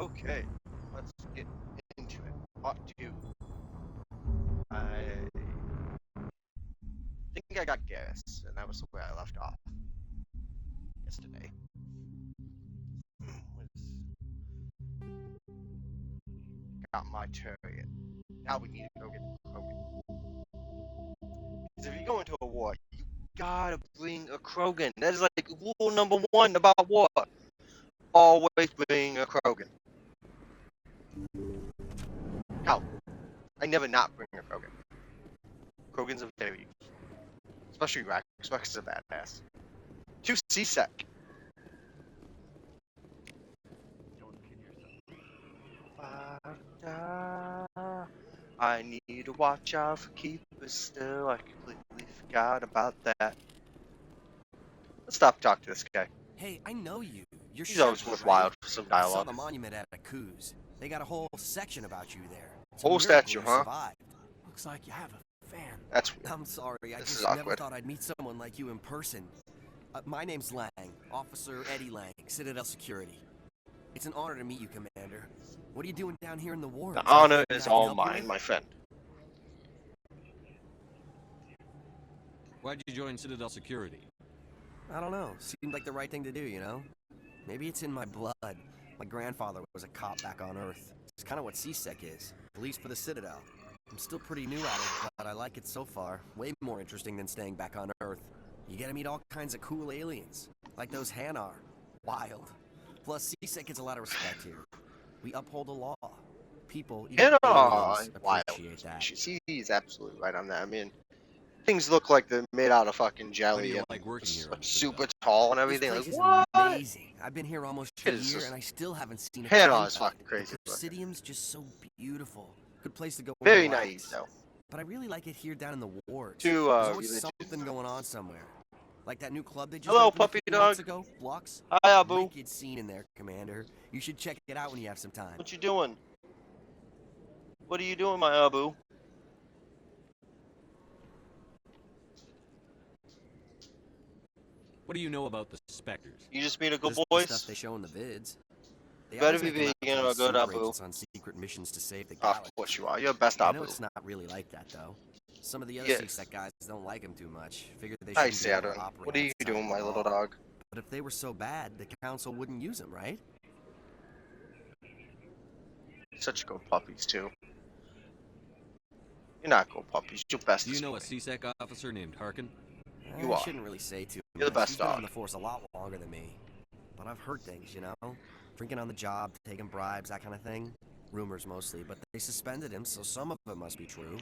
Okay, let's get into it. Part 2. I think I got Garrus, and that was where I left off yesterday. Got my Turian. Now we need to go get Krogan. Because if you go into a war, you gotta bring a Krogan. That is like rule number 1 about war. Always bring a Krogan. How? I never not bring a Krogan. Krogans are very useful. Especially Rex. Rex is a badass. 2 C-Sec. I need to watch out for keepers still. I completely forgot about that. Let's stop talking to this guy. Hey, I know you. You're He's always Shepard, worthwhile right? for some I saw dialogue. the monument at Akuz. They got a whole section about you there. It's Whole a miracle statue, you huh? survived. Looks like you have a fan. That's I'm sorry, I This just is never awkward. thought I'd meet someone like you in person. My name's Lang, Officer Eddie Lang, Citadel Security. It's an honor to meet you, Commander. What are you doing down here in the war? the honor is all mine, my friend. Why'd you join Citadel Security? I don't know. Seemed like the right thing to do, you know? Maybe it's in my blood. My grandfather was a cop back on Earth. It's kind of what C-Sec is, at least for the Citadel. I'm still pretty new at it, but I like it so far. Way more interesting than staying back on Earth. You get to meet all kinds of cool aliens, like those Hanar. Wild. Plus, C-Sec gets a lot of respect here. We uphold the law. People, even aliens, Wild. appreciate that. He's absolutely right on that. I mean, things look like they're made out of fucking How do jelly you and like working here on the super Citadel? tall and This everything. place Like, is what? amazing. I've been here almost a It is year, just- and I still haven't seen a Hanar thing is of it. fucking crazy The looking. Presidium's just so beautiful. Good place to go. and Very relax. naive, though. But I really like it here down in the wards. Too, There's always religious. something going on somewhere. Like that new club they just Hello, opened a puppy few dog. months ago, Blocks. Hi, Abu. Wicked scene in there, Commander. You should check it out when you have some time. What you doing? What are you doing, my Abu? What do you know about the Spectres? You just being a good Just the boy? stuff they show in the vids. They Better always be make them out being to a be good super Abu. agents on secret missions to save the Of galaxy. course you are. You're the best I know Abu. it's not really like that, though. Some of the other Yes. C-Sec guys don't like him too much. Figured they Hi, shouldn't be able to Saturn. operate What are you outside doing, the my law. little dog? But if they were so bad, the council wouldn't use them, right? Such good puppies, too. You're not good puppies. You're best. Do you know a C-Sec officer named Harkin? You I are. shouldn't really say too much. You're the best He's been dog. on the force a lot longer than me. But I've heard things, you know? Drinking on the job, taking bribes, that kind of thing. Rumors mostly, but they suspended him, so some of it must be true.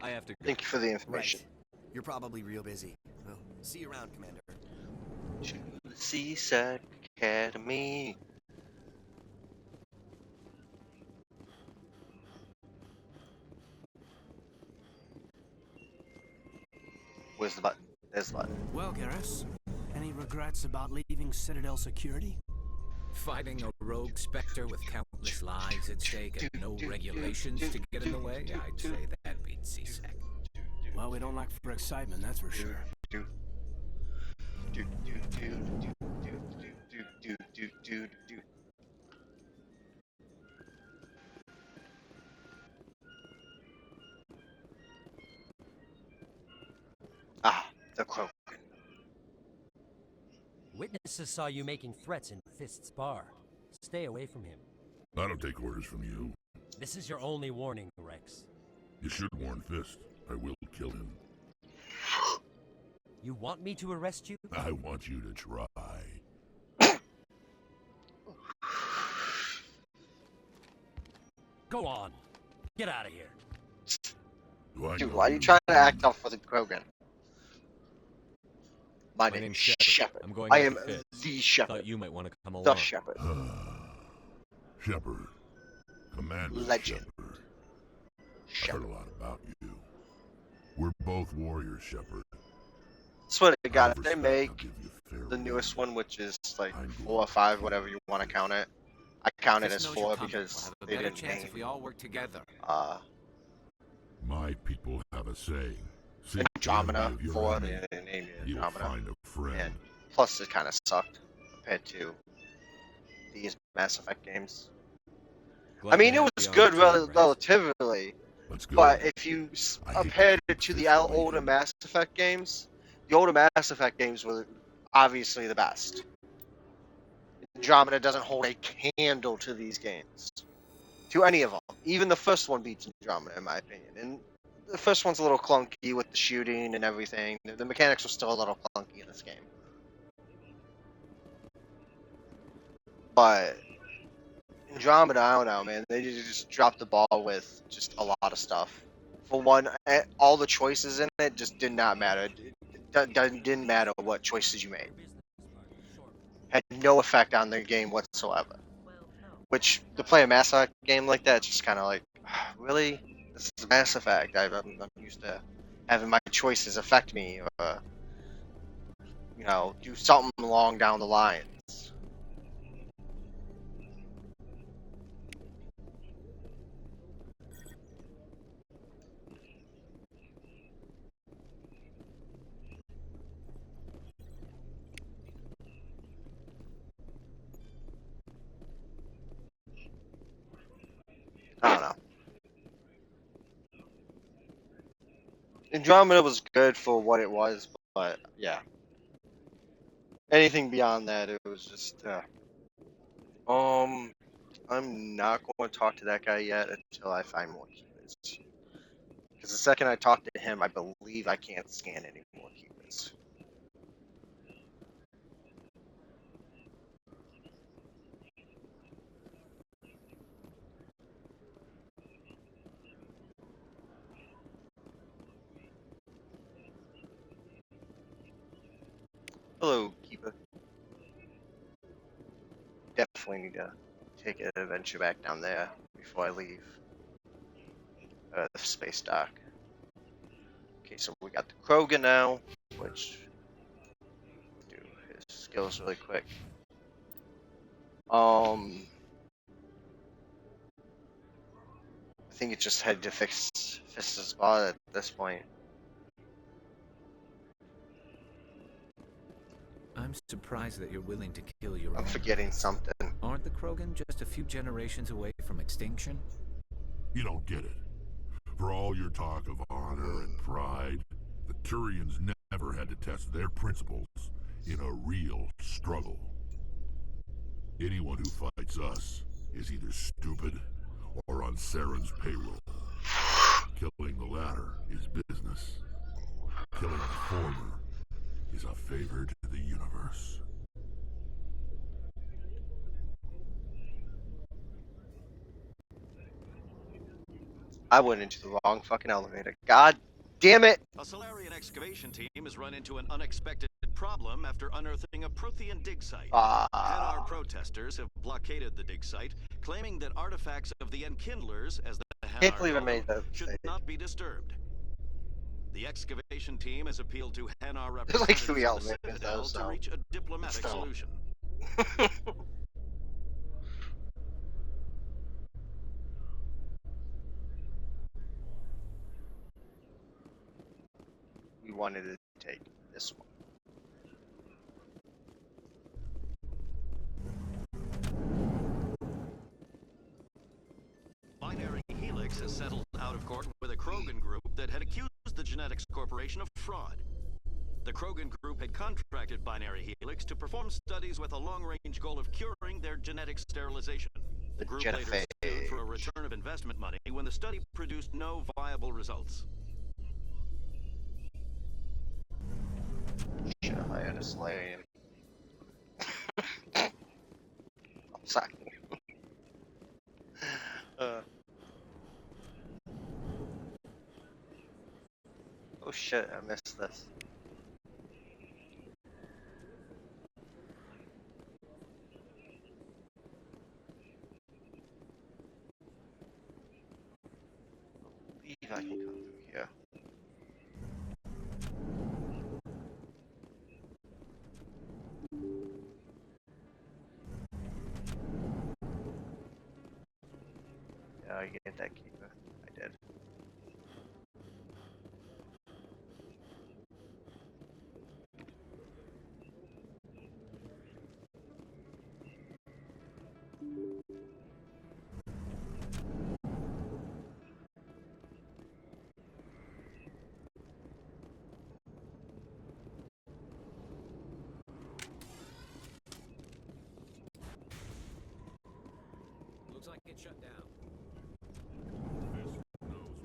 I have to go. Thank you for the information. Right. You're probably real busy. Well, see you around, Commander. To the C-Sec Academy. Where's the button? There's the button. Well, Garrus, any regrets about leaving Citadel Security? Fighting a rogue Spectre with countless lives at stake and no regulations to get in the way, I'd say that beats C-Sec. Well, we don't lack for excitement, that's for sure. Do do do do do do do do do do. Ah, the Krogan. Witnesses saw you making threats in Fist's bar. Stay away from him. I don't take orders from you. This is your only warning, Rex. You should warn Fist. I will kill him. You want me to arrest you? I want you to try. Go on. Get out of here. Do I Dude, know why are you trying to act off for the Krogan? My name name's is Shepard. Shepard. I'm going I with am the Fist. the Thought Shepard. you might want to come along. The Shepard. Shepard. Commander Legend. Shepard. I've Shepard. heard a lot about you. We're both warriors, Shepard. Swear to God, Out if of they respect, make I'll give you fair the newest warning. one, which is like I'm 4 or 5, whatever you want to count it. I count it Fist as knows you're 4 coming. because We'll have a they better didn't chance name. if we all work together. My people have a saying. Seek the Andromeda enemy of your for enemy. the name You will Andromeda. find a friend. And plus, it kind of sucked compared to these Mass Effect games. Glad I mean, to it have was the good opportunity, Bryce. relatively, Let's go. but if you I hate compared to it to put the this away older here. Mass Effect games, the older Mass Effect games were obviously the best. Andromeda doesn't hold a candle to these games, to any of them. Even the first one beats Andromeda, in my opinion. And the first one's a little clunky with the shooting and everything. The mechanics were still a little clunky in this game. But Andromeda, I don't know, man. They just dropped the ball with just a lot of stuff. For one, all the choices in it just did not matter. Didn't matter what choices you made. Had no effect on the game whatsoever. Which, to play a Mass Effect game like that, it's just kind of like, really? This is Mass Effect. I'm used to having my choices affect me, or, do something along down the lines. I don't know. Andromeda was good for what it was, but yeah. Anything beyond that, it was just, I'm not going to talk to that guy yet until I find more keepers. Because the second I talk to him, I believe I can't scan any more keepers. Hello, keeper. Definitely need to take an adventure back down there before I leave. The space dock. Okay, so we got the Krogan now, which do his skills really quick. I think it just had to fix his spot at this point. I'm surprised that you're willing to kill your I'm own. forgetting something. Aren't the Krogan just a few generations away from extinction? You don't get it. For all your talk of honor and pride, the Turians never had to test their principles in a real struggle. Anyone who fights us is either stupid or on Saren's payroll. Killing the latter is business. Killing the former is a favor to the universe. I went into the wrong fucking elevator. God damn it! A Solarian excavation team has run into an unexpected problem after unearthing a Prothean dig site. Hanar protesters have blockaded the dig site, claiming that artifacts of the Enkindlers, as the Can't Hanar believe I call made them, that should mistake. not be disturbed. The excavation team has appealed to Hanar There's like representatives 3 of the elevators Citadel though, to so reach a diplomatic still. solution. We wanted to take this one. Binary Helix has settled out of court with a Krogan group that had accused the Genetics Corporation of fraud. The Krogan group had contracted Binary Helix to perform studies with a long-range goal of curing their genetic sterilization. The group later sued for a return of investment money when the study produced no viable results. Should have hired a slave. I'm sorry. Oh shit, I missed this. I believe I can come through here. Yeah, I get that keeper. I did.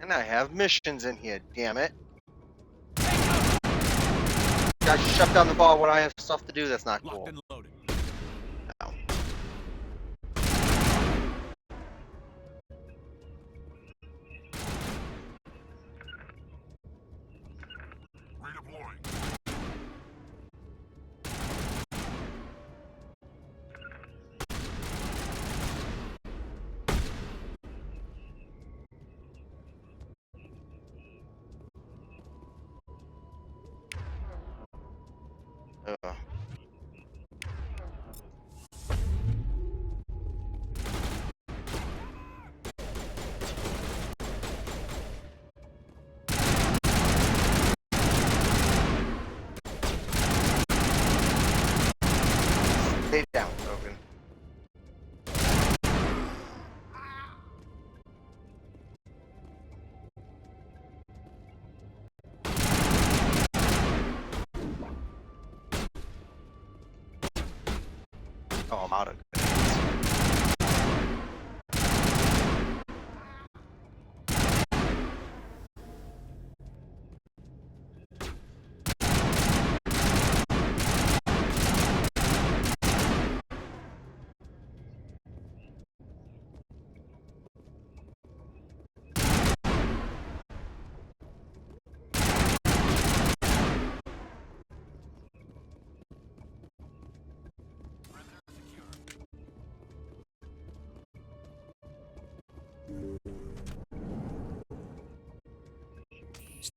And I have missions in here, damn it. Guys, shut down the ball when I have stuff to do. That's not cool. Locked and loaded. No. Redeploying. Ugh. Stay down, Logan. Oh, I'm out of grenades.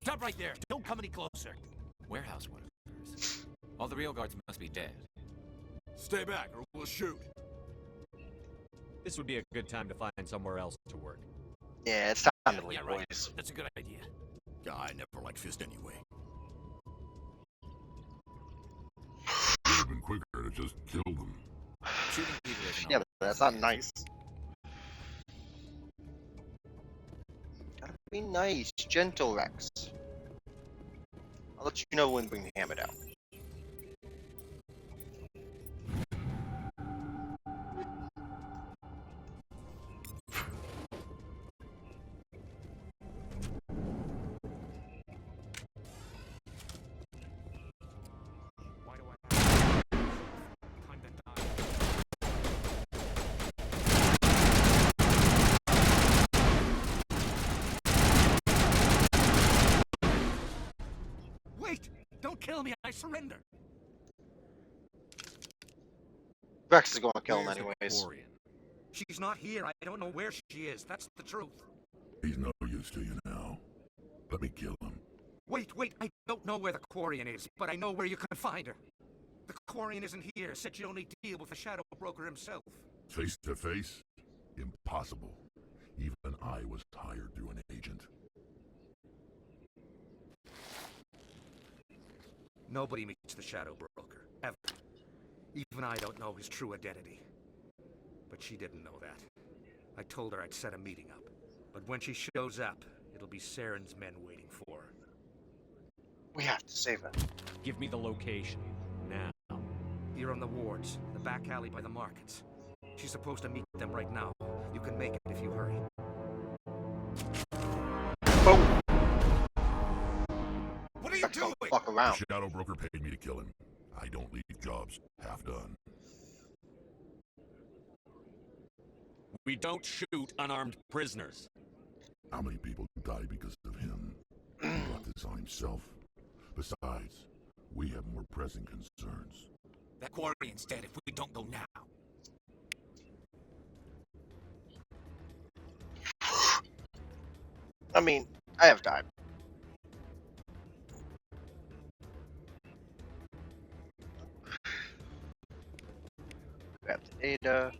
Stop right there. Don't come any closer. Warehouse workers. All the real guards must be dead. Stay back or we'll shoot. This would be a good time to find somewhere else to work. Yeah, it's time to leave, Yeah, right. boys. That's a good idea. I never liked Fist anyway. Would have been quicker to just kill them. Shooting people isn't Yeah, all- but that's not nice. Gotta be nice, gentle, Rex. I'll let you know when to bring the hammer down. Why do I have time to die? Wait! Don't kill me! I surrender! Rex is gonna kill him Where's the anyways. Quarian? She's not here. I don't know where she is. That's the truth. He's no use to you now. Let me kill him. Wait! I don't know where the Quarian is, but I know where you can find her. The Quarian isn't here. Said she'd only deal with the Shadow Broker himself. Face to face? Impossible. Even I was hired through an agent. Nobody meets the Shadow Broker, ever. Even I don't know his true identity. But she didn't know that. I told her I'd set a meeting up. But when she shows up, it'll be Saren's men waiting for her. We have to save her. Give me the location. Now. Here on the wards, the back alley by the markets. She's supposed to meet them right now. You can make it if you hurry. Boom! What are you Rex doing? don't fuck around. Shadow Broker paid me to kill him. I don't leave jobs half done. We don't shoot unarmed prisoners. How many people died because of him? He brought this on himself. Besides, we have more pressing concerns. That Quarian's dead if we don't go now. I mean, I have time. Grab the data.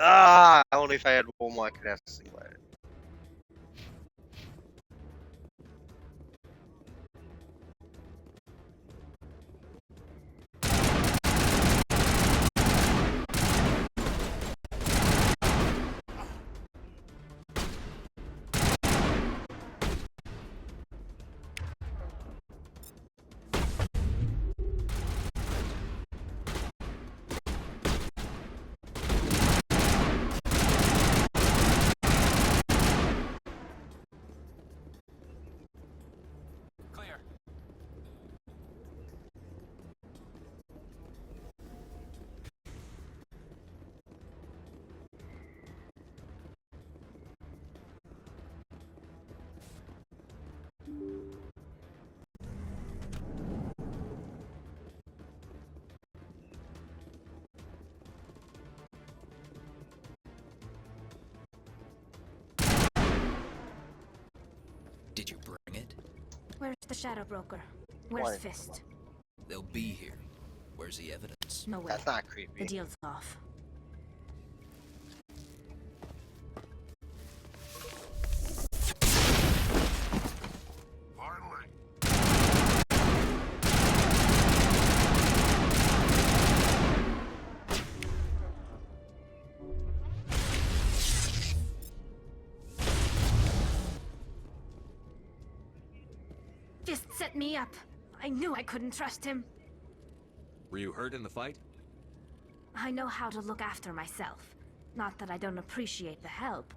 Only if I had one more I could have singlet. Clear. Did you bring it? Where's the Shadow Broker? Where's Why? Fist? They'll be here. Where's the evidence? No way. That's not The creepy. deal's off. Finally. Fist set me up. I knew I couldn't trust him. Were you hurt in the fight? I know how to look after myself. Not that I don't appreciate the help.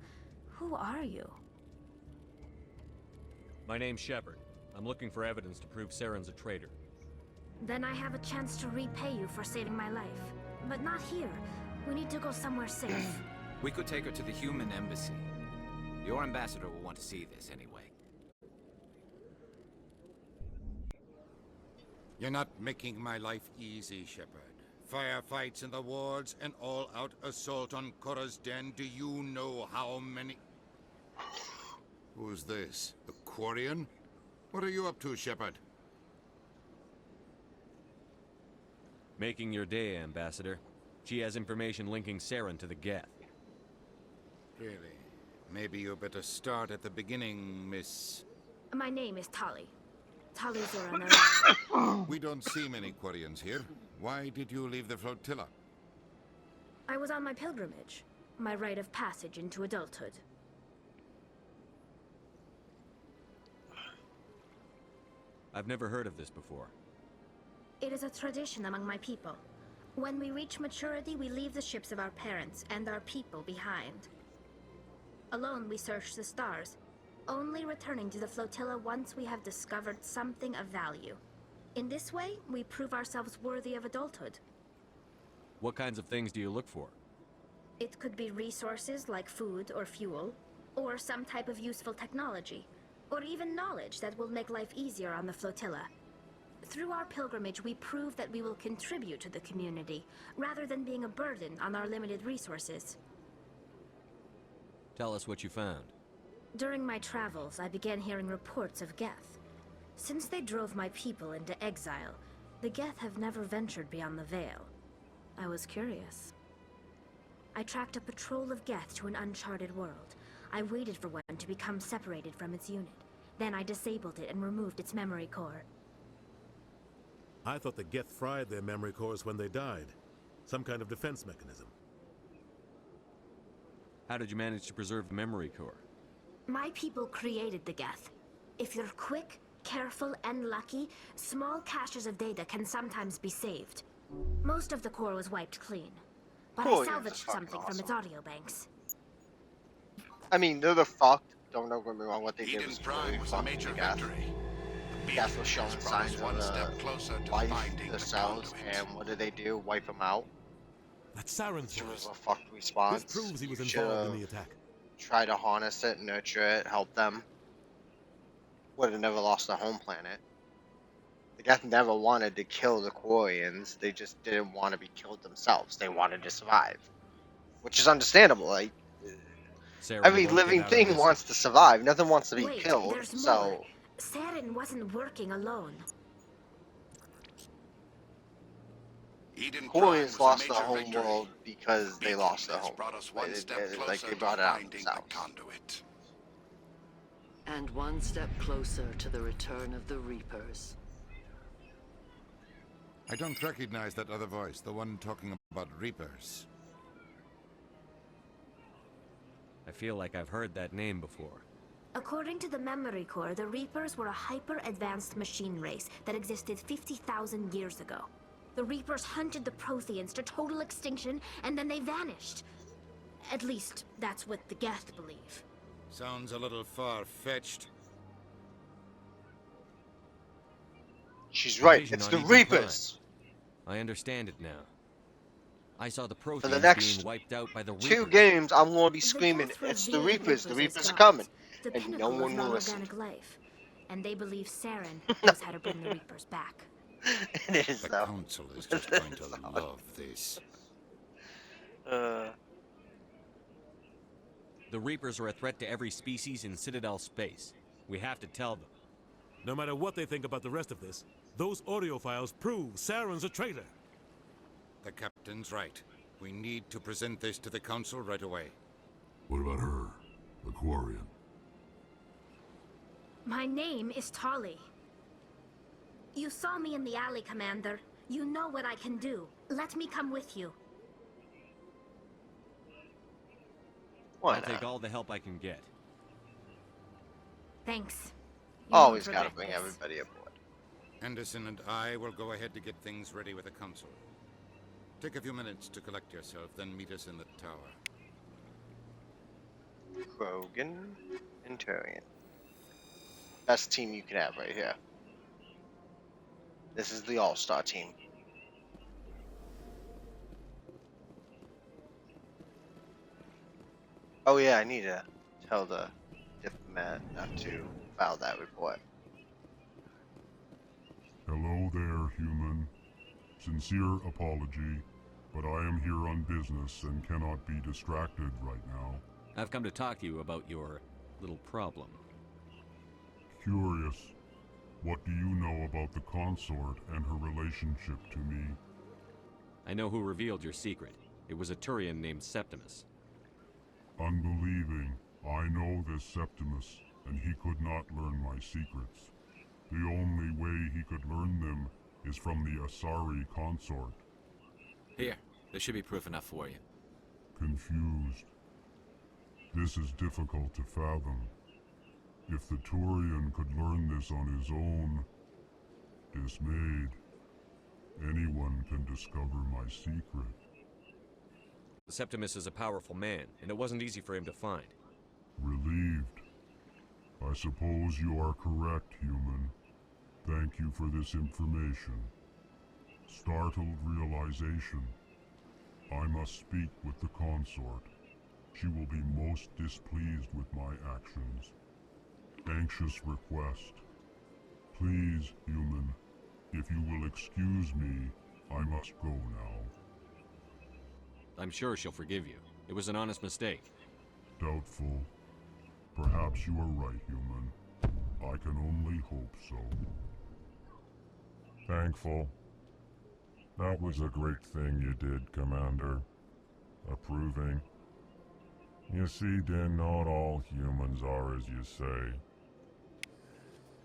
Who are you? My name's Shepard. I'm looking for evidence to prove Saren's a traitor. Then I have a chance to repay you for saving my life. But not here. We need to go somewhere safe. We could take her to the human embassy. Your ambassador will want to see this anyway. You're not making my life easy, Shepard. Firefights in the wards, an all-out assault on Korra's den. Do you know how many... Who's this? The Quarian? What are you up to, Shepard? Making your day, Ambassador. She has information linking Saren to the Geth. Really? Maybe you better start at the beginning, Miss... My name is Tali. Tali Zoranara. We don't see many Quarians here. Why did you leave the flotilla? I was on my pilgrimage. My rite of passage into adulthood. I've never heard of this before. It is a tradition among my people. When we reach maturity, we leave the ships of our parents and our people behind. Alone, we search the stars, only returning to the flotilla once we have discovered something of value. In this way, we prove ourselves worthy of adulthood. What kinds of things do you look for? It could be resources like food or fuel, or some type of useful technology, or even knowledge that will make life easier on the flotilla. Through our pilgrimage, we prove that we will contribute to the community, rather than being a burden on our limited resources. Tell us what you found. During my travels, I began hearing reports of Geth. Since they drove my people into exile, the Geth have never ventured beyond the Veil. I was curious. I tracked a patrol of Geth to an uncharted world. I waited for one to become separated from its unit. Then I disabled it and removed its memory core. I thought the Geth fried their memory cores when they died. Some kind of defense mechanism. How did you manage to preserve the memory core? My people created the Geth. If you're quick, careful, and lucky, small caches of data can sometimes be saved. Most of the core was wiped clean, but Cool, I yeah, salvaged that's fucking something from its awesome. audio banks. I mean, they're the fucked. Don't get me wrong. What they did Eden was Prime really was a fucked major the Geth. victory. The Geth was showing Beacons brought us signs one of step closer to life, finding the the cells, conduit. and what did they do? Wipe them out? That's Saren's Which was voice. a fucked response. This proves he was You involved in the should've attack. tried to harness it, nurture it, help them. Would have never lost the home planet. The Geth never wanted to kill the Quarians. They just didn't want to be killed themselves. They wanted to survive. Which is understandable. Like, Saren every won't get living out of thing this. wants to survive. Nothing wants to be Wait, killed. there's So, more. Saren wasn't working alone. Quarians lost their home world because they lost their home world. Like they brought it out themselves. And one step closer to the return of the Reapers. I don't recognize that other voice, the one talking about Reapers. I feel like I've heard that name before. According to the Memory Core, the Reapers were a hyper-advanced machine race that existed 50,000 years ago. The Reapers hunted the Protheans to total extinction, and then they vanished. At least, that's what the Geth believe. Sounds a little far-fetched. She's right, Vision it's on the Eagle Reapers! Prime. I understand it now. I saw the For Protheans the next being wiped out by the 2 Reapers. games, I'm gonna be The screaming, Geth it's the revered Reapers are as coming! gods, the And no pinnacle one of will listen. non-organic life. And they believe Saren knows how to bring the Reapers back. It is, The though. Council is just going to love this. The Reapers are a threat to every species in Citadel space. We have to tell them. No matter what they think about the rest of this, those audio files prove Saren's a traitor. The captain's right. We need to present this to the Council right away. What about her? The Quarian? My name is Tali. You saw me in the alley, Commander. You know what I can do. Let me come with you. I'll take all the help I can get. Thanks. Always gotta bring everybody aboard. Anderson and I will go ahead to get things ready with the Council. Take a few minutes to collect yourself, then meet us in the tower. Krogan and Turian. Best team you can have right here. This is the all-star team. Oh yeah, I need to tell the diplomat not to file that report. Hello there, human. Sincere apology, but I am here on business and cannot be distracted right now. I've come to talk to you about your little problem. Curious. What do you know about the consort and her relationship to me? I know who revealed your secret. It was a Turian named Septimus. Unbelieving. I know this Septimus, and he could not learn my secrets. The only way he could learn them is from the Asari consort. Here, there should be proof enough for you. Confused. This is difficult to fathom. If the Turian could learn this on his own, dismayed, anyone can discover my secret. Septimus is a powerful man, and it wasn't easy for him to find. Relieved. I suppose you are correct, human. Thank you for this information. Startled realization. I must speak with the consort. She will be most displeased with my actions. Anxious request. Please, human, if you will excuse me, I must go now. I'm sure she'll forgive you. It was an honest mistake. Doubtful. Perhaps you are right, human. I can only hope so. Thankful. That was a great thing you did, Commander. Approving. You see, Din, not all humans are as you say.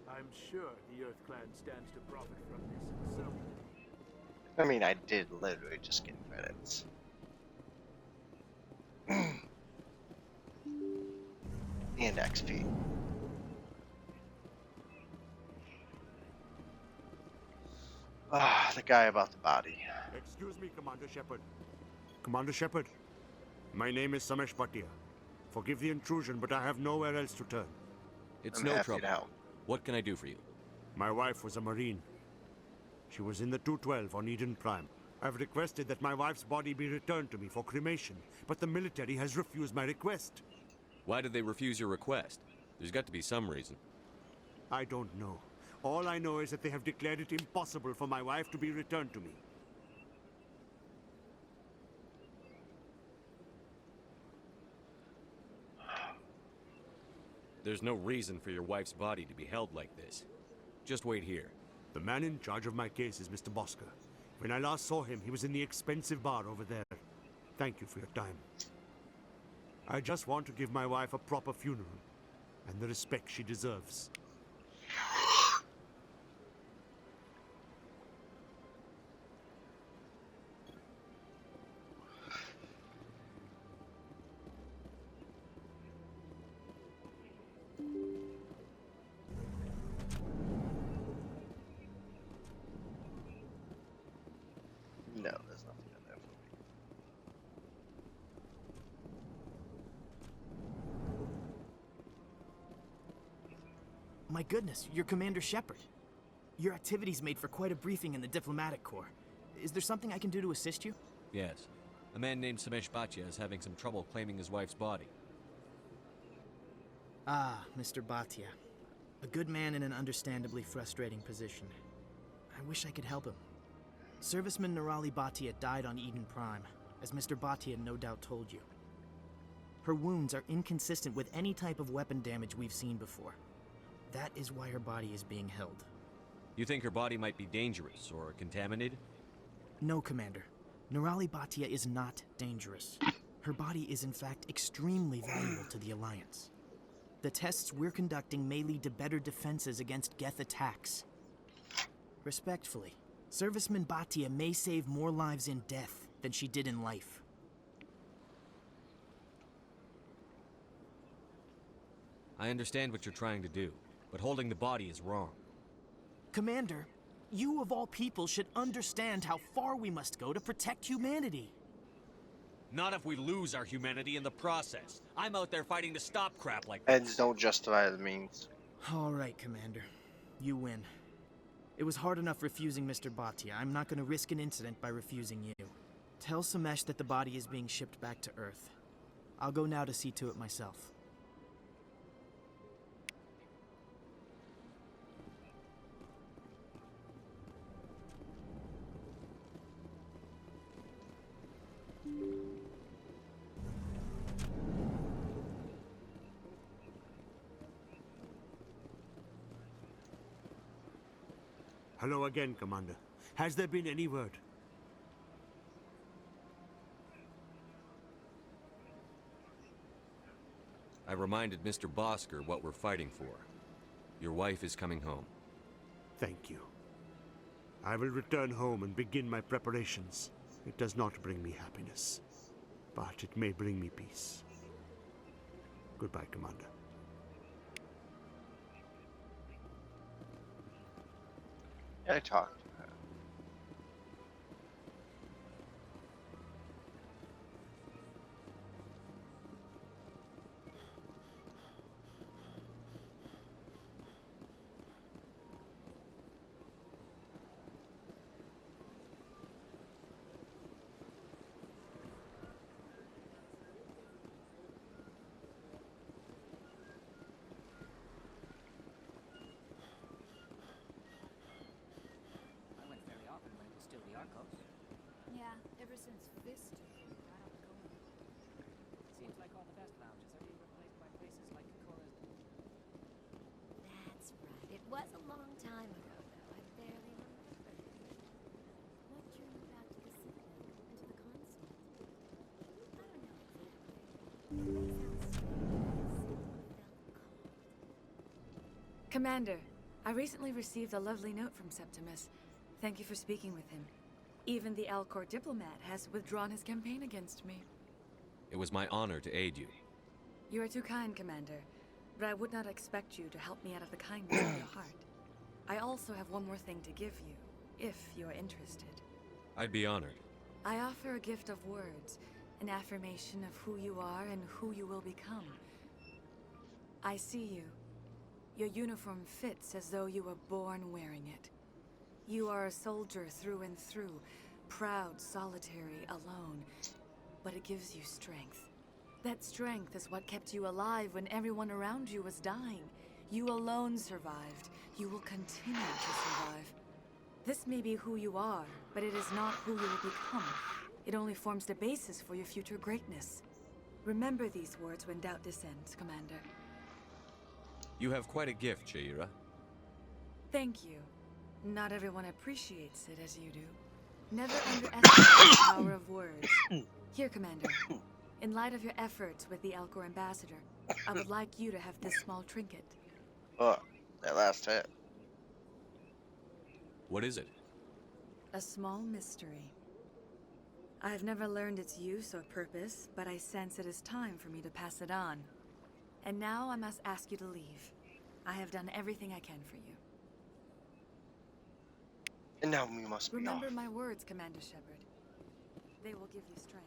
I'm sure the Earth Clan stands to profit from this, so... I mean, I did literally just get credits. And XP. Ah, the guy about the body. Excuse me, Commander Shepard. Commander Shepard, my name is Samesh Bhatia. Forgive the intrusion, but I have nowhere else to turn. It's I'm no happy trouble. to help. What can I do for you? My wife was a Marine. She was in the 212 on Eden Prime. I've requested that my wife's body be returned to me for cremation, but the military has refused my request. Why did they refuse your request? There's got to be some reason. I don't know. All I know is that they have declared it impossible for my wife to be returned to me. There's no reason for your wife's body to be held like this. Just wait here. The man in charge of my case is Mr. Bosker. When I last saw him, he was in the expensive bar over there. Thank you for your time. I just want to give my wife a proper funeral, and the respect she deserves. No, there's nothing in there for me. My goodness, you're Commander Shepard. Your activities made for quite a briefing in the Diplomatic Corps. Is there something I can do to assist you? Yes. A man named Samesh Bhatia is having some trouble claiming his wife's body. Ah, Mr. Bhatia. A good man in an understandably frustrating position. I wish I could help him. Serviceman Nirali Bhatia died on Eden Prime, as Mr. Bhatia no doubt told you. Her wounds are inconsistent with any type of weapon damage we've seen before. That is why her body is being held. You think her body might be dangerous or contaminated? No, Commander. Nirali Bhatia is not dangerous. Her body is in fact extremely valuable to the Alliance. The tests we're conducting may lead to better defenses against Geth attacks. Respectfully, Serviceman Bhatia may save more lives in death than she did in life. I understand what you're trying to do, but holding the body is wrong. Commander, you of all people should understand how far we must go to protect humanity. Not if we lose our humanity in the process. I'm out there fighting to stop crap like this. Ends don't justify the means. All right, Commander. You win. It was hard enough refusing Mr. Bhatia. I'm not going to risk an incident by refusing you. Tell Samesh that the body is being shipped back to Earth. I'll go now to see to it myself. Hello again, Commander. Has there been any word? I reminded Mr. Bosker what we're fighting for. Your wife is coming home. Thank you. I will return home and begin my preparations. It does not bring me happiness, but it may bring me peace. Goodbye, Commander. I talked to her. Yeah, ever since Fist took me right out going. Seems like all the best lounges are being replaced by places like Cora's. That's right. It was a long time ago, though. I barely remember. What drew you back to the Citadel and to the Consort? I don't know exactly. It may sound strange, but someone felt called. Commander, I recently received a lovely note from Septimus. Thank you for speaking with him. Even the Alcor diplomat has withdrawn his campaign against me. It was my honor to aid you. You are too kind, Commander, but I would not expect you to help me out of the kindness of your heart. I also have one more thing to give you, if you are interested. I'd be honored. I offer a gift of words, an affirmation of who you are and who you will become. I see you. Your uniform fits as though you were born wearing it. You are a soldier through and through, proud, solitary, alone, but it gives you strength. That strength is what kept you alive when everyone around you was dying. You alone survived. You will continue to survive. This may be who you are, but it is not who you will become. It only forms the basis for your future greatness. Remember these words when doubt descends, Commander. You have quite a gift, Sha'ira. Thank you. Not everyone appreciates it as you do. Never underestimate the power of words. Here, Commander. In light of your efforts with the Elcor ambassador, I would like you to have this small trinket. Oh, that last hit. What is it? A small mystery. I have never learned its use or purpose, but I sense it is time for me to pass it on. And now I must ask you to leave. I have done everything I can for you. And now we must be Remember off. my words, Commander Shepard. They will give you strength.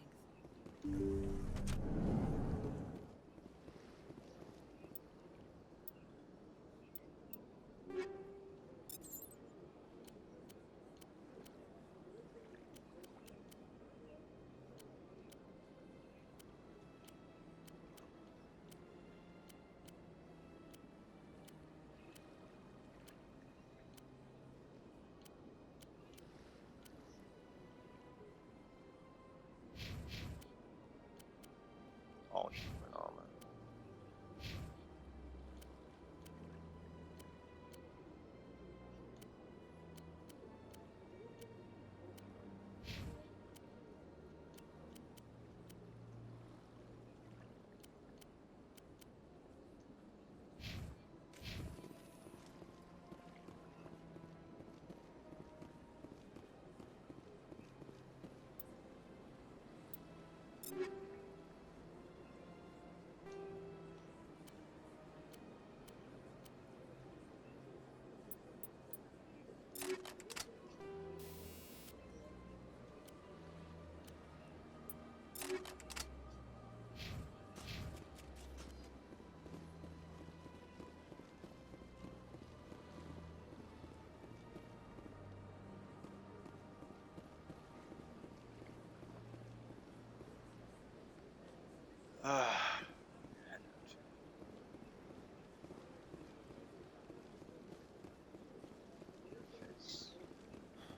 All human armor.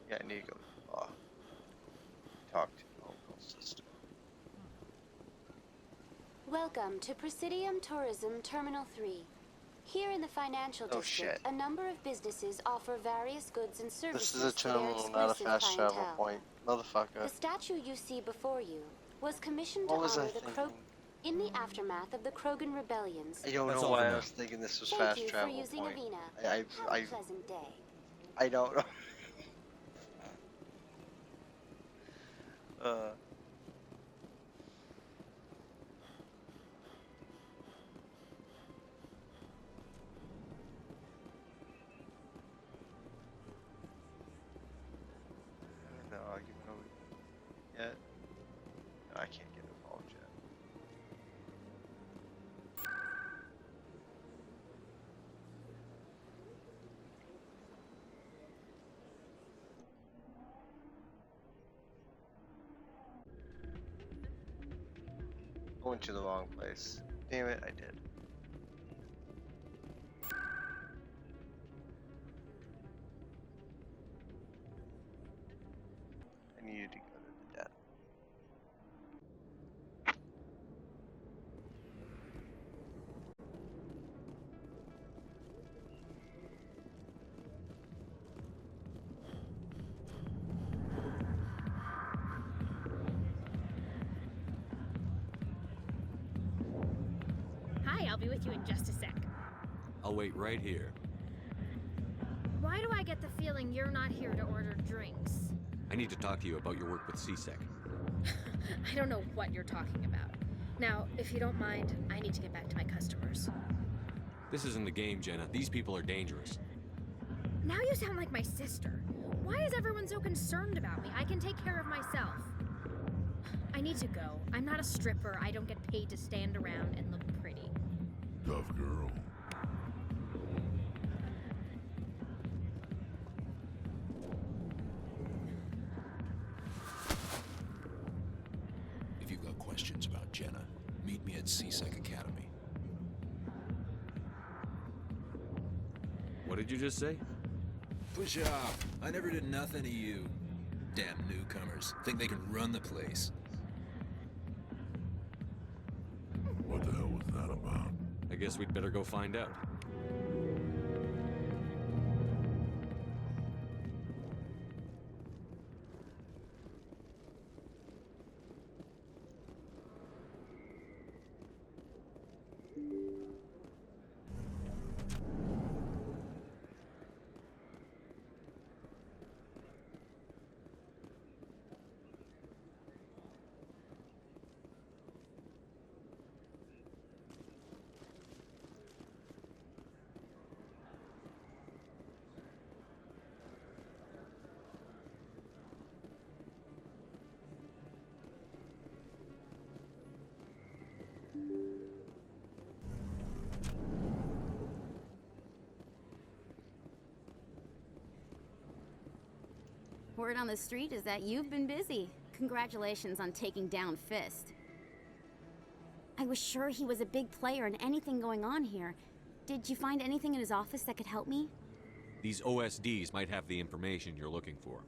Yeah, I need to go talk to the local sister. Welcome to Presidium Tourism Terminal 3. Here in the financial Oh, district, shit. a number of businesses offer various goods and services This is a to their terminal, not a exclusive fast travel clientele. point. Motherfucker. The statue you see before you was commissioned What to was I honor the thinking? in the aftermath of the Krogan rebellions. I don't That's know all why for I now. was thinking this was Thank fast you for travel using point. Avena. Have a pleasant day. I don't know. No argument over yet. No, I can't get involved yet. Went to the wrong place. Damn it, I did. I needed to go to the den. Hi, I'll be with you in just a sec. I'll wait right here. Why do I get the feeling you're not here to order drinks? I need to talk to you about your work with CSEC. I don't know what you're talking about. Now, if you don't mind, I need to get back to my customers. This isn't a game, Jenna. These people are dangerous. Now you sound like my sister. Why is everyone so concerned about me? I can take care of myself. I need to go. I'm not a stripper. I don't get paid to stand around and look pretty. Tough girl. If you've got questions about Jenna, meet me at CSEC Academy. What did you just say? Push off. I never did nothing to you. Damn newcomers. Think they can run the place. What the hell was that about? I guess we'd better go find out. Word on the street is that you've been busy. Congratulations on taking down Fist. I was sure he was a big player in anything going on here. Did you find anything in his office that could help me? These OSDs might have the information you're looking for.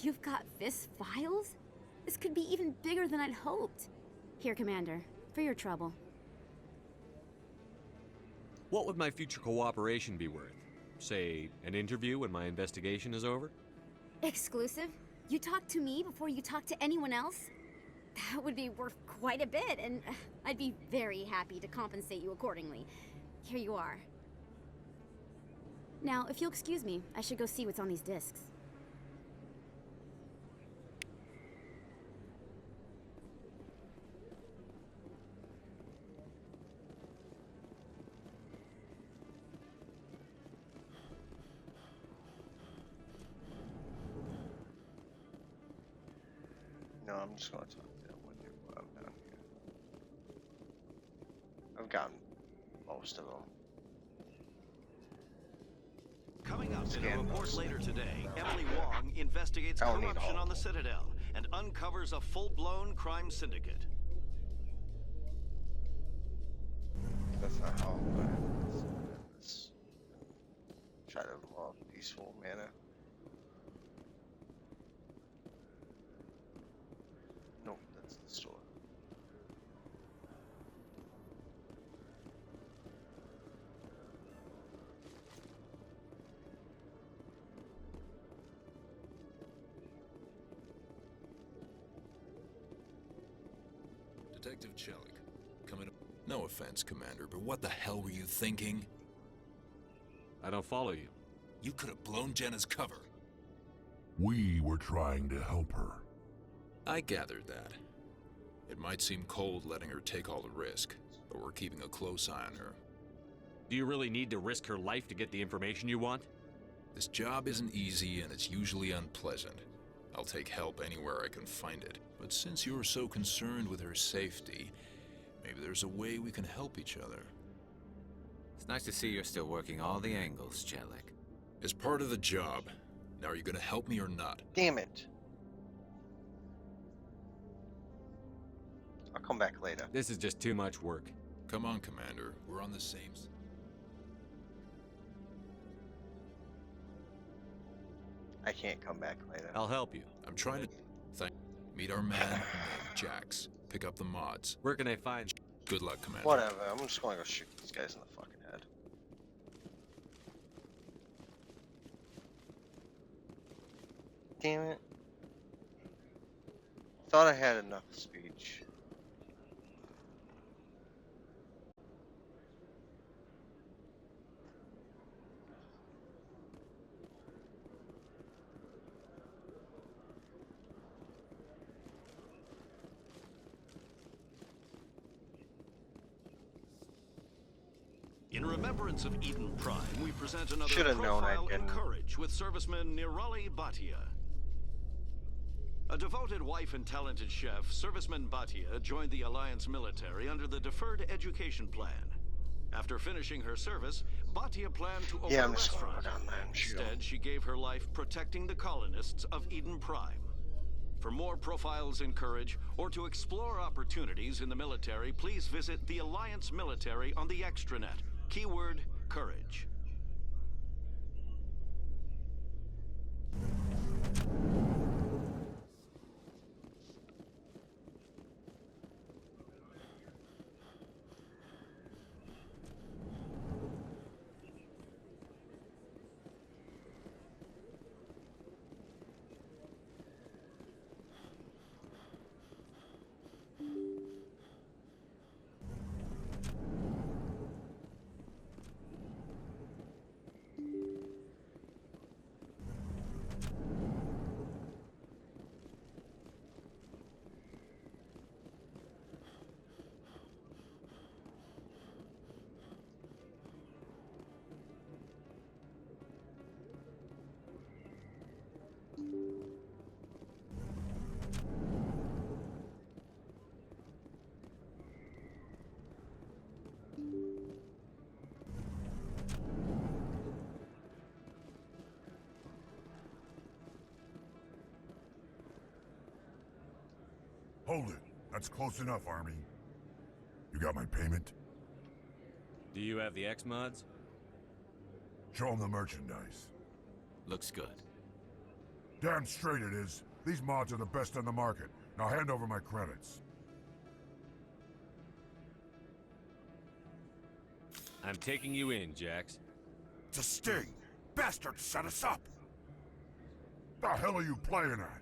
You've got Fist files? This could be even bigger than I'd hoped. Here, Commander, for your trouble. What would my future cooperation be worth? Say, an interview when my investigation is over? Exclusive? You talk to me before you talk to anyone else? That would be worth quite a bit, and I'd be very happy to compensate you accordingly. Here you are. Now, if you'll excuse me, I should go see what's on these discs. No, I'm just gonna talk to that one dude while I'm down here. I've gotten most of them. Coming up in a report later today, Emily Wong investigates corruption on the Citadel and uncovers a full-blown crime syndicate. That's not how I'm gonna let's try to involve peaceful manner. Nope, that's the store. Detective Chelik, coming up. No offense, Commander, but what the hell were you thinking? I don't follow you. You could have blown Jenna's cover. We were trying to help her. I gathered that. It might seem cold letting her take all the risk, but we're keeping a close eye on her. Do you really need to risk her life to get the information you want? This job isn't easy and it's usually unpleasant. I'll take help anywhere I can find it. But since you're so concerned with her safety, maybe there's a way we can help each other. It's nice to see you're still working all the angles, Chelik. As part of the job. Now, are you gonna help me or not? Damn it. I'll come back later. This is just too much work. Come on, Commander. We're on the same... I can't come back later. I'll help you. I'm trying to... Meet our man named Jax. Pick up the mods. Where can I find... Good luck, Commander. Whatever, I'm just gonna go shoot these guys in the fucking head. Damn it. Thought I had enough speech. In remembrance of Eden Prime, we present another Should've known profile I'd in get- courage with serviceman Nirali Bhatia. A devoted wife and talented chef, serviceman Bhatia joined the Alliance military under the Deferred Education Plan. After finishing her service, Bhatia planned to open Yeah, a I'm just gonna restaurant. go down there and shoot 'em. Instead, she gave her life protecting the colonists of Eden Prime. For more profiles in courage, or to explore opportunities in the military, please visit the Alliance military on the extranet. Keyword, courage. Hold it. That's close enough, Army. You got my payment? Do you have the X-Mods? Show them the merchandise. Looks good. Damn straight it is. These mods are the best on the market. Now hand over my credits. I'm taking you in, Jax. It's a sting! Bastard set us up! The hell are you playing at?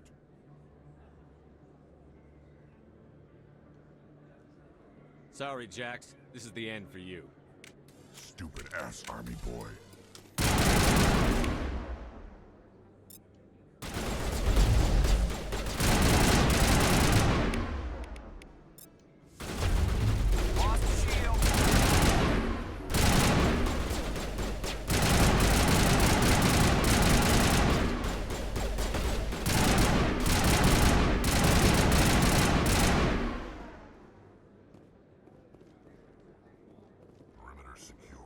Sorry, Jax. This is the end for you. Stupid ass army boy. Perimeter secured.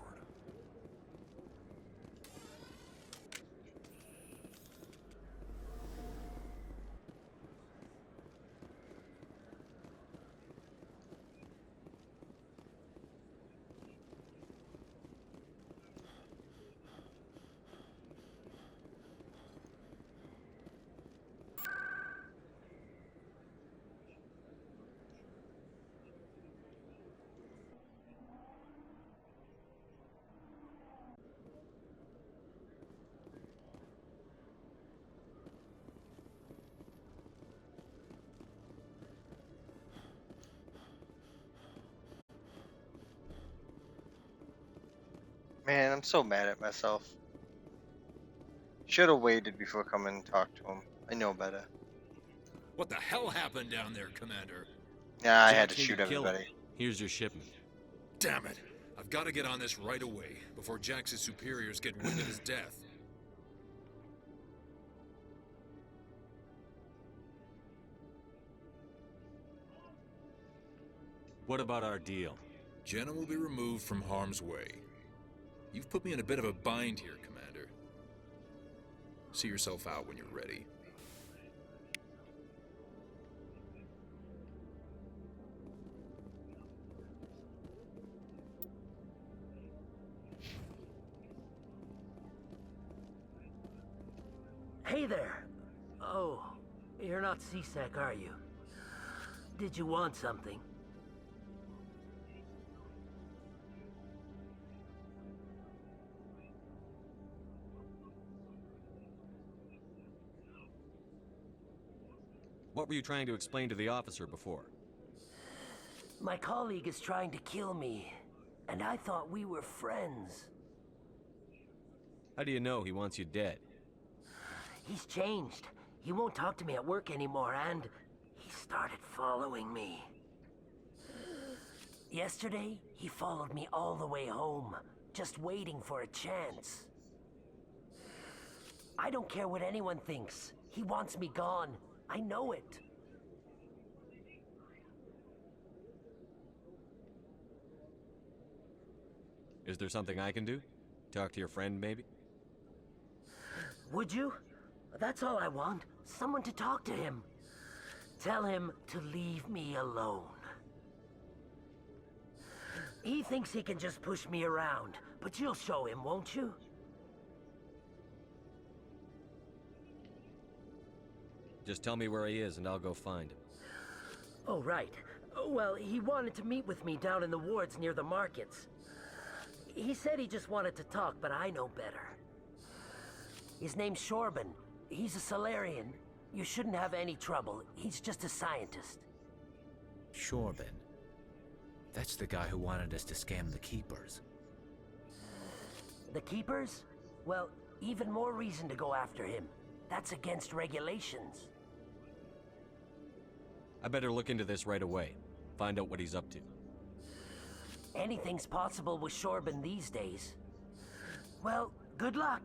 Man, I'm so mad at myself. Should have waited before coming and talk to him. I know better. What the hell happened down there, Commander? Yeah, I had Jax to need shoot kill him. everybody. Here's your shipment. Damn it! I've got to get on this right away, before Jax's superiors get wind of his death. What about our deal? Jenna will be removed from harm's way. You've put me in a bit of a bind here, Commander. See yourself out when you're ready. Hey there! Oh, you're not C-Sec, are you? Did you want something? What were you trying to explain to the officer before? My colleague is trying to kill me, and I thought we were friends. How do you know he wants you dead? He's changed. He won't talk to me at work anymore, and he started following me. Yesterday, he followed me all the way home, just waiting for a chance. I don't care what anyone thinks. He wants me gone. I know it. Is there something I can do? Talk to your friend, maybe? Would you? That's all I want. Someone to talk to him. Tell him to leave me alone. He thinks he can just push me around, but you'll show him, won't you? Just tell me where he is and I'll go find him. Oh, right. Well, he wanted to meet with me down in the wards near the markets. He said he just wanted to talk, but I know better. His name's Shorban. He's a Solarian. You shouldn't have any trouble. He's just a scientist. Shorban. That's the guy who wanted us to scam the Keepers. The Keepers? Well, even more reason to go after him. That's against regulations. I better look into this right away. Find out what he's up to. Anything's possible with Shorban these days. Well, good luck.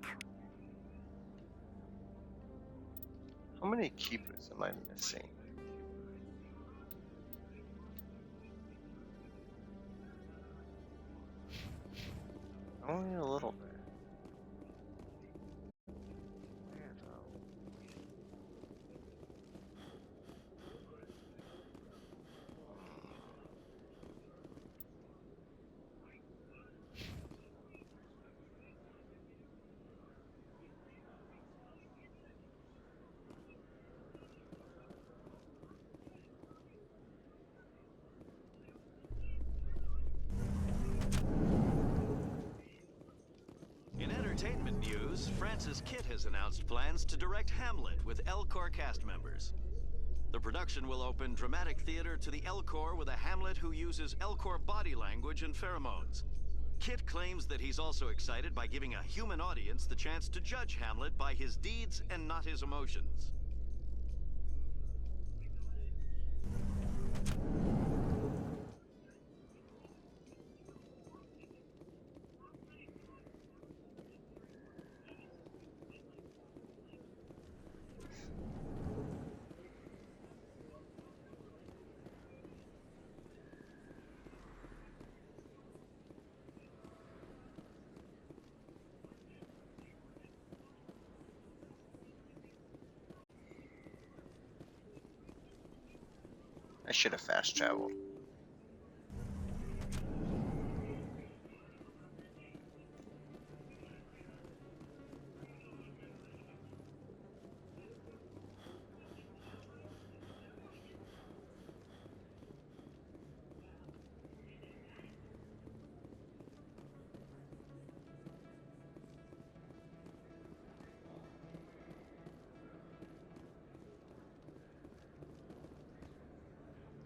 How many keepers am I missing? Only a little bit. Where though? entertainment news, Francis Kitt has announced plans to direct Hamlet with Elcor cast members. The production will open dramatic theater to the Elcor with a Hamlet who uses Elcor body language and pheromones. Kitt claims that he's also excited by giving a human audience the chance to judge Hamlet by his deeds and not his emotions. I should have fast traveled.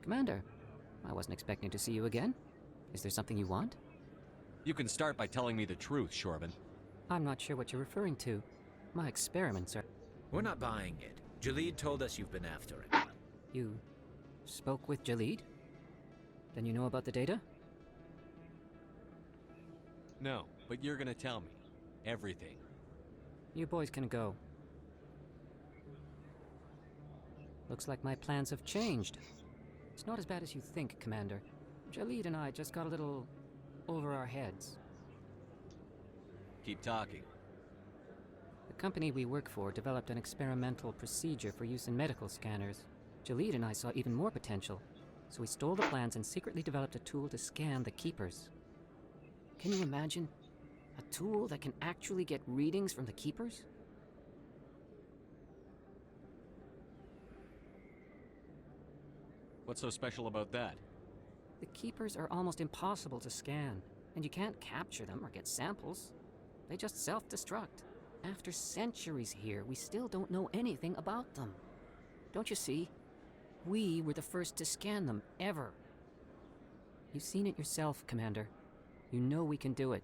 Commander, I wasn't expecting to see you again. Is there something you want? You can start by telling me the truth, Shorban. I'm not sure what you're referring to. My experiments are... We're not buying it. Jalid told us you've been after him. You spoke with Jalid? Then you know about the data? No, but you're gonna tell me. Everything. You boys can go. Looks like my plans have changed. It's not as bad as you think, Commander. Jalid and I just got a little over our heads. Keep talking. The company we work for developed an experimental procedure for use in medical scanners. Jalid and I saw even more potential, so we stole the plans and secretly developed a tool to scan the Keepers. Can you imagine? A tool that can actually get readings from the Keepers? What's so special about that? The Keepers are almost impossible to scan, and you can't capture them or get samples. They just self-destruct. After centuries here, we still don't know anything about them. Don't you see? We were the first to scan them, ever. You've seen it yourself, Commander. You know we can do it.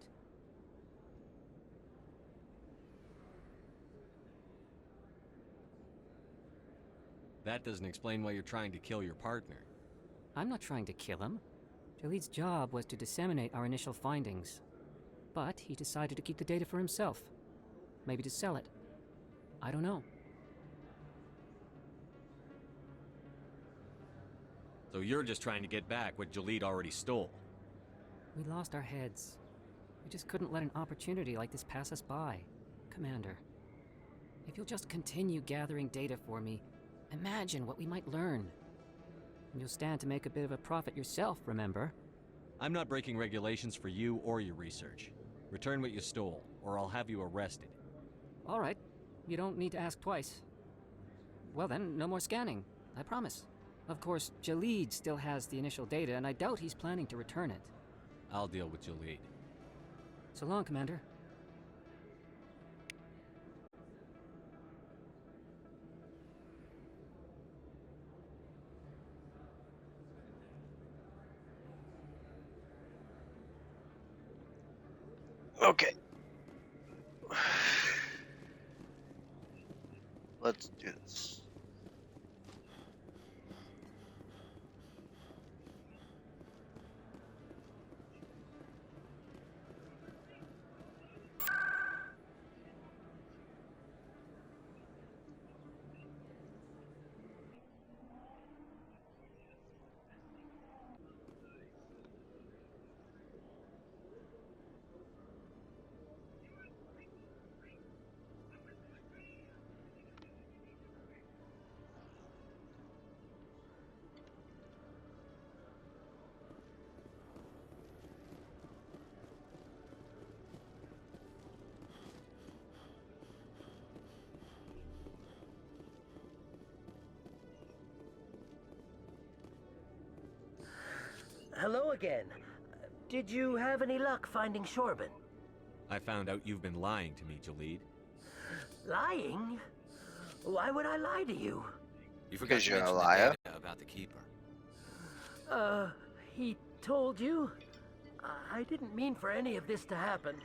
That doesn't explain why you're trying to kill your partner. I'm not trying to kill him. Jalid's job was to disseminate our initial findings. But he decided to keep the data for himself. Maybe to sell it. I don't know. So you're just trying to get back what Jalid already stole. We lost our heads. We just couldn't let an opportunity like this pass us by. Commander, if you'll just continue gathering data for me, imagine what we might learn. And you'll stand to make a bit of a profit yourself, remember? I'm not breaking regulations for you or your research. Return what you stole, or I'll have you arrested. All right. You don't need to ask twice. Well then, no more scanning. I promise. Of course, Jalid still has the initial data, and I doubt he's planning to return it. I'll deal with Jalid. So long, Commander. Okay. Let's do this. Hello again. Did you have any luck finding Shorban? I found out you've been lying to me, Jalid. Lying? Why would I lie to you? You forgot Because to you're a mention the liar. data about the Keeper. He told you? I didn't mean for any of this to happen.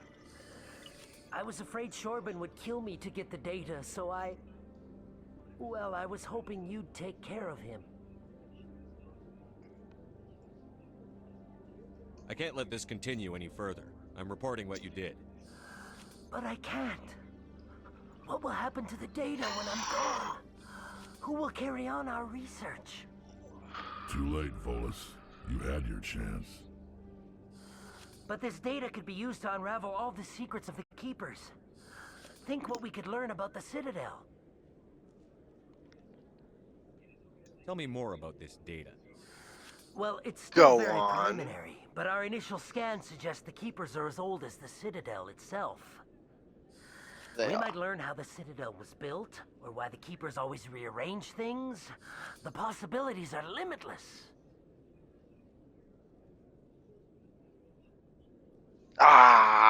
I was afraid Shorben would kill me to get the data, so well, I was hoping you'd take care of him. I can't let this continue any further. I'm reporting what you did. But I can't. What will happen to the data when I'm gone? Who will carry on our research? Too late, Volus. You had your chance. But this data could be used to unravel all the secrets of the Keepers. Think what we could learn about the Citadel. Tell me more about this data. Well, it's still Go very on. preliminary, but our initial scans suggest the Keepers are as old as the Citadel itself. We might learn how the Citadel was built, or why the Keepers always rearrange things. The possibilities are limitless.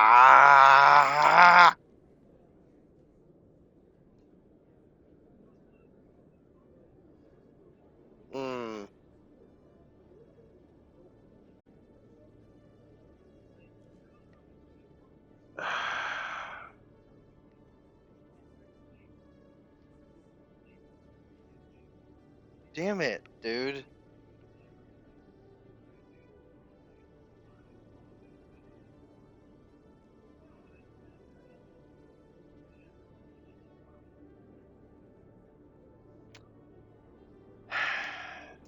Ah! Damn it, dude.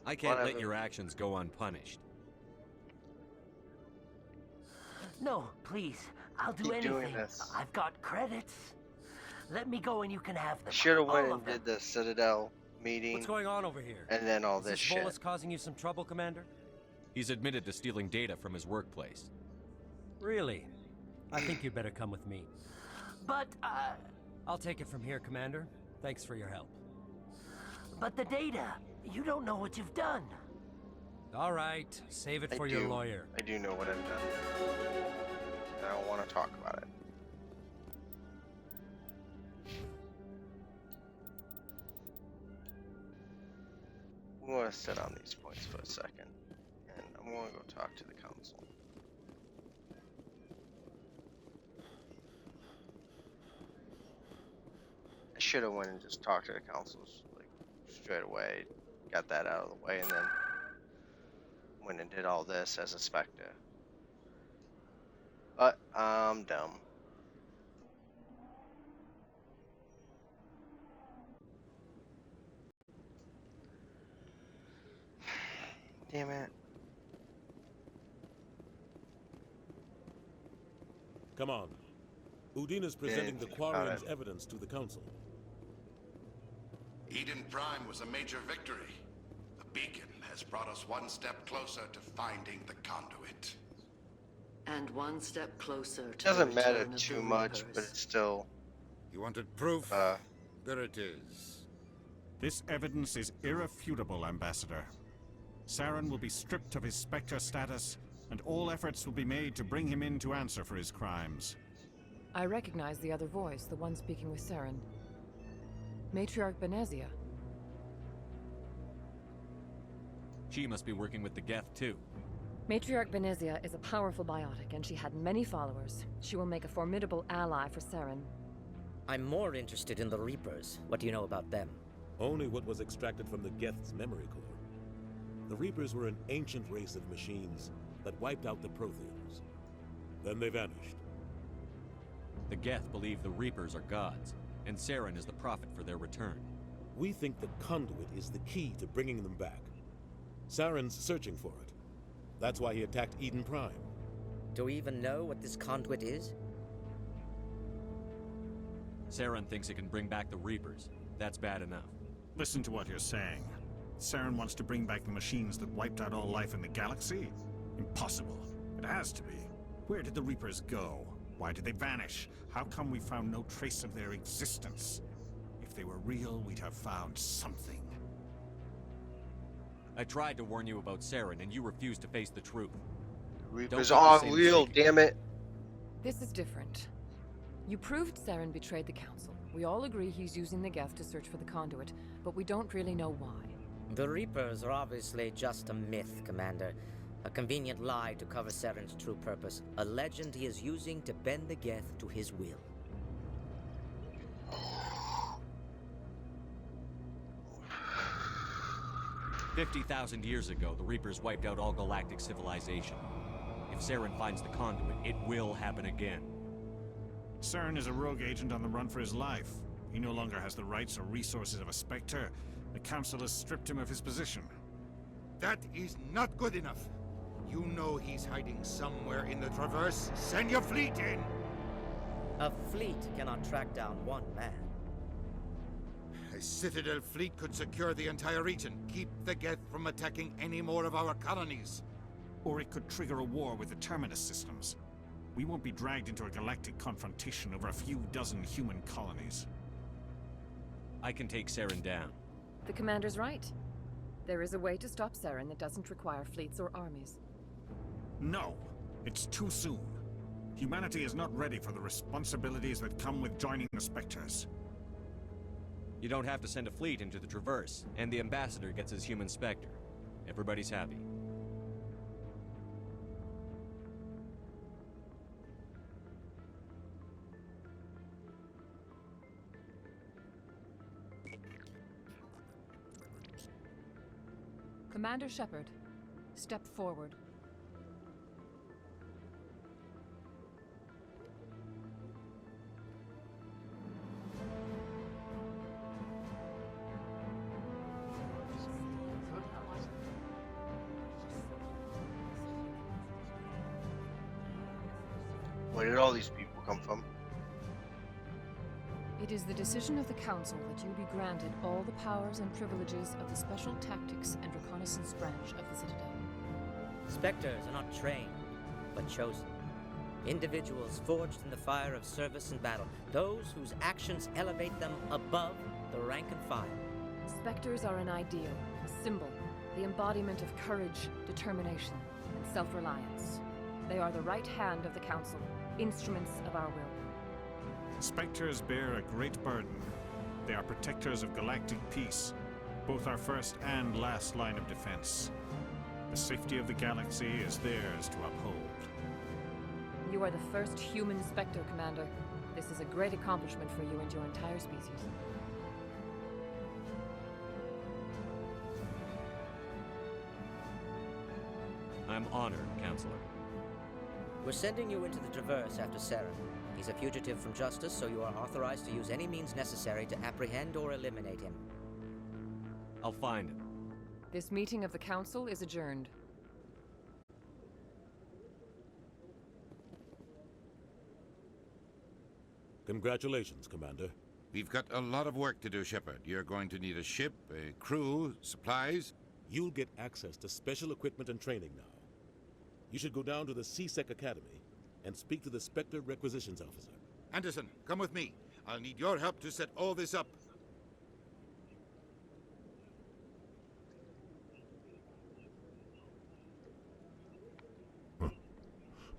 I can't let Whatever. your actions go unpunished. No, please. I'll do Keep anything. doing this. I've got credits. Let me go and you can have them. Should have All went of and them. did the Citadel meeting. What's going on over here? And then all Is this this shit. Volus causing you some trouble, Commander? He's admitted to stealing data from his workplace. Really? I think you'd better come with me. But, I'll take it from here, Commander. Thanks for your help. But the data, you don't know what you've done. All right, save it I for your do. lawyer. I do know what I've done. I don't want to talk about it. I'm going to sit on these points for a second, and I'm going to go talk to the council. I should have went and just talked to the councils like straight away, got that out of the way, and then went and did all this as a Spectre. But I'm dumb. Damn it. Come on. Udina's presenting the Didn't think about Quarian's it. evidence to the Council. Eden Prime was a major victory. The beacon has brought us one step closer to finding the conduit. And one step closer to Doesn't the matter return of too the much, Reapers. but it's still. You wanted proof? There it is. This evidence is irrefutable, Ambassador. Saren will be stripped of his Spectre status, and all efforts will be made to bring him in to answer for his crimes. I recognize the other voice, the one speaking with Saren. Matriarch Benezia. She must be working with the Geth too. Matriarch Benezia is a powerful biotic, and she had many followers. She will make a formidable ally for Saren. I'm more interested in the Reapers. What do you know about them? Only what was extracted from the Geth's memory core. The Reapers were an ancient race of machines that wiped out the Protheans. Then they vanished. The Geth believe the Reapers are gods, and Saren is the prophet for their return. We think the conduit is the key to bringing them back. Saren's searching for it. That's why he attacked Eden Prime. Do we even know what this conduit is? Saren thinks it can bring back the Reapers. That's bad enough. Listen to what you're saying. Saren wants to bring back the machines that wiped out all life in the galaxy? Impossible. It has to be. Where did the Reapers go? Why did they vanish? How come we found no trace of their existence? If they were real, we'd have found something. I tried to warn you about Saren, and you refused to face the truth. Reapers Don't put the are same real, mistake damn it. This is different. You proved Saren betrayed the Council. We all agree he's using the Geth to search for the conduit, but we don't really know why. The Reapers are obviously just a myth, Commander. A convenient lie to cover Saren's true purpose. A legend he is using to bend the Geth to his will. 50,000 years ago, the Reapers wiped out all galactic civilization. If Saren finds the conduit, it will happen again. Saren is a rogue agent on the run for his life. He no longer has the rights or resources of a Spectre. The Council has stripped him of his position. That is not good enough. You know he's hiding somewhere in the Traverse. Send your fleet in! A fleet cannot track down one man. A Citadel fleet could secure the entire region, keep the Geth from attacking any more of our colonies. Or it could trigger a war with the Terminus systems. We won't be dragged into a galactic confrontation over a few dozen human colonies. I can take Saren down. The Commander's right. There is a way to stop Saren that doesn't require fleets or armies. No! It's too soon. Humanity is not ready for the responsibilities that come with joining the Spectres. You don't have to send a fleet into the Traverse, and the Ambassador gets his human Spectre. Everybody's happy. Commander Shepard, step forward. Where did all these people come from? It is the decision of the Council that you be granted all the powers and privileges of the Special Tactics and Reconnaissance branch of the Citadel. Spectres are not trained, but chosen. Individuals forged in the fire of service and battle. Those whose actions elevate them above the rank and file. Spectres are an ideal, a symbol, the embodiment of courage, determination, and self-reliance. They are the right hand of the Council, instruments of our will. Spectres bear a great burden. They are protectors of galactic peace, both our first and last line of defense. The safety of the galaxy is theirs to uphold. You are the first human Spectre, Commander. This is a great accomplishment for you and your entire species. I'm honored, Counselor. We're sending you into the Traverse after Saren. He's a fugitive from justice, so you are authorized to use any means necessary to apprehend or eliminate him. I'll find him. This meeting of the Council is adjourned. Congratulations, Commander. We've got a lot of work to do, Shepard. You're going to need a ship, a crew, supplies. You'll get access to special equipment and training now. You should go down to the C-Sec Academy and speak to the Spectre Requisitions Officer. Anderson, come with me. I'll need your help to set all this up.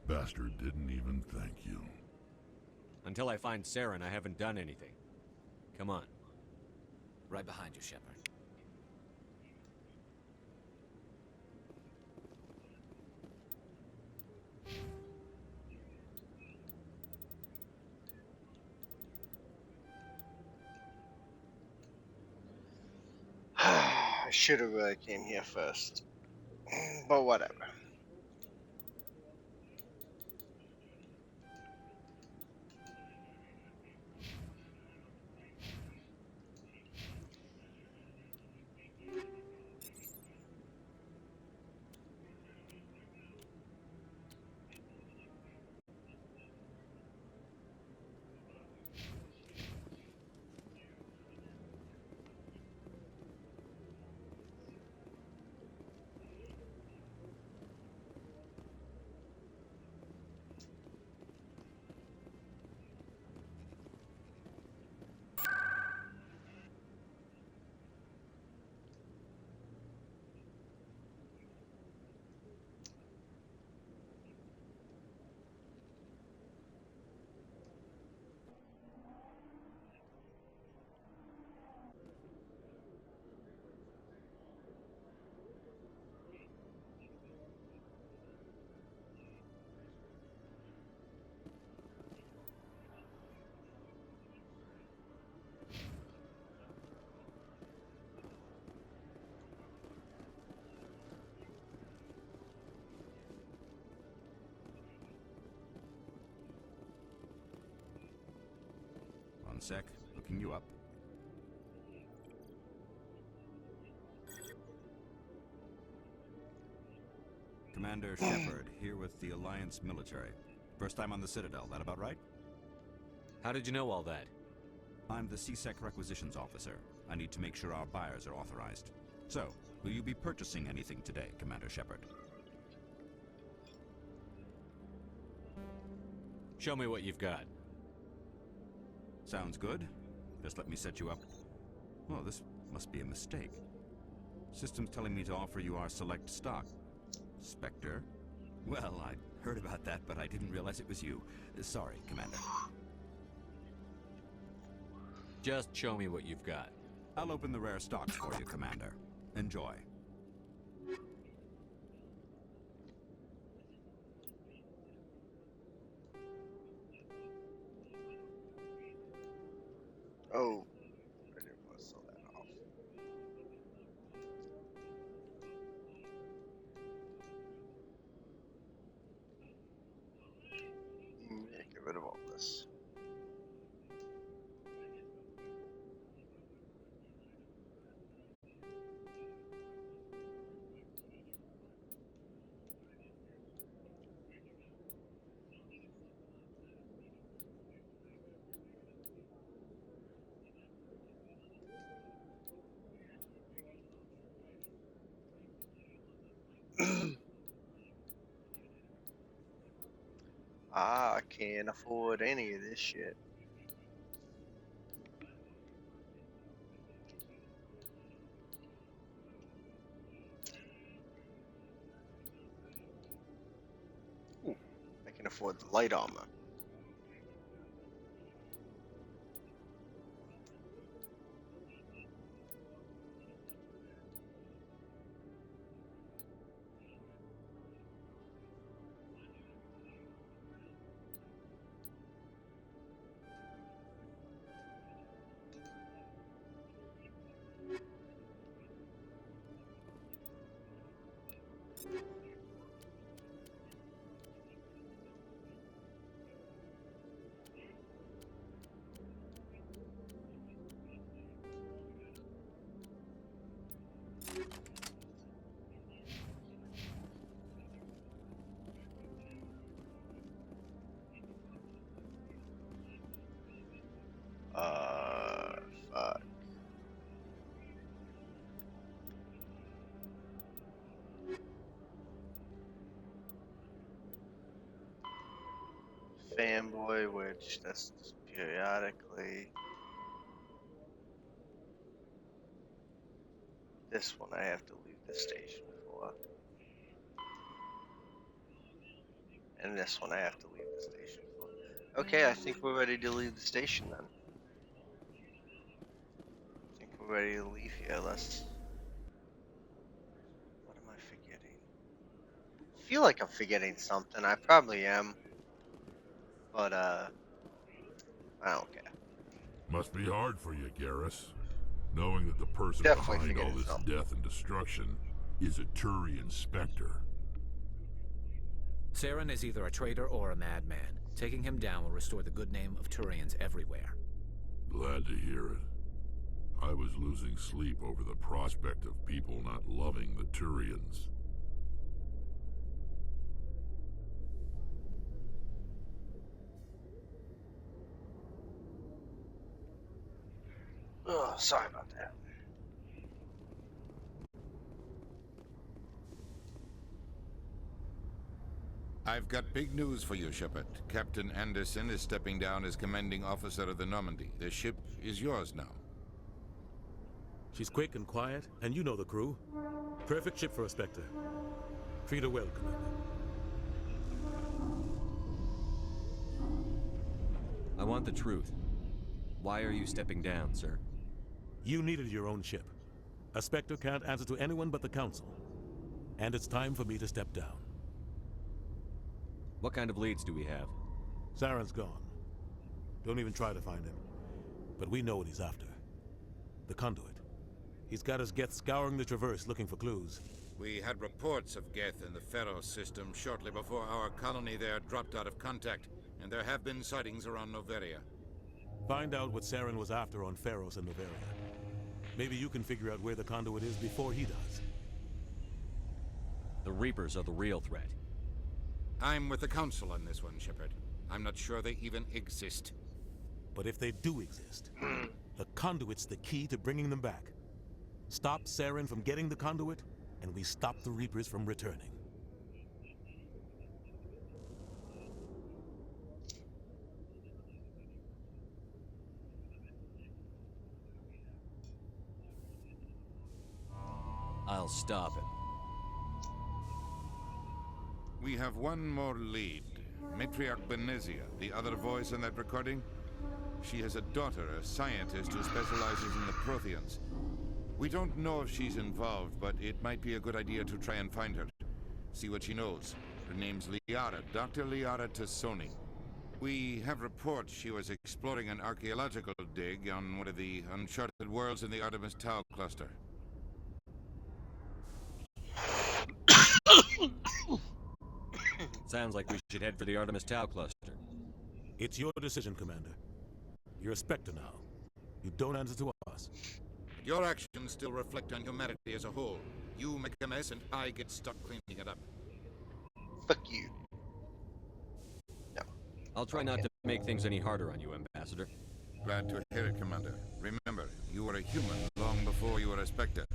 Bastard didn't even thank you. Until I find Saren, I haven't done anything. Come on. Right behind you, Shepard. I should have really came here first. But whatever. sec. Looking you up. Commander Shepard, here with the Alliance military. First time on the Citadel, that about right? How did you know all that? I'm the CSEC requisitions officer. I need to make sure our buyers are authorized. So, will you be purchasing anything today, Commander Shepard? Show me what you've got. Sounds good. Just let me set you up. Well, this must be a mistake. System's telling me to offer you our select stock. Spectre? Well, I heard about that, but I didn't realize it was you. Sorry, Commander. Just show me what you've got. I'll open the rare stocks for you, Commander. Enjoy. Oh, I didn't want to sell that off. Yeah, get rid of all this. I can't afford any of this shit. Ooh, I can afford the light armor. Fuck. Fanboy, which that's just periodically. This one I have to leave the station for. And this one I have to leave the station for. Okay, I think we're ready to leave the station then. I think we're ready to leave here. Let's. What am I forgetting? I feel like I'm forgetting something. I probably am. But, I don't care. Must be hard for you, Garrus. Knowing that the person Definitely behind all this something. death and destruction is a Turian Spectre. Saren is either a traitor or a madman. Taking him down will restore the good name of Turians everywhere. Glad to hear it. I was losing sleep over the prospect of people not loving the Turians. Oh, sorry about that. I've got big news for you, Shepard. Captain Anderson is stepping down as commanding officer of the Normandy. The ship is yours now. She's quick and quiet, and you know the crew. Perfect ship for a Spectre. Treat her well, Commander. I want the truth. Why are you stepping down, sir? You needed your own ship. A Spectre can't answer to anyone but the Council. And it's time for me to step down. What kind of leads do we have? Saren's gone. Don't even try to find him. But we know what he's after. The Conduit. He's got his Geth scouring the Traverse looking for clues. We had reports of Geth in the Pharaoh system shortly before our colony there dropped out of contact, and there have been sightings around Noveria. Find out what Saren was after on Pharos and Noveria. Maybe you can figure out where the conduit is before he does. The Reapers are the real threat. I'm with the Council on this one, Shepard. I'm not sure they even exist. But if they do exist, the conduit's the key to bringing them back. Stop Saren from getting the conduit, and we stop the Reapers from returning. I'll stop him. We have one more lead. Matriarch Benezia, the other voice in that recording. She has a daughter, a scientist who specializes in the Protheans. We don't know if she's involved, but it might be a good idea to try and find her. See what she knows. Her name's Liara, Dr. Liara Tassoni. We have reports she was exploring an archaeological dig on one of the uncharted worlds in the Artemis Tau cluster. Sounds like we should head for the Artemis Tau cluster. It's your decision, Commander. You're a Spectre now. You don't answer to us. Your actions still reflect on humanity as a whole. You make a mess and I get stuck cleaning it up. Fuck you. No. I'll try not to make things any harder on you, Ambassador. Glad to hear it, Commander. Remember, you were a human long before you were a Spectre.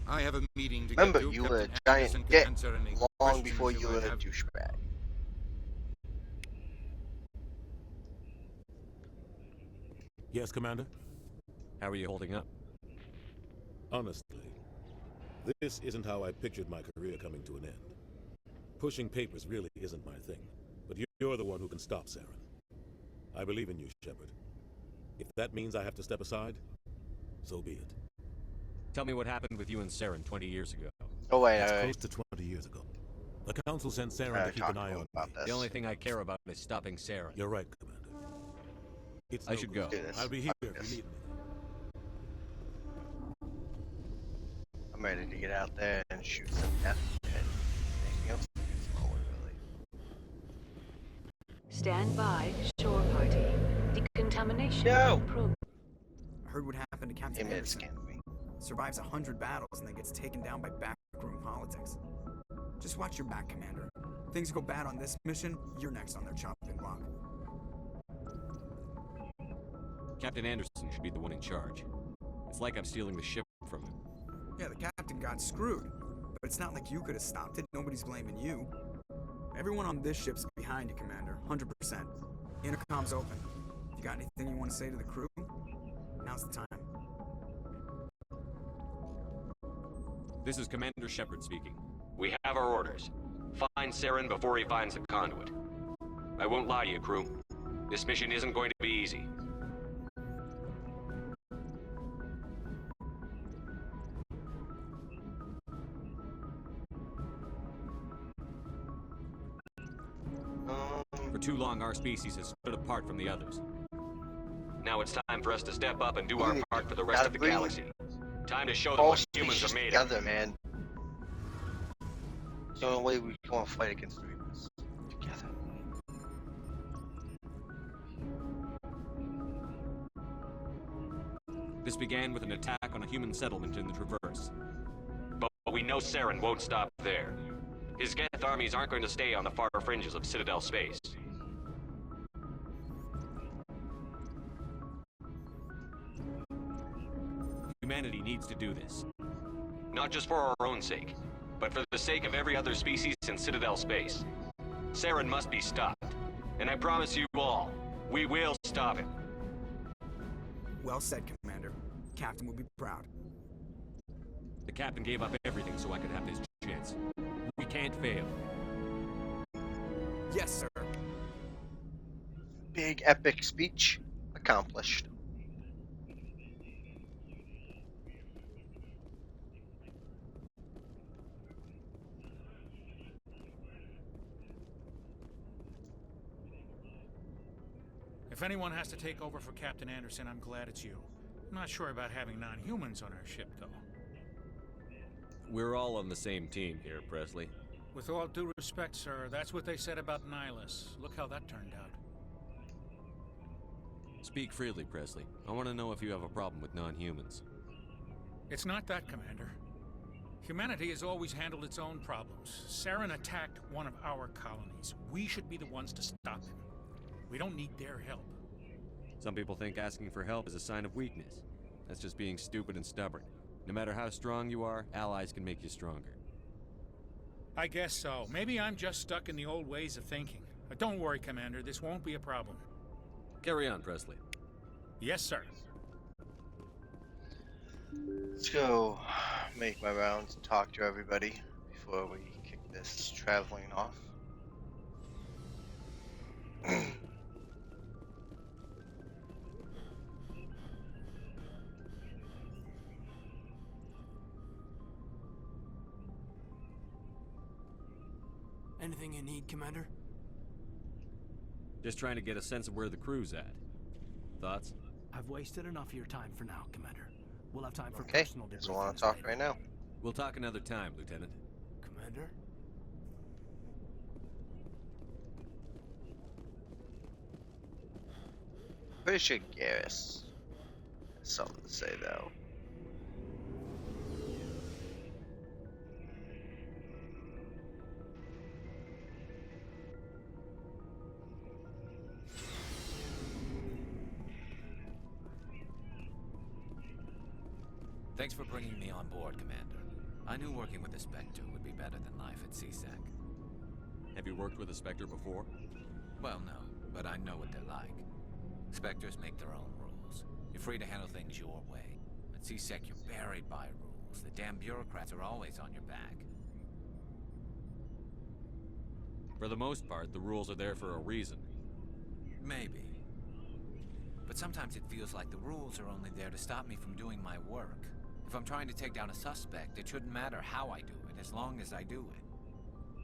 I have a meeting to Remember, get to. you were a Captain Anderson giant can dick answer any long questions before you were might a have. douchebag. Yes, Commander? How are you holding up? Honestly, this isn't how I pictured my career coming to an end. Pushing papers really isn't my thing, but you're the one who can stop Saren. I believe in you, Shepard. If that means I have to step aside, so be it. Tell me what happened with you and Saren 20 years ago. Oh, wait, It's close to 20 years ago. The Council sent Saren to keep an eye on me. The only thing I care about is stopping Saren. You're right, Commander. It's I should go. I'll be here if you need me. I'm ready to get out there and shoot some death. Anything else? Really. Stand by, shore party. Decontamination. No! I heard what happened to Captain Anderson. Survives 100 battles and then gets taken down by backroom politics. Just watch your back, Commander. If things go bad on this mission, you're next on their chopping block. Captain Anderson should be the one in charge. It's like I'm stealing the ship from him. Yeah, the captain got screwed. But it's not like you could have stopped it. Nobody's blaming you. Everyone on this ship's behind you, Commander. 100%. Intercom's open. You got anything you want to say to the crew? Now's the time. This is Commander Shepard speaking. We have our orders. Find Saren before he finds the conduit. I won't lie to you, crew. This mission isn't going to be easy. For too long, our species has stood apart from the others. Now it's time for us to step up and do our part for the rest of the galaxy. Time to show them what humans are made of. Together, man. It's the only way we can fight against the Reapers. Together. This began with an attack on a human settlement in the Traverse. But we know Saren won't stop there. His Geth armies aren't going to stay on the far fringes of Citadel space. Humanity needs to do this. Not just for our own sake, but for the sake of every other species in Citadel space. Saren must be stopped. And I promise you all, we will stop him. Well said, Commander. Captain will be proud. The captain gave up everything so I could have this chance. We can't fail. Yes, sir. Big epic speech accomplished. If anyone has to take over for Captain Anderson, I'm glad it's you. I'm not sure about having non-humans on our ship, though. We're all on the same team here, Presley. With all due respect, sir, that's what they said about Nihilus. Look how that turned out. Speak freely, Presley. I want to know if you have a problem with non-humans. It's not that, Commander. Humanity has always handled its own problems. Saren attacked one of our colonies. We should be the ones to stop him. We don't need their help. Some people think asking for help is a sign of weakness. That's just being stupid and stubborn. No matter how strong you are, allies can make you stronger. I guess so. Maybe I'm just stuck in the old ways of thinking. But don't worry, Commander. This won't be a problem. Carry on, Presley. Yes, sir. Let's go make my rounds and talk to everybody before we kick this traveling off. Anything you need, Commander? Just trying to get a sense of where the crew's at. Thoughts? I've wasted enough of your time for now, Commander. We'll have time for Okay, personal so I want to talk right now. We'll talk another time, Lieutenant. Commander? Pretty sure Garrus has something to say though. Thanks for bringing me on board, Commander. I knew working with the Spectre would be better than life at CSEC. Have you worked with a Spectre before? Well, no, but I know what they're like. Spectres make their own rules. You're free to handle things your way. At CSEC, you're buried by rules. The damn bureaucrats are always on your back. For the most part, the rules are there for a reason. Maybe. But sometimes it feels like the rules are only there to stop me from doing my work. If I'm trying to take down a suspect, it shouldn't matter how I do it, as long as I do it.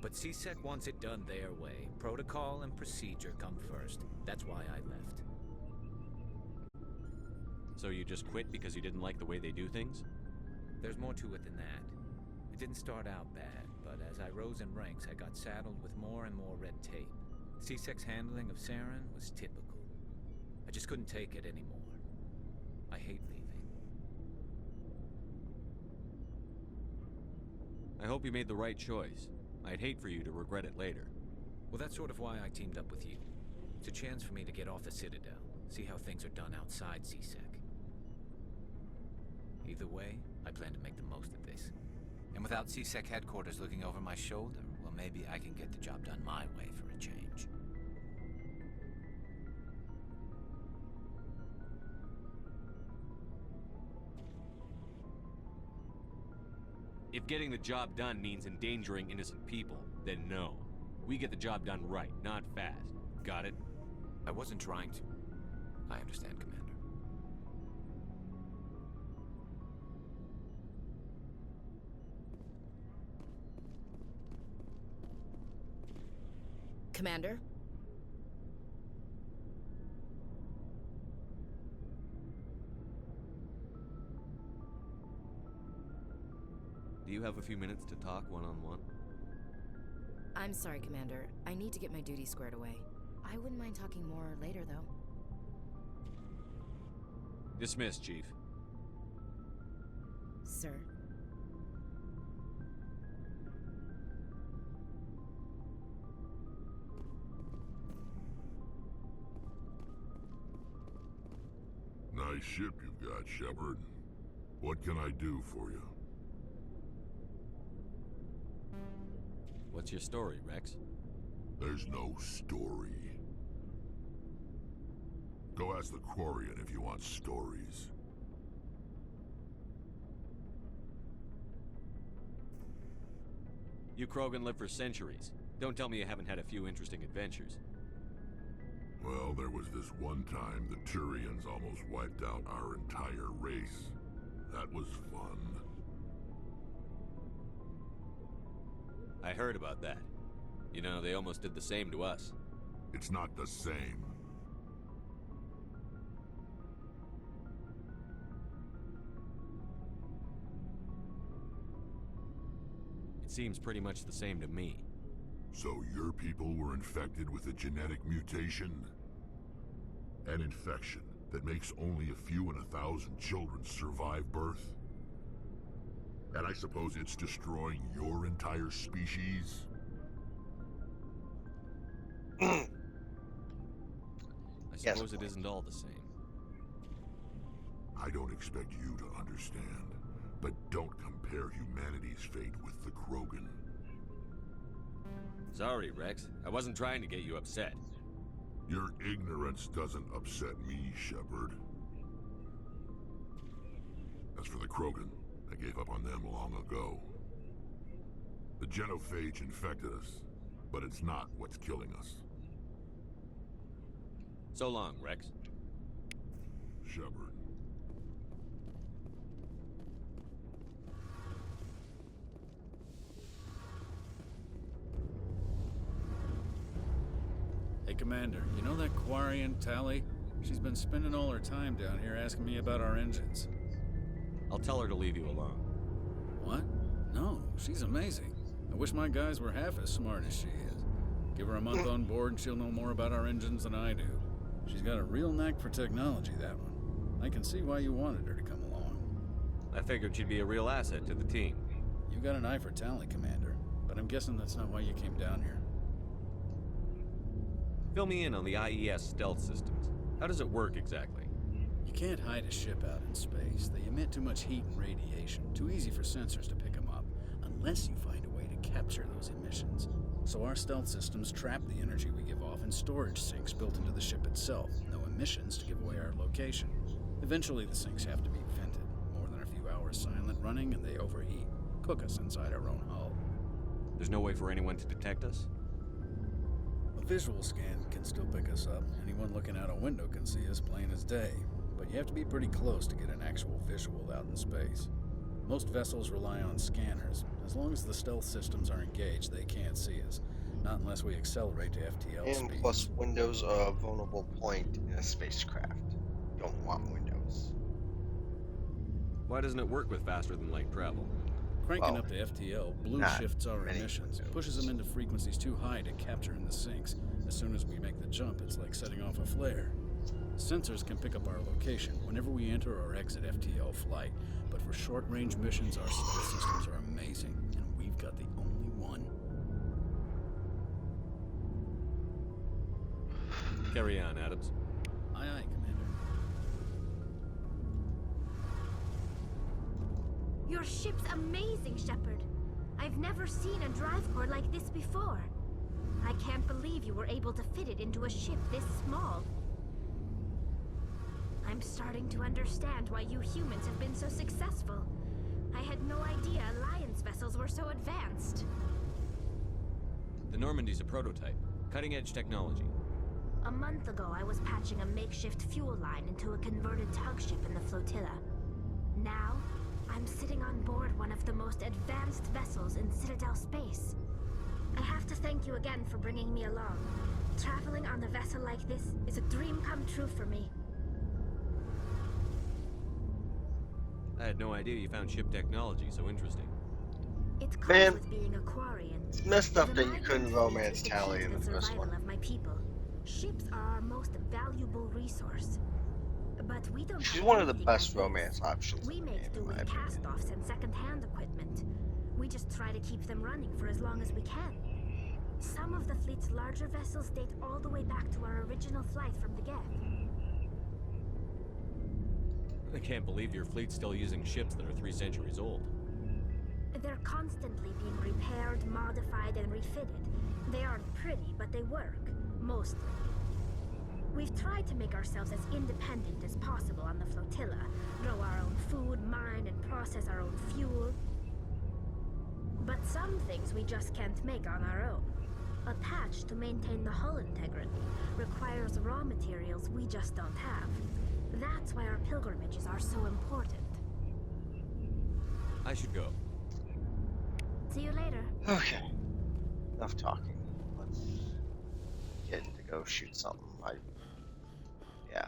But CSEC wants it done their way. Protocol and procedure come first. That's why I left. So you just quit because you didn't like the way they do things? There's more to it than that. It didn't start out bad, but as I rose in ranks, I got saddled with more and more red tape. CSEC's handling of Saren was typical. I just couldn't take it anymore. I hate leaving. I hope you made the right choice. I'd hate for you to regret it later. Well, that's sort of why I teamed up with you. It's a chance for me to get off the Citadel, see how things are done outside CSEC. Either way, I plan to make the most of this. And without CSEC headquarters looking over my shoulder, well, maybe I can get the job done my way for a change. If getting the job done means endangering innocent people, then no. We get the job done right, not fast. Got it? I wasn't trying to. I understand, Commander. Commander? Do you have a few minutes to talk one-on-one? I'm sorry, Commander. I need to get my duty squared away. I wouldn't mind talking more later, though. Dismissed, Chief. Sir? Nice ship you've got, Shepard. What can I do for you? What's your story, Rex? There's no story. Go ask the Quarian if you want stories. You Krogan lived for centuries. Don't tell me you haven't had a few interesting adventures. Well, there was this one time the Turians almost wiped out our entire race. That was fun. I heard about that. You know, they almost did the same to us. It's not the same. It seems pretty much the same to me. So your people were infected with a genetic mutation? An infection that makes only a few in 1,000 children survive birth? And I suppose it's destroying your entire species? I suppose it isn't all the same. I don't expect you to understand, but don't compare humanity's fate with the Krogan. Sorry, Rex. I wasn't trying to get you upset. Your ignorance doesn't upset me, Shepard. As for the Krogan, I gave up on them long ago. The genophage infected us, but it's not what's killing us. So long, Rex. Shepard. Hey, Commander, you know that Quarian, Tali? She's been spending all her time down here asking me about our engines. I'll tell her to leave you alone. What? No, she's amazing. I wish my guys were half as smart as she is. Give her a month on board and she'll know more about our engines than I do. She's got a real knack for technology, that one. I can see why you wanted her to come along. I figured she'd be a real asset to the team. You got an eye for Tali, Commander, but I'm guessing that's not why you came down here. Fill me in on the IES stealth systems. How does it work exactly? You can't hide a ship out in space. They emit too much heat and radiation. Too easy for sensors to pick them up, unless you find a way to capture those emissions. So our stealth systems trap the energy we give off in storage sinks built into the ship itself. No emissions to give away our location. Eventually the sinks have to be vented. More than a few hours silent running and they overheat. Cook us inside our own hull. There's no way for anyone to detect us? A visual scan can still pick us up. Anyone looking out a window can see us plain as day. But you have to be pretty close to get an actual visual out in space. Most vessels rely on scanners. As long as the stealth systems are engaged, they can't see us. Not unless we accelerate to FTL And speed. plus, windows are a vulnerable point in a spacecraft. You don't want windows. Why doesn't it work with faster than light travel? Cranking up the FTL blue shifts our emissions, pushes them into frequencies too high to capture in the sinks. As soon as we make the jump, it's like setting off a flare. Sensors can pick up our location whenever we enter or exit FTL flight, but for short-range missions, our stealth systems are amazing, and we've got the only one. Carry on, Adams. Aye, aye, Commander. Your ship's amazing, Shepard. I've never seen a drive core like this before. I can't believe you were able to fit it into a ship this small. I'm starting to understand why you humans have been so successful. I had no idea Alliance vessels were so advanced. The Normandy's a prototype. Cutting-edge technology. A month ago, I was patching a makeshift fuel line into a converted tug ship in the flotilla. Now, I'm sitting on board one of the most advanced vessels in Citadel space. I have to thank you again for bringing me along. Traveling on a vessel like this is a dream come true for me. I had no idea you found ship technology so interesting. It comes Man, with being a Quarian. it's messed up that you couldn't romance Tali in the first one. Of my people. Ships are our most valuable resource. But we don't She's have one of the anything best like romance options. We make do with cast-offs and second-hand equipment. We just try to keep them running for as long as we can. Some of the fleet's larger vessels date all the way back to our original flight from the Geth. I can't believe your fleet's still using ships that are 3 centuries old. They're constantly being repaired, modified, and refitted. They aren't pretty, but they work. Mostly. We've tried to make ourselves as independent as possible on the flotilla. Grow our own food, mine, and process our own fuel. But some things we just can't make on our own. A patch to maintain the hull integrity requires raw materials we just don't have. That's why our pilgrimages are so important. I should go. See you later. Okay. Enough talking. Let's get in to go shoot something. Yeah.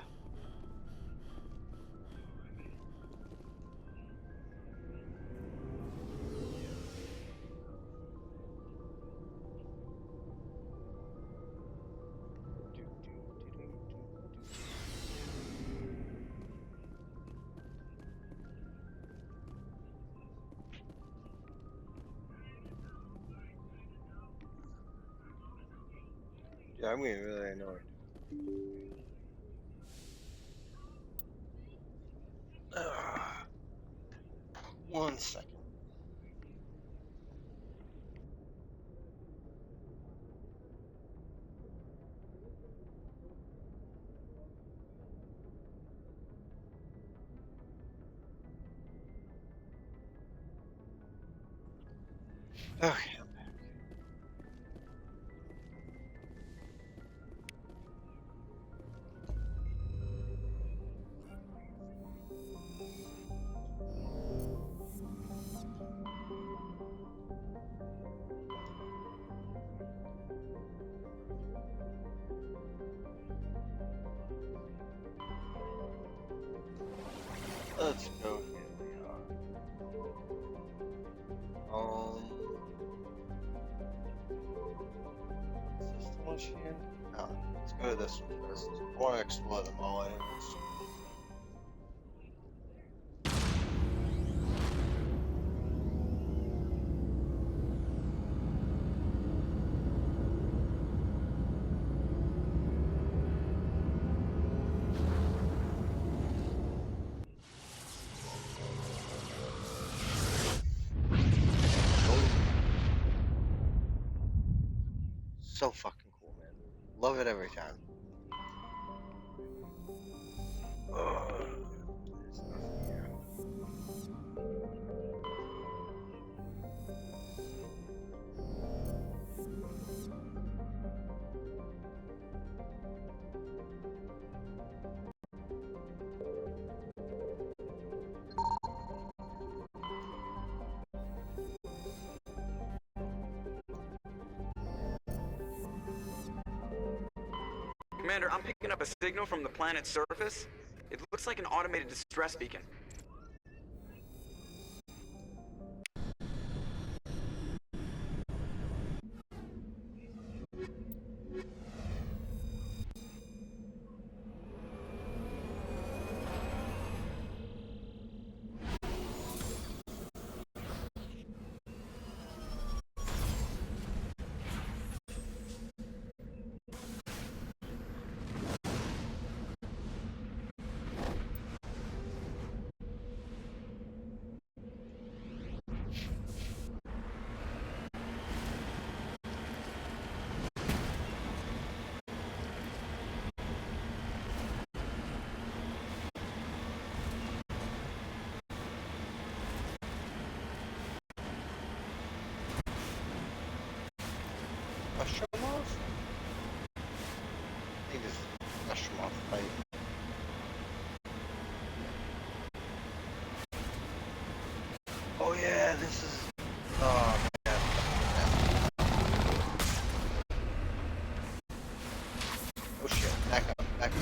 Yeah, I'm getting really annoyed. One second. Okay. Let's go here we are. Is this the machine? No, let's go to this one first. I want to explore them all anyways. So fucking cool, man. Love it every time. There's nothing here. Commander, I'm picking up a signal from the planet's surface. It looks like an automated distress beacon. Astronauts? I think it's astronaut fight. Oh yeah, this is. Oh man. Oh shit! Back up! Back up!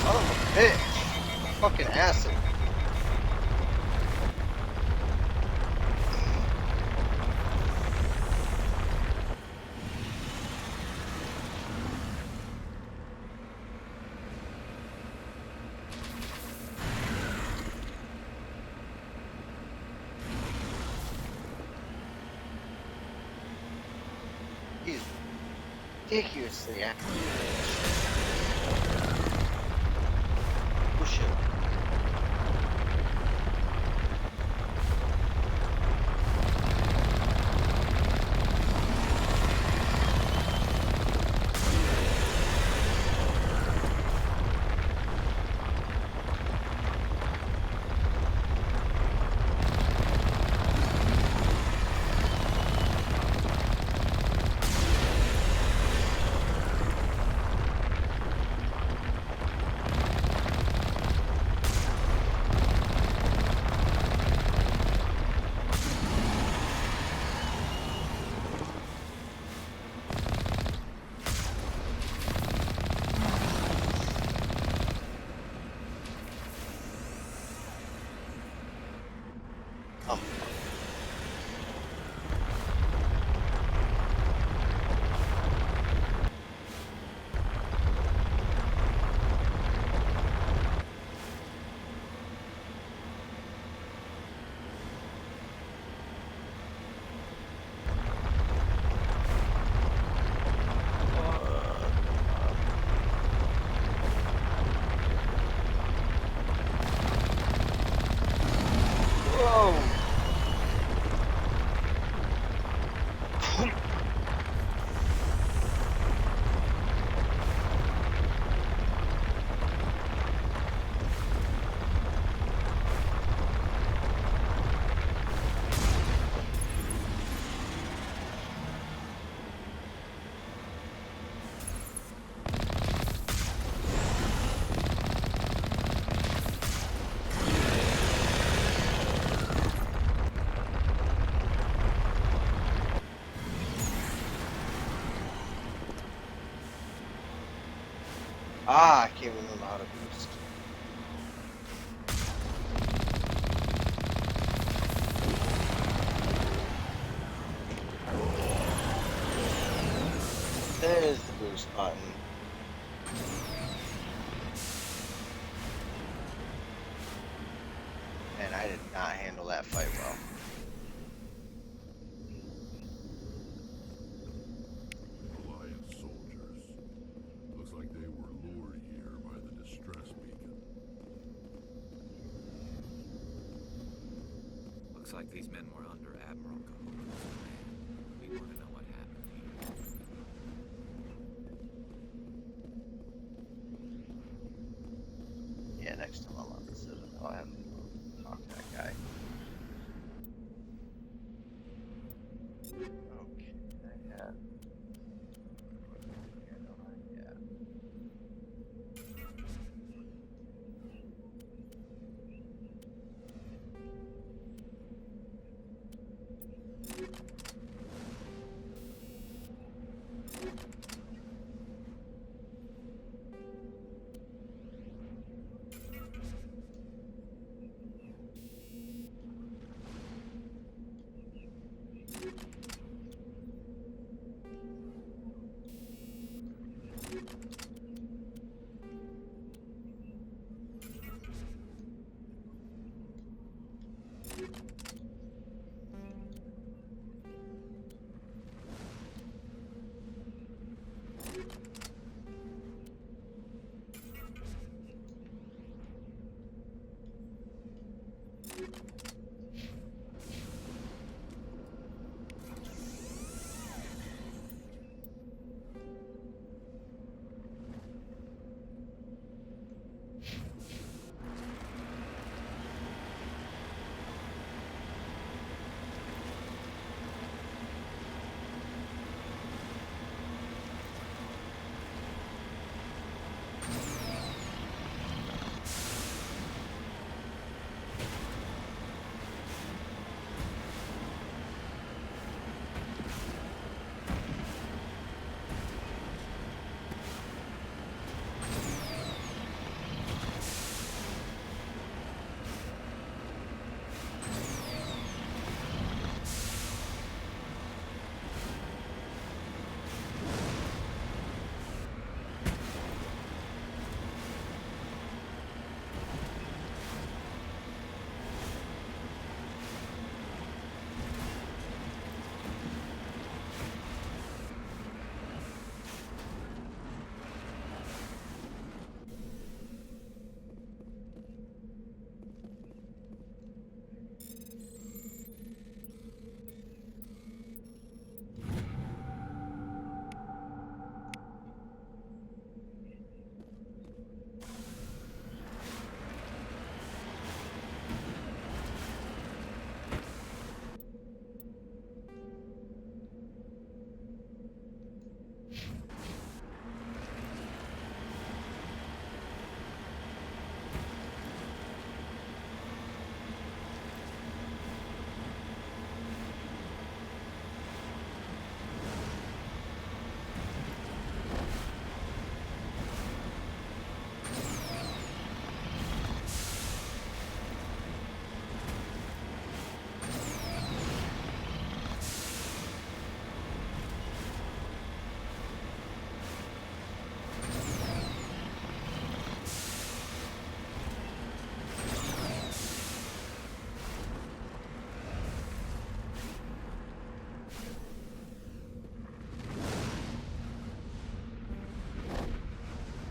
Son of a bitch! Fucking acid. He's ridiculously accurate. Push it. Ah, I can't remember how to boost. There's the boost button. And I did not handle that fight well. Alliance soldiers. Looks like they were lured here by the distress beacon. Looks like these men were under Admiral Cahoon's command. We want to know what happened here. Yeah, next time I'm on the Citadel, I'll have to talk to that guy. Okay, I had. Yeah.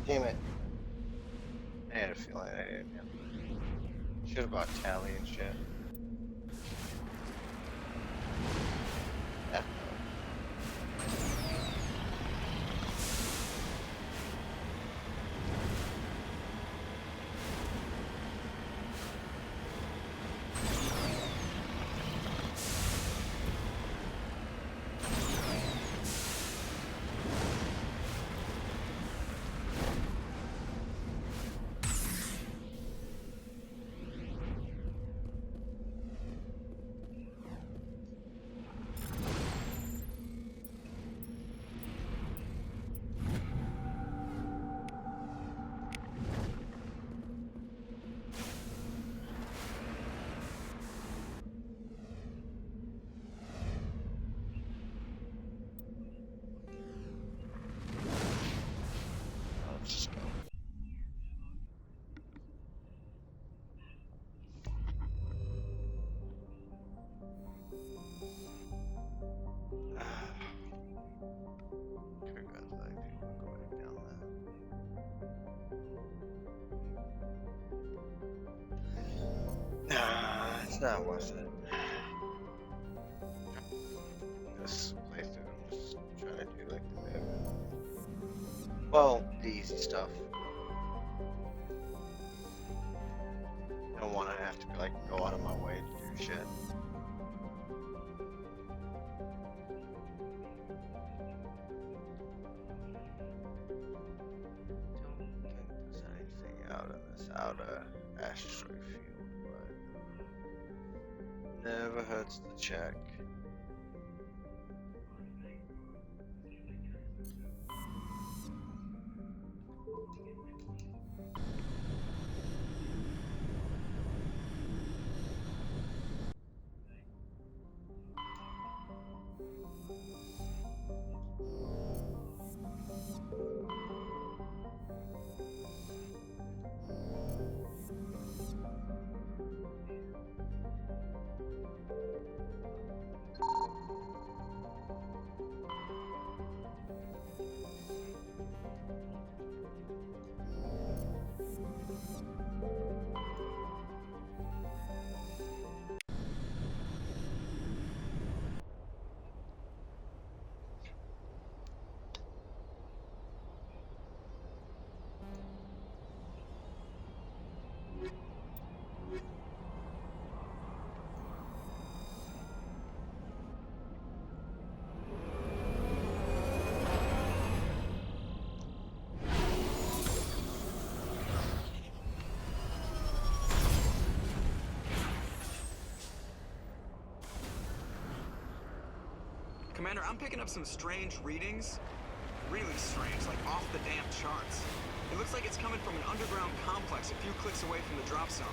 Damn it. I had a feeling I didn't. Should have bought tally and shit. Yeah. Nah, it's not worth it. This playthrough, I'm just trying to do like the well, the easy stuff. I don't want to have to like go out of my way to do shit. Don't think there's anything out in this outer asteroid field, but never hurts to check. Commander, I'm picking up some strange readings. Really strange, like off the damn charts. It looks like it's coming from an underground complex a few clicks away from the drop zone.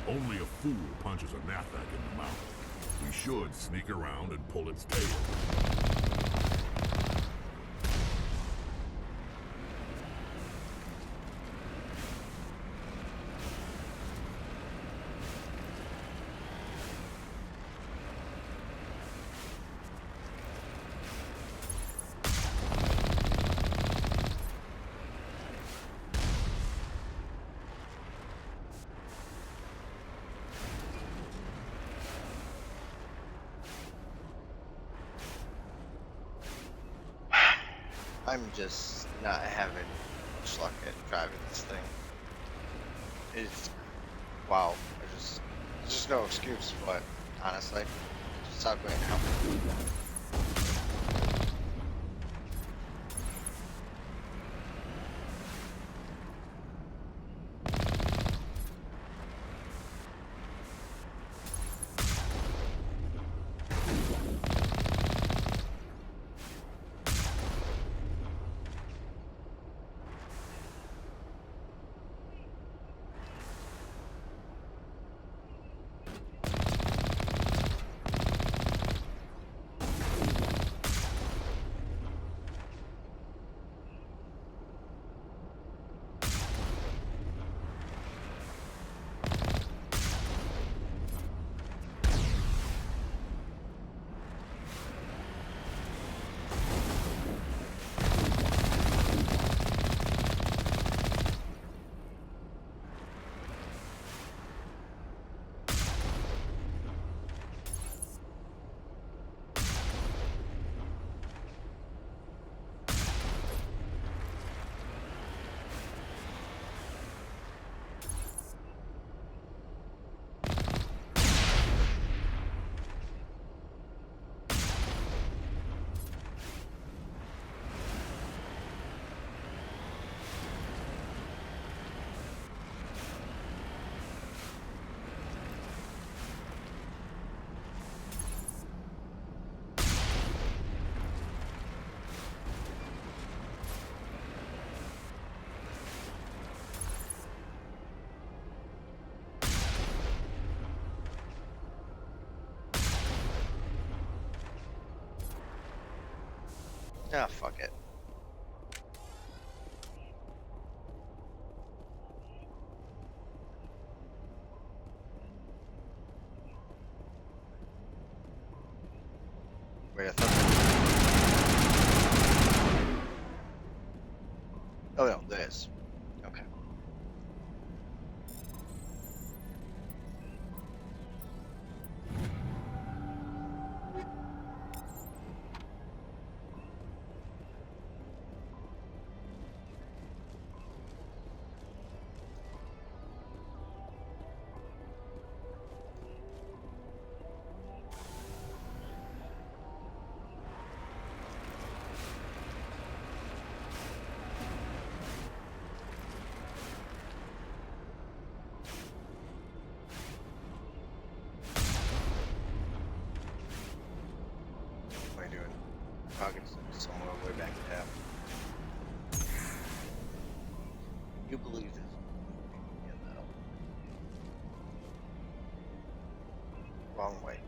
Only a fool punches a Nathak in the mouth. We should sneak around and pull its tail. I'm just not having much luck at driving this thing. It's wow. There's just no excuse, but honestly, just stop going now. Ah, fuck it. Wait, I thought. Oh no, there is. Okay. What am I doing? Talking to someone way back there. You believe this? Yeah, no. Wrong way.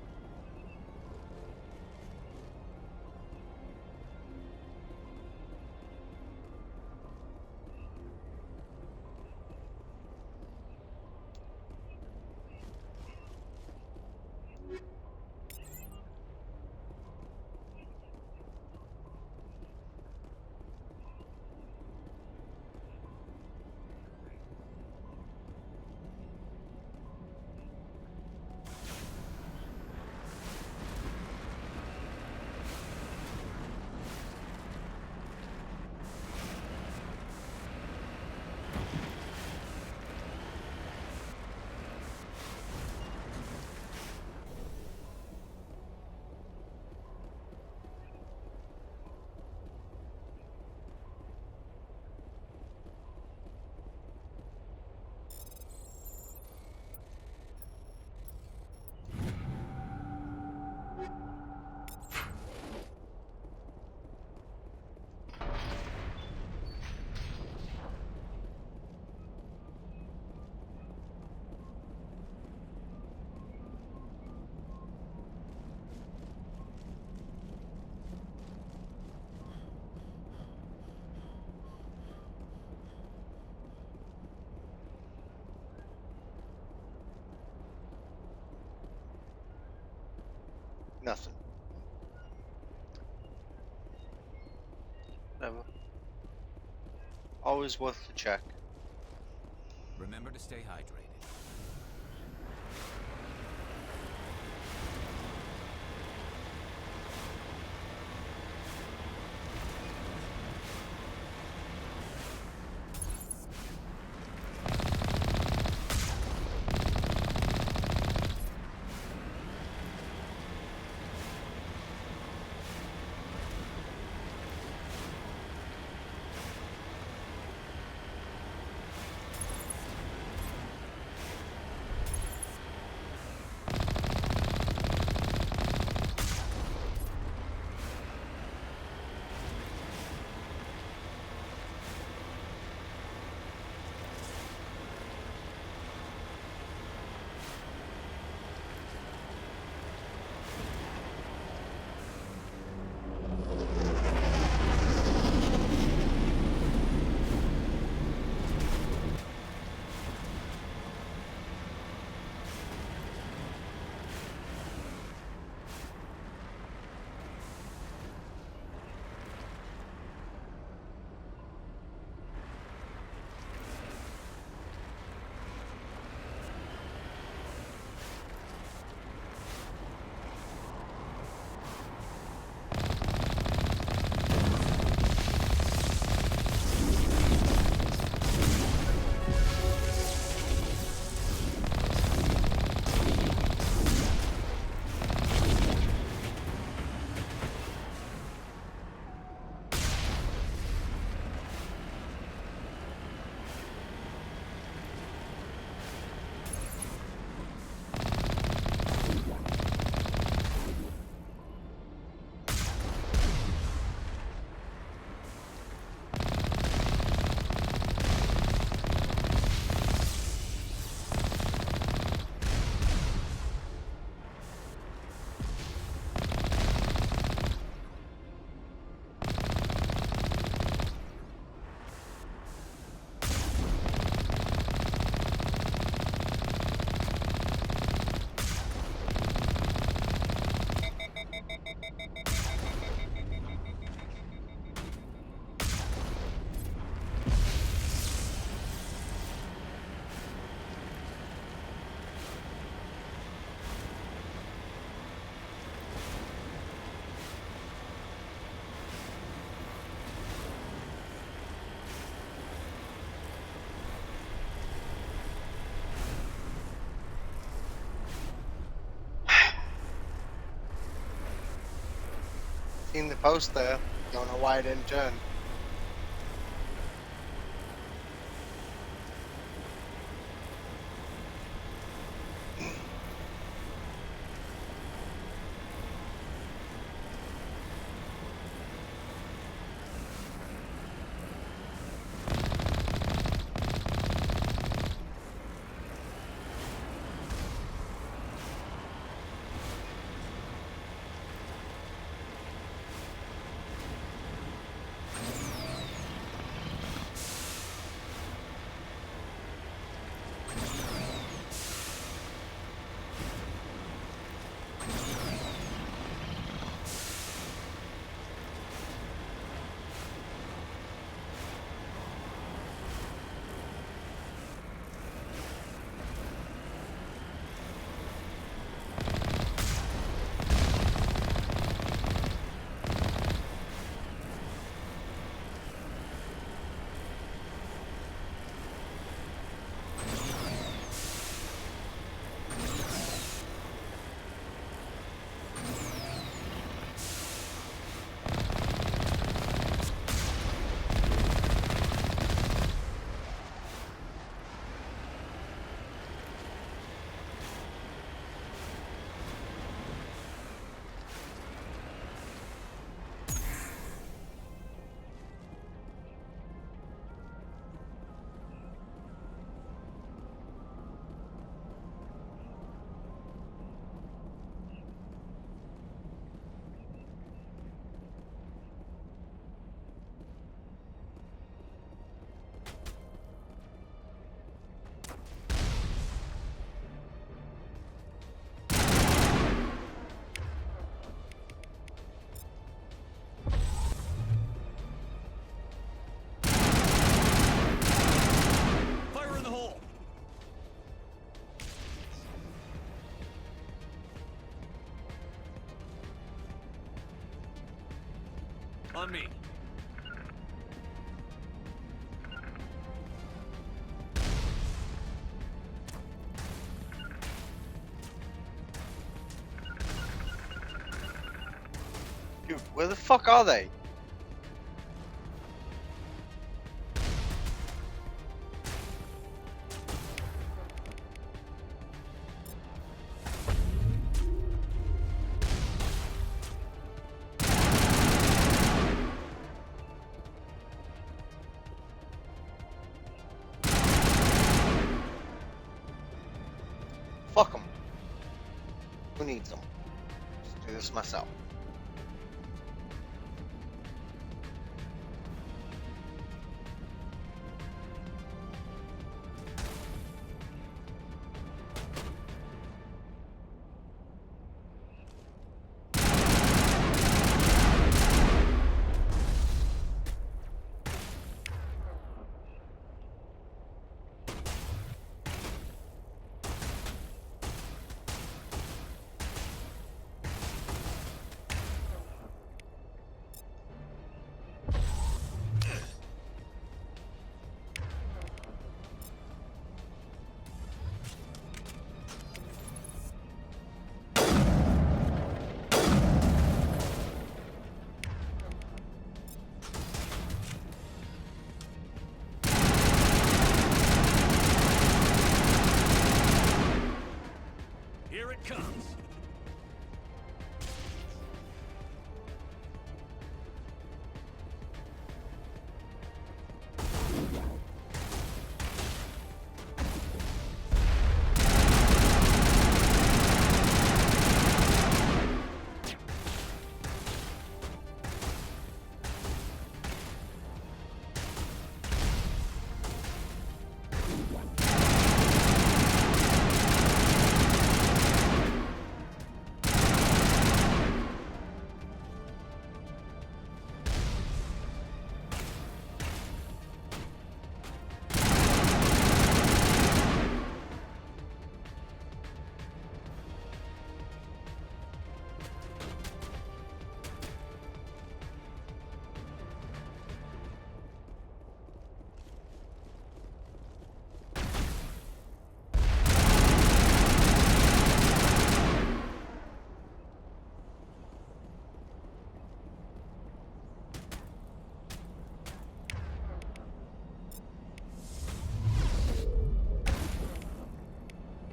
Nothing. Never. Always worth the check. Remember to stay hydrated. Seen the post there. Don't know why it didn't turn. On me. Dude, where the fuck are they? Fuck them. Who needs them? Just do this myself. Here it comes.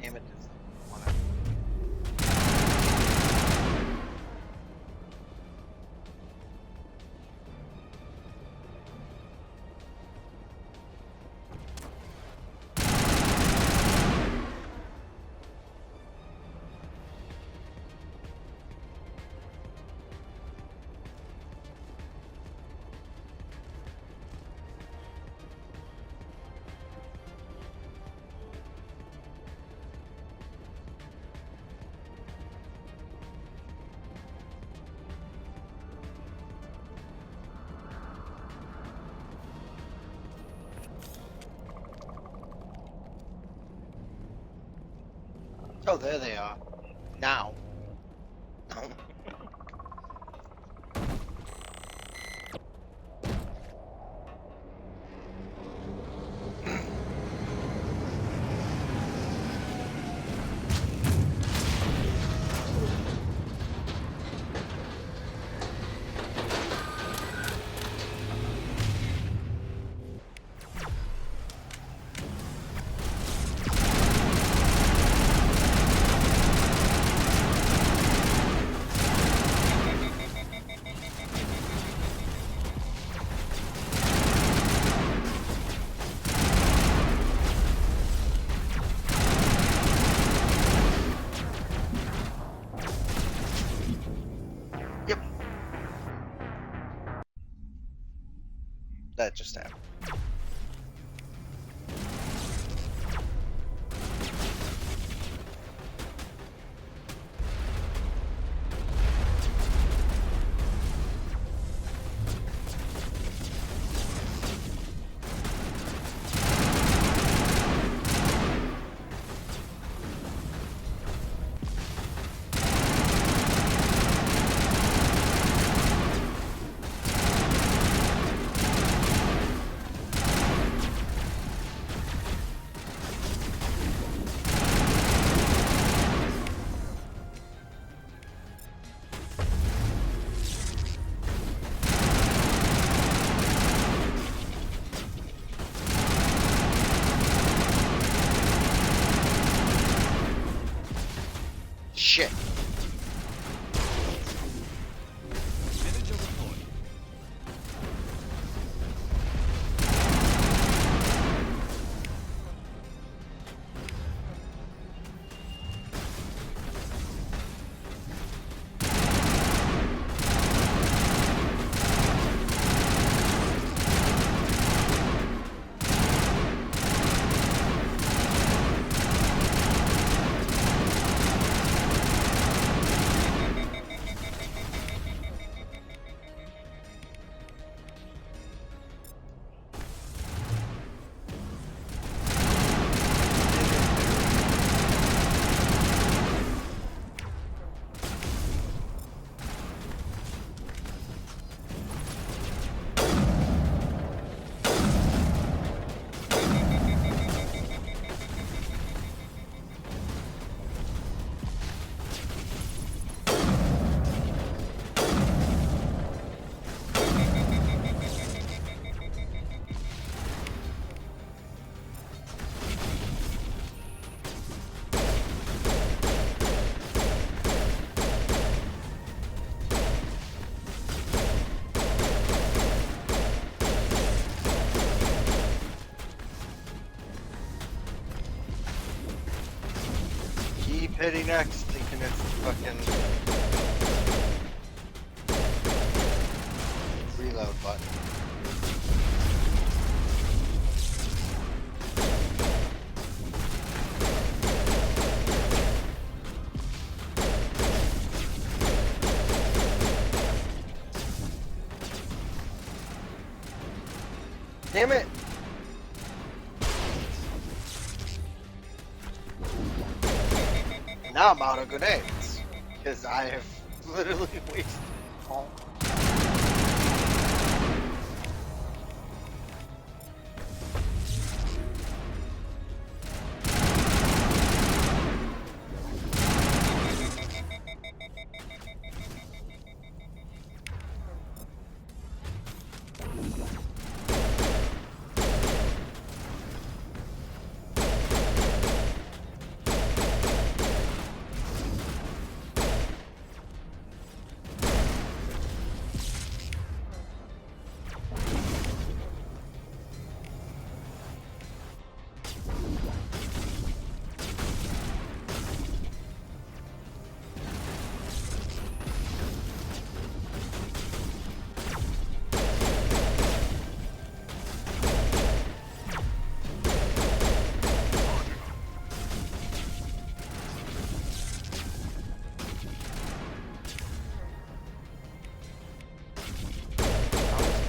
Damn it. Oh, there they are. Now. That just happened. Shit. Keep hitting X, thinking it's fucking reload button. Damn it! Now I'm out of grenades, because I have literally wasted all.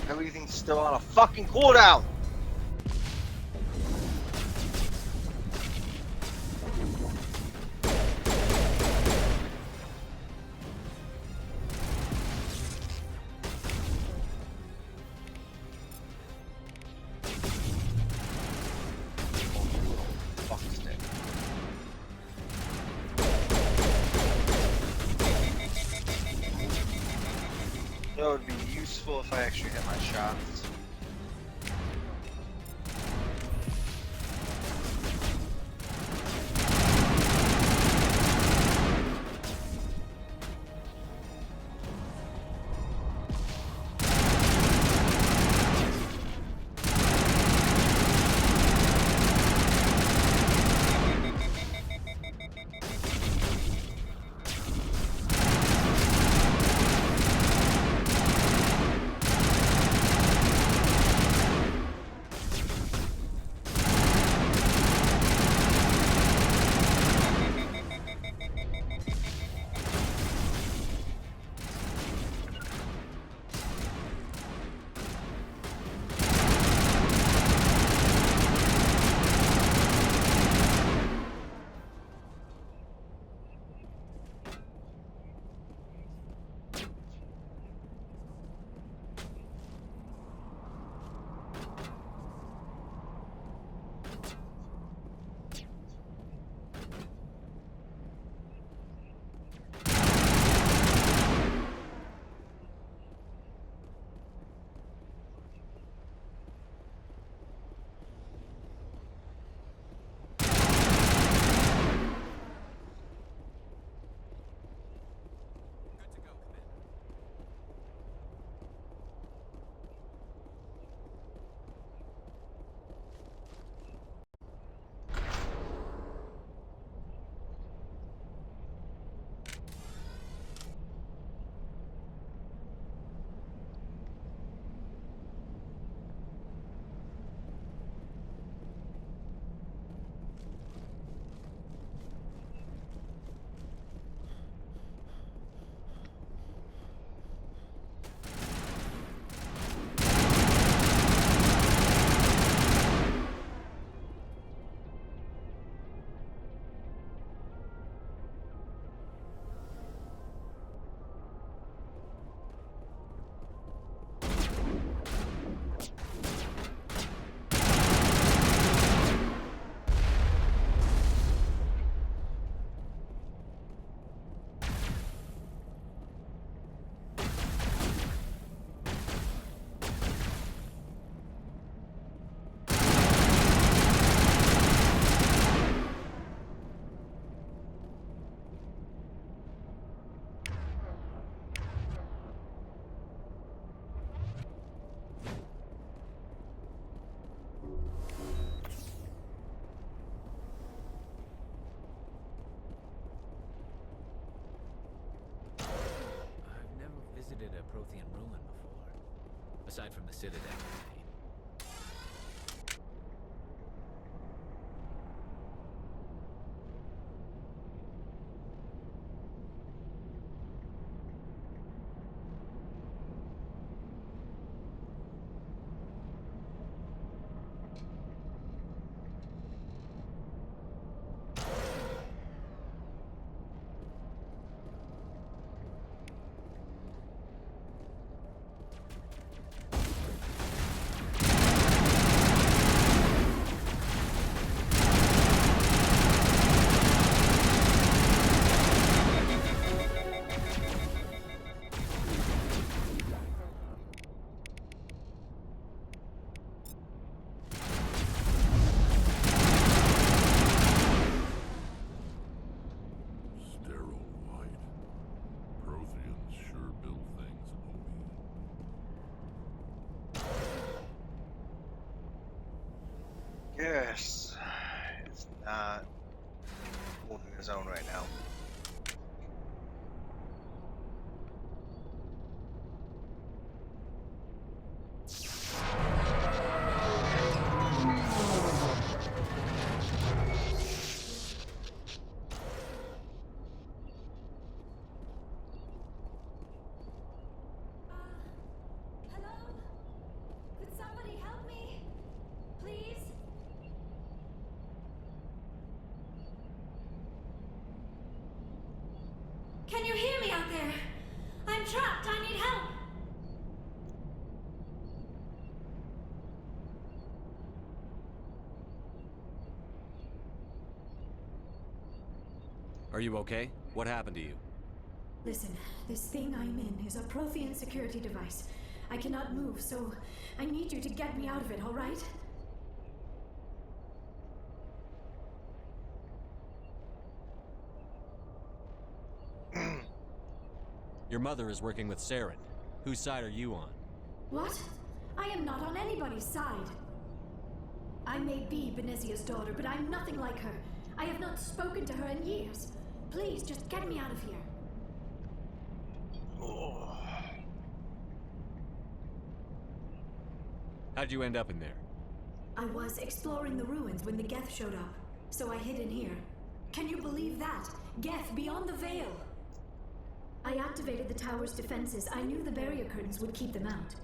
Everything's still on a fucking cooldown. That would be useful if I actually hit my shots. Prothean ruin before. Aside from the Citadel. Yes. It's not holding his own right now. Could somebody help me? Please? Can you hear me out there? I'm trapped. I need help. Are you okay? What happened to you? Listen, this thing I'm in is a Prothean security device. I cannot move, so I need you to get me out of it, all right? Your mother is working with Saren. Whose side are you on? What? I am not on anybody's side. I may be Benezia's daughter, but I'm nothing like her. I have not spoken to her in years. Please, just get me out of here. How'd you end up in there? I was exploring the ruins when the Geth showed up, so I hid in here. Can you believe that? Geth beyond the veil! I activated the tower's defenses. I knew the barrier curtains would keep them out.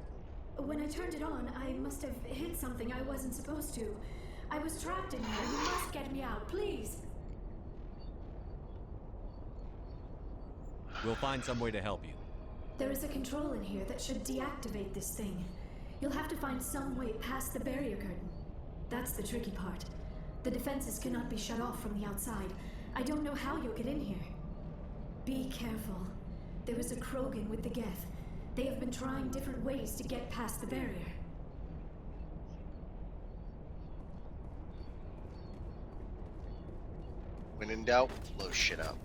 When I turned it on, I must have hit something I wasn't supposed to. I was trapped in here. You must get me out, please! We'll find some way to help you. There is a control in here that should deactivate this thing. You'll have to find some way past the barrier curtain. That's the tricky part. The defenses cannot be shut off from the outside. I don't know how you'll get in here. Be careful. There is a Krogan with the Geth. They have been trying different ways to get past the barrier. When in doubt, blow shit up.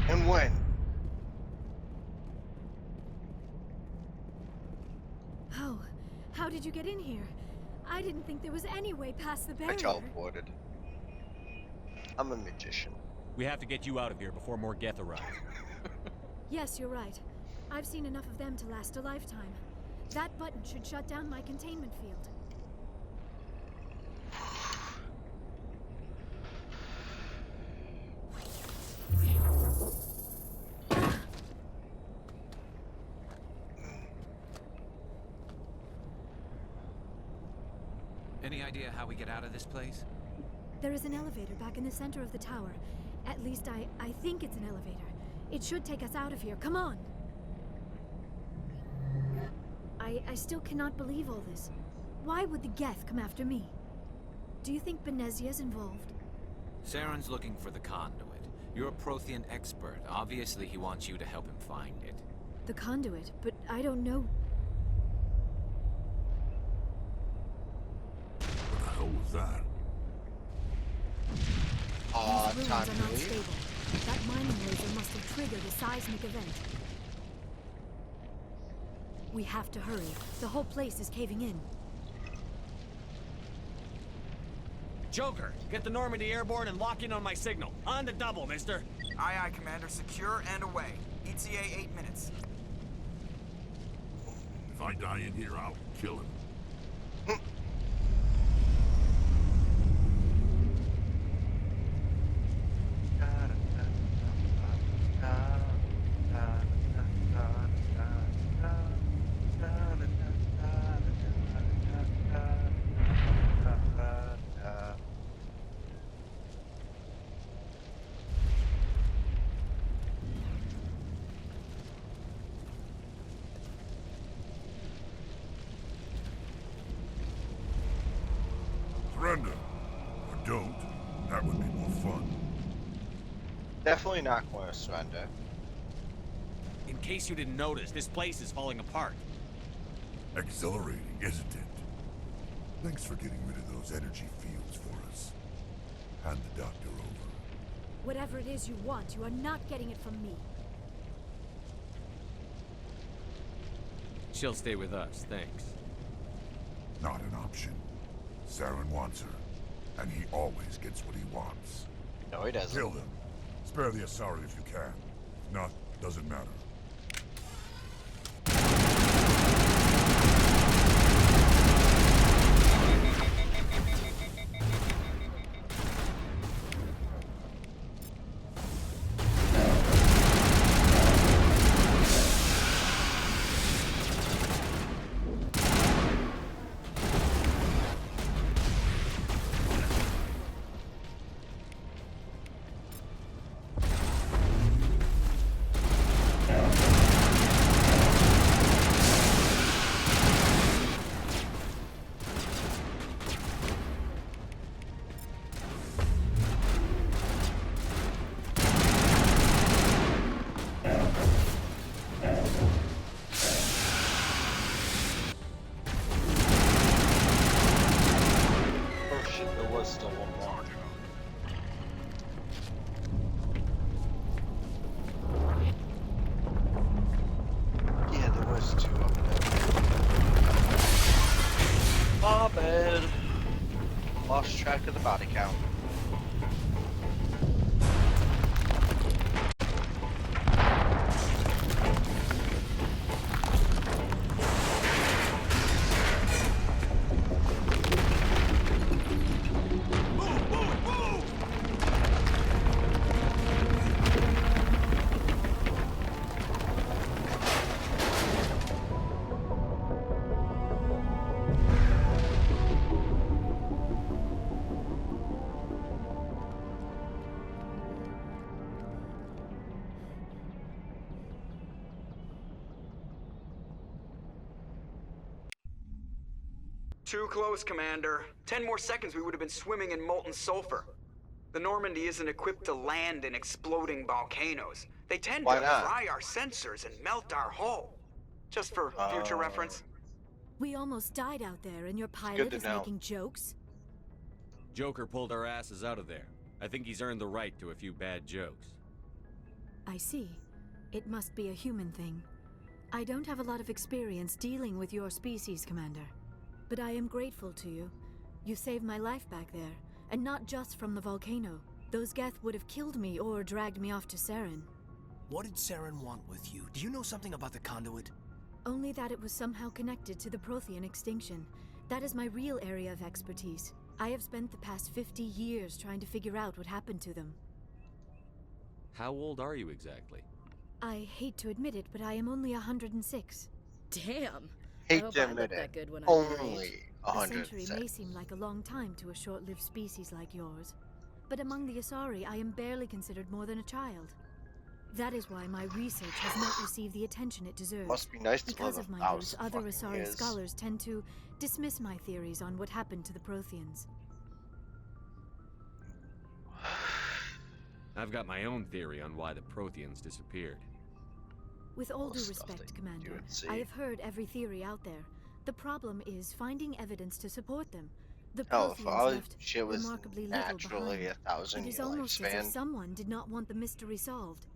And when? Oh, how did you get in here? I didn't think there was any way past the I barrier. teleported. I'm a magician. We have to get you out of here before more Geth arrive. Yes, you're right. I've seen enough of them to last a lifetime. That button should shut down my containment field. Any idea how we get out of this place? There is an elevator back in the center of the tower. At least I think it's an elevator. It should take us out of here. Come on! I still cannot believe all this. Why would the Geth come after me? Do you think Benezia's involved? Saren's looking for the conduit. You're a Prothean expert. Obviously, he wants you to help him find it. The conduit, but I don't know. What the hell was that? These ruins are not stable. That mining laser must have triggered a seismic event. We have to hurry. The whole place is caving in. Joker, get the Normandy airborne and lock in on my signal. On the double, mister. Aye, aye, Commander. Secure and away. ETA 8 minutes. If I die in here, I'll kill him. Surrender. Or don't. That would be more fun. Definitely not going to surrender. In case you didn't notice, this place is falling apart. Exhilarating, isn't it? Thanks for getting rid of those energy fields for us. Hand the doctor over. Whatever it is you want, you are not getting it from me. She'll stay with us, thanks. Not an option. Saren wants her, and he always gets what he wants. No, he doesn't. Kill him. Spare the Asari if you can. If not, doesn't matter. Lost track of the body count. Too close, Commander. 10 more seconds we would have been swimming in molten sulfur. The Normandy isn't equipped to land in exploding volcanoes. They tend to fry our sensors and melt our hull. Just for future reference. We almost died out there, and your pilot is making jokes? Joker pulled our asses out of there. I think he's earned the right to a few bad jokes. I see. It must be a human thing. I don't have a lot of experience dealing with your species, Commander. But I am grateful to you. You saved my life back there, and not just from the volcano. Those Geth would have killed me or dragged me off to Saren. What did Saren want with you? Do you know something about the conduit? Only that it was somehow connected to the Prothean extinction. That is my real area of expertise. I have spent the past 50 years trying to figure out what happened to them. How old are you exactly? I hate to admit it, but I am only 106. Damn. Hate to admit it. Only A century may seem like a long time to a short-lived species like yours. But among the Asari, I am barely considered more than a child. That is why my research has not received the attention it deserves. Must be nice to because live of my 1,000 use, other fucking Asari years. scholars tend to dismiss my theories on what happened to the Protheans. I've got my own theory on why the Protheans disappeared. With all due respect, Commander, I have heard every theory out there. The problem is finding evidence to support them. The Hell, if all Protheans left shit was remarkably little naturally behind. 1,000 It year is almost as if lifespan, someone did not want the mystery solved.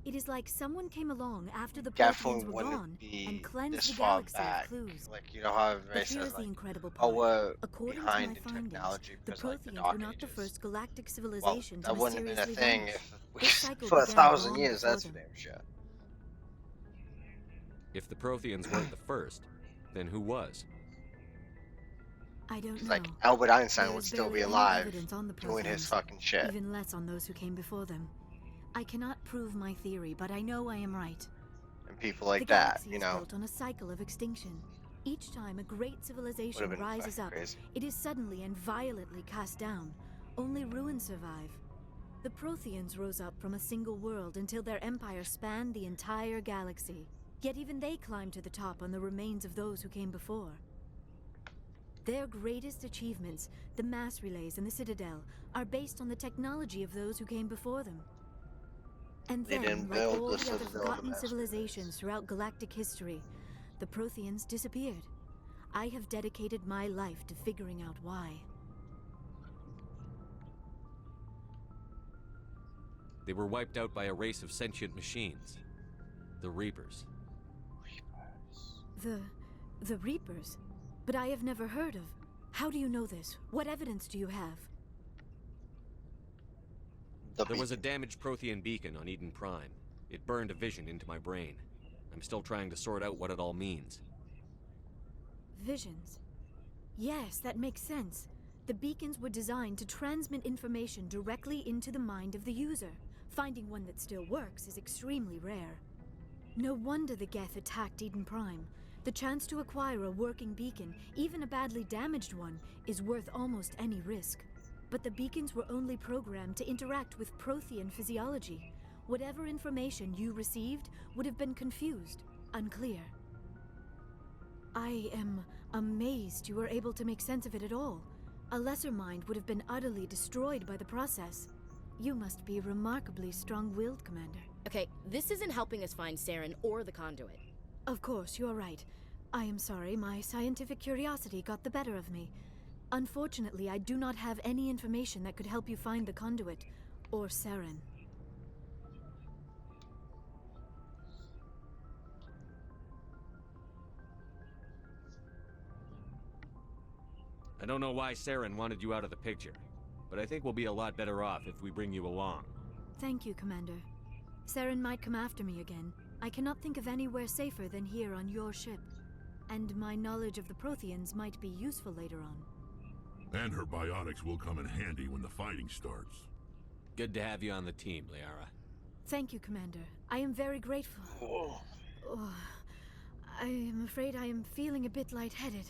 It is like someone came along after the definitely Protheans were wouldn't gone be and this cleansed the far galaxy back. of clues. Like, you know how everybody But here's says, the like, incredible oh, part. we're According to behind my in findings, technology the because like the Protheans Dark were not the Ages. first galactic Well, civilization that to wouldn't have been a mysteriously thing vanish. if This cycle for began 1,000 long years, before that's for them. damn sure. If the Protheans weren't the first, then who was? I don't know. Like, Albert Einstein There would is still be barely any alive evidence on the doing his Protheans, fucking shit. Even less on those who came before them. I cannot prove my theory, but I know I am right. And people like the that, galaxy you is know. built on a cycle of extinction. Each time a great civilization been rises fucking up, crazy. it is suddenly and violently cast down. Only ruins survive. The Protheans rose up from a single world until their empire spanned the entire galaxy. Yet even they climbed to the top on the remains of those who came before. Their greatest achievements, the mass relays and the Citadel, are based on the technology of those who came before them. And They then, didn't like build all the the other Citadel to forgotten mass civilizations throughout galactic history, the Protheans disappeared. I have dedicated my life to figuring out why. They were wiped out by a race of sentient machines. The Reapers. The Reapers? But I have never heard of. How do you know this? What evidence do you have? There was a damaged Prothean beacon on Eden Prime. It burned a vision into my brain. I'm still trying to sort out what it all means. Visions. Yes, that makes sense. The beacons were designed to transmit information directly into the mind of the user. Finding one that still works is extremely rare. No wonder the Geth attacked Eden Prime. The chance to acquire a working beacon, even a badly damaged one, is worth almost any risk. But the beacons were only programmed to interact with Prothean physiology. Whatever information you received would have been confused, unclear. I am amazed you were able to make sense of it at all. A lesser mind would have been utterly destroyed by the process. You must be remarkably strong-willed, Commander. Okay, this isn't helping us find Saren or the conduit. Of course, you're right. I am sorry, my scientific curiosity got the better of me. Unfortunately, I do not have any information that could help you find the conduit, or Saren. I don't know why Saren wanted you out of the picture, but I think we'll be a lot better off if we bring you along. Thank you, Commander. Saren might come after me again. I cannot think of anywhere safer than here on your ship. And my knowledge of the Protheans might be useful later on. And her biotics will come in handy when the fighting starts. Good to have you on the team, Liara. Thank you, Commander. I am very grateful. Oh, I am afraid I am feeling a bit lightheaded.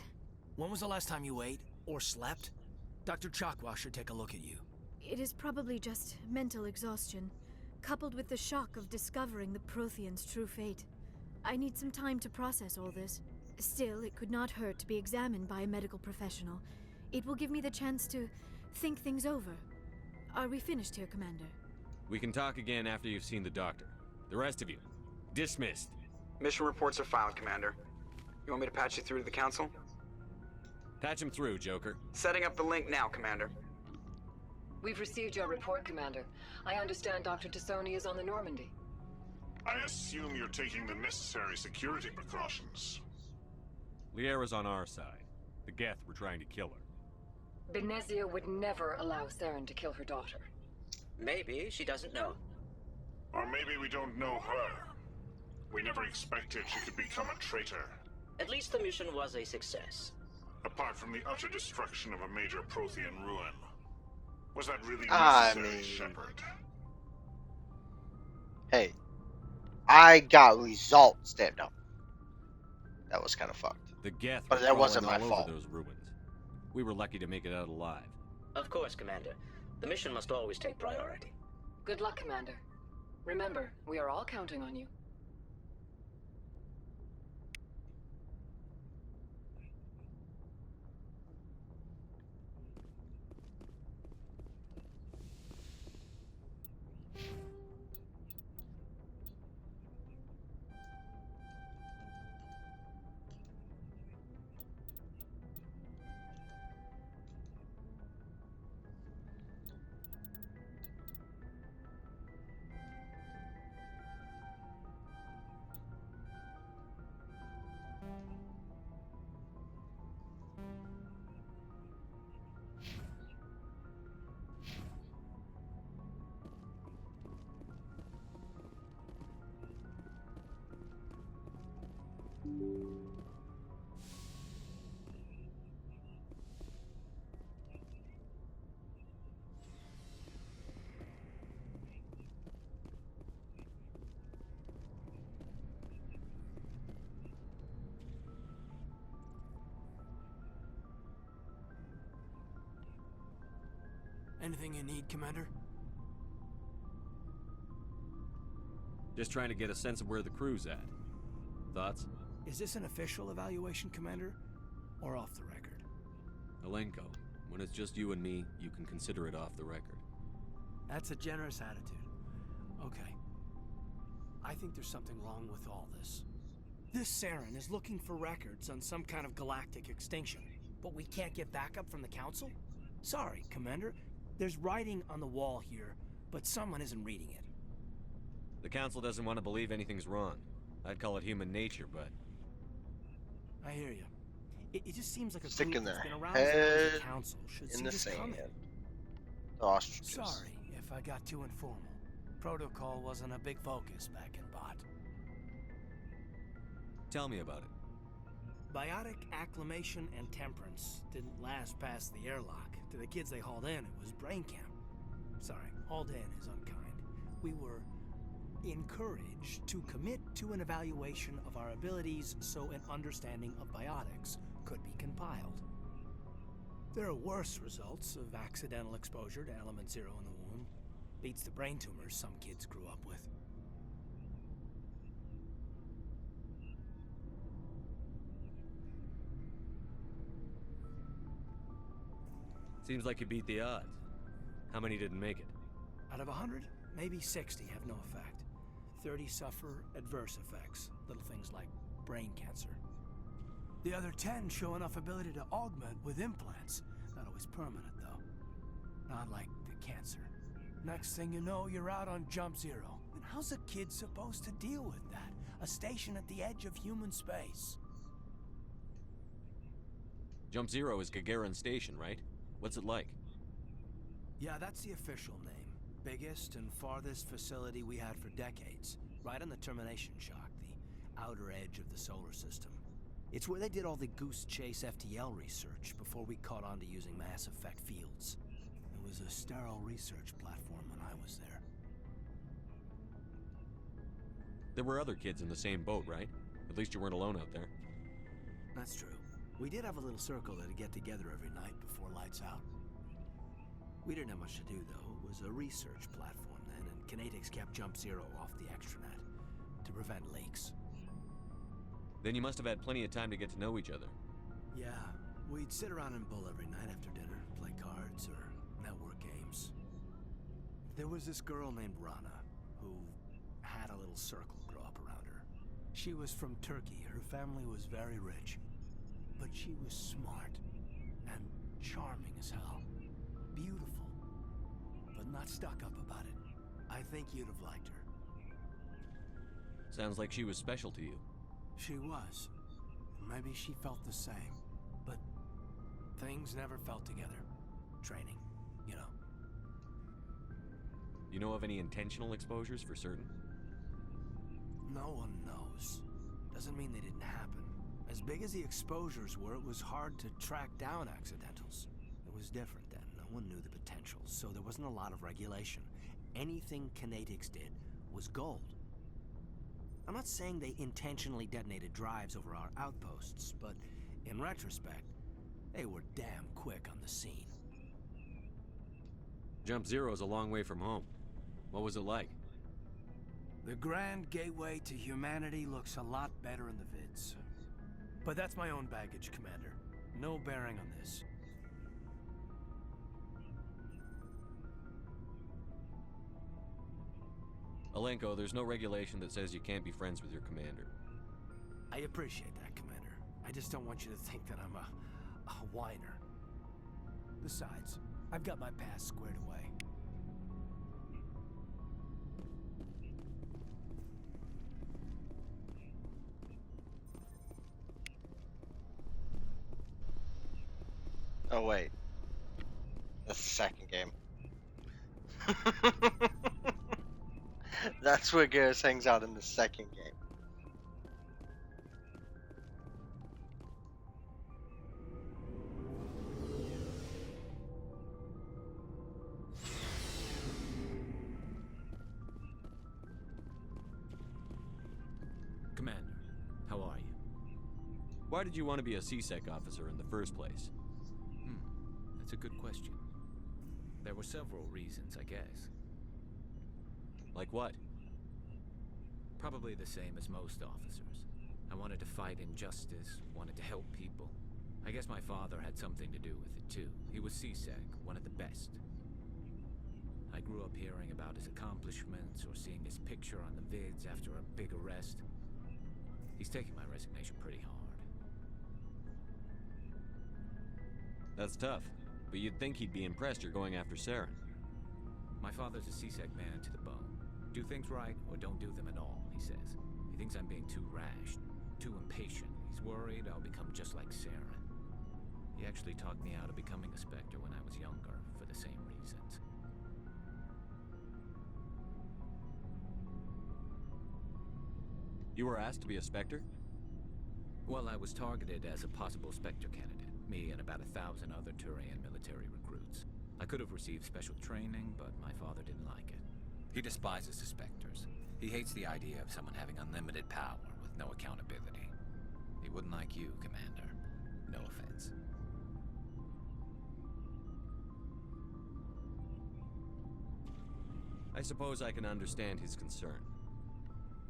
When was the last time you ate or slept? Dr. Chakwa should take a look at you. It is probably just mental exhaustion, coupled with the shock of discovering the Protheans' true fate. I need some time to process all this. Still, it could not hurt to be examined by a medical professional. It will give me the chance to think things over. Are we finished here, Commander? We can talk again after you've seen the doctor. The rest of you, dismissed. Mission reports are filed, Commander. You want me to patch you through to the Council? Patch him through, Joker. Setting up the link now, Commander. We've received your report, Commander. I understand Dr. Tassoni is on the Normandy. I assume you're taking the necessary security precautions. Liara's on our side. The Geth were trying to kill her. Benezia would never allow Saren to kill her daughter. Maybe she doesn't know. Or maybe we don't know her. We never expected she could become a traitor. At least the mission was a success. Apart from the utter destruction of a major Prothean ruin. Was that really necessary, Shepard? Hey, I got results that no. That was kind of fucked. The Geth but were that wasn't my crawling all fault. over those ruins. We were lucky to make it out alive. Of course, Commander. The mission must always take priority. Good luck, Commander. Remember, we are all counting on you. Anything you need, Commander? Just trying to get a sense of where the crew's at. Thoughts? Is this an official evaluation, Commander? Or off the record? Alenko, when it's just you and me, you can consider it off the record. That's a generous attitude. Okay. I think there's something wrong with all this. This Saren is looking for records on some kind of galactic extinction, but we can't get backup from the Council? Sorry, Commander. There's writing on the wall here, but someone isn't reading it. The Council doesn't want to believe anything's wrong. I'd call it human nature, but... I hear you. It just seems like a Sticking group their that's been around as long as head the Council should in see the this sand. coming. Ostriches. Sorry if I got too informal. Protocol wasn't a big focus back in Bot. Tell me about it. Biotic acclimation and temperance didn't last past the airlock. To the kids they hauled in, it was brain camp. Sorry, hauled in is unkind. We were encouraged to commit to an evaluation of our abilities so an understanding of biotics could be compiled. There are worse results of accidental exposure to Element Zero in the womb. Beats the brain tumors some kids grew up with. Seems like you beat the odds. How many didn't make it? Out of 100, maybe 60 have no effect. 30 suffer adverse effects, little things like brain cancer. The other 10 show enough ability to augment with implants. Not always permanent, though. Not like the cancer. Next thing you know, you're out on Jump Zero. And how's a kid supposed to deal with that? A station at the edge of human space. Jump Zero is Gagarin Station, right? What's it like? Yeah, that's the official name. Biggest and farthest facility we had for decades. Right on the termination shock, the outer edge of the solar system. It's where they did all the Goose Chase FTL research before we caught on to using mass effect fields. It was a sterile research platform when I was there. There were other kids in the same boat, right? At least you weren't alone out there. That's true. We did have a little circle that'd get together every night before lights out. We didn't have much to do, though. It was a research platform then, and Kinetics kept Jump Zero off the extranet to prevent leaks. Then you must have had plenty of time to get to know each other. Yeah, we'd sit around and bull every night after dinner, play cards or network games. There was this girl named Rana, who had a little circle grow up around her. She was from Turkey. Her family was very rich. But she was smart and charming as hell. Beautiful, but not stuck up about it. I think you'd have liked her. Sounds like she was special to you. She was. Maybe she felt the same. But things never felt together. Training, you know. You know of any intentional exposures for certain? No one knows. Doesn't mean they didn't happen. As big as the exposures were, it was hard to track down accidentals. It was different then. No one knew the potential, so there wasn't a lot of regulation. Anything Kinetics did was gold. I'm not saying they intentionally detonated drives over our outposts, but in retrospect, they were damn quick on the scene. Jump Zero's a long way from home. What was it like? The grand gateway to humanity looks a lot better in the vids. But that's my own baggage, Commander. No bearing on this. Alenko, there's no regulation that says you can't be friends with your commander. I appreciate that, Commander. I just don't want you to think that I'm a whiner. Besides, I've got my past squared away. Oh wait, that's the second game. That's where Garrus hangs out in the second game. Commander, how are you? Why did you want to be a C-Sec officer in the first place? That's a good question. There were several reasons, I guess. Like what? Probably the same as most officers. I wanted to fight injustice, wanted to help people. I guess my father had something to do with it too. He was C-Sec, one of the best. I grew up hearing about his accomplishments or seeing his picture on the vids after a big arrest. He's taking my resignation pretty hard. That's tough, but you'd think he'd be impressed you're going after Saren. My father's a C-Sec man to the bone. Do things right or don't do them at all, he says. He thinks I'm being too rash, too impatient. He's worried I'll become just like Saren. He actually talked me out of becoming a Spectre when I was younger, for the same reasons. You were asked to be a Spectre? Well, I was targeted as a possible Spectre candidate. Me and about 1,000 other Turian military recruits. I could have received special training, but my father didn't like it. He despises the Spectres. He hates the idea of someone having unlimited power with no accountability. He wouldn't like you, Commander. No offense. I suppose I can understand his concern.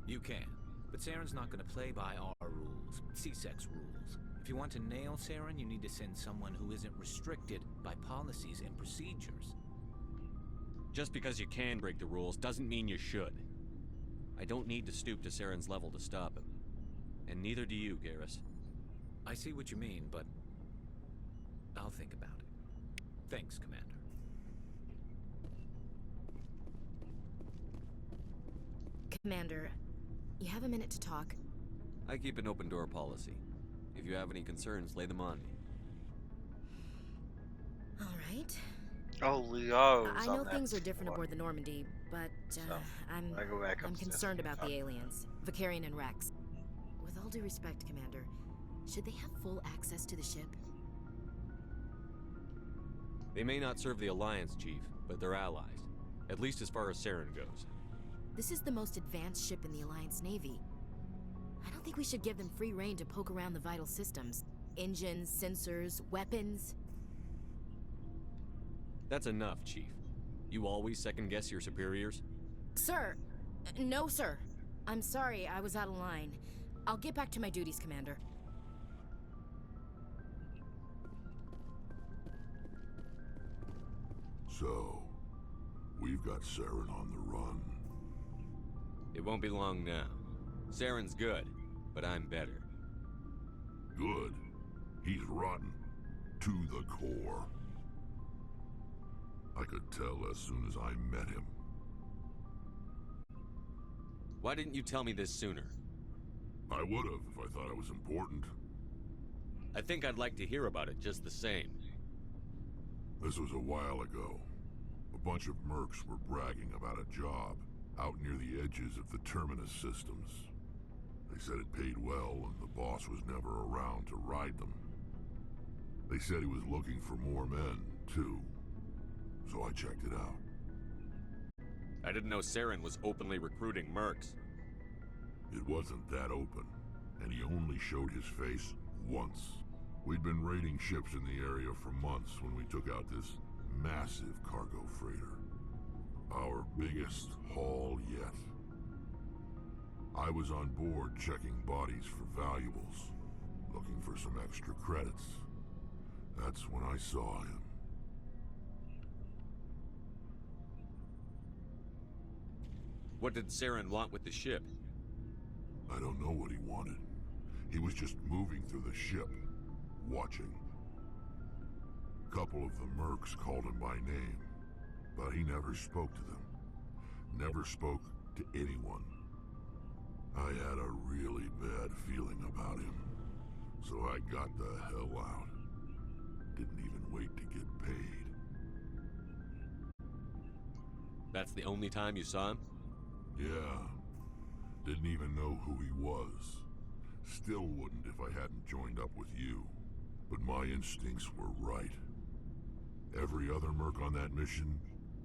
You can, but Saren's not going to play by our rules, C-Sec's rules. If you want to nail Saren, you need to send someone who isn't restricted by policies and procedures. Just because you can break the rules doesn't mean you should. I don't need to stoop to Saren's level to stop him. And neither do you, Garrus. I see what you mean, but I'll think about it. Thanks, Commander. Commander, you have a minute to talk? I keep an open door policy. If you have any concerns, lay them on me. All right. Oh, Leo. I know things are different aboard the Normandy, but I'm concerned about the aliens, Vakarian and Rex. With all due respect, Commander, should they have full access to the ship? They may not serve the Alliance, Chief, but they're allies. At least as far as Saren goes. This is the most advanced ship in the Alliance Navy. I don't think we should give them free rein to poke around the vital systems. Engines, sensors, weapons. That's enough, Chief. You always second-guess your superiors? Sir! No, sir. I'm sorry, I was out of line. I'll get back to my duties, Commander. So, we've got Saren on the run. It won't be long now. Saren's good, but I'm better. Good? He's rotten. To the core. I could tell as soon as I met him. Why didn't you tell me this sooner? I would have if I thought it was important. I think I'd like to hear about it just the same. This was a while ago. A bunch of mercs were bragging about a job out near the edges of the Terminus systems. They said it paid well and the boss was never around to ride them. They said he was looking for more men, too. So I checked it out. I didn't know Saren was openly recruiting mercs. It wasn't that open, and he only showed his face once. We'd been raiding ships in the area for months when we took out this massive cargo freighter. Our biggest haul yet. I was on board checking bodies for valuables, looking for some extra credits. That's when I saw him. What did Saren want with the ship? I don't know what he wanted. He was just moving through the ship, watching. A couple of the mercs called him by name, but he never spoke to them. Never spoke to anyone. I had a really bad feeling about him, so I got the hell out. Didn't even wait to get paid. That's the only time you saw him? Yeah. Didn't even know who he was. Still wouldn't if I hadn't joined up with you. But my instincts were right. Every other merc on that mission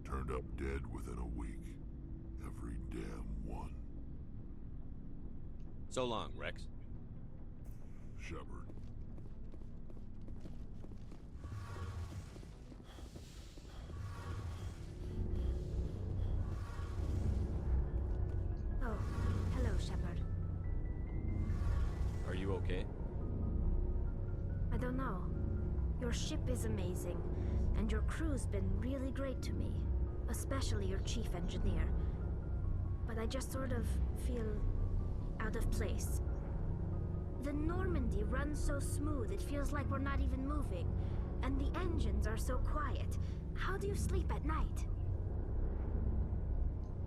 turned up dead within a week. Every damn one. So long, Rex. Shepard. Oh, hello, Shepard. Are you okay? I don't know. Your ship is amazing, and your crew's been really great to me. Especially your chief engineer. But I just sort of feel out of place. The Normandy runs so smooth it feels like we're not even moving. And the engines are so quiet. How do you sleep at night?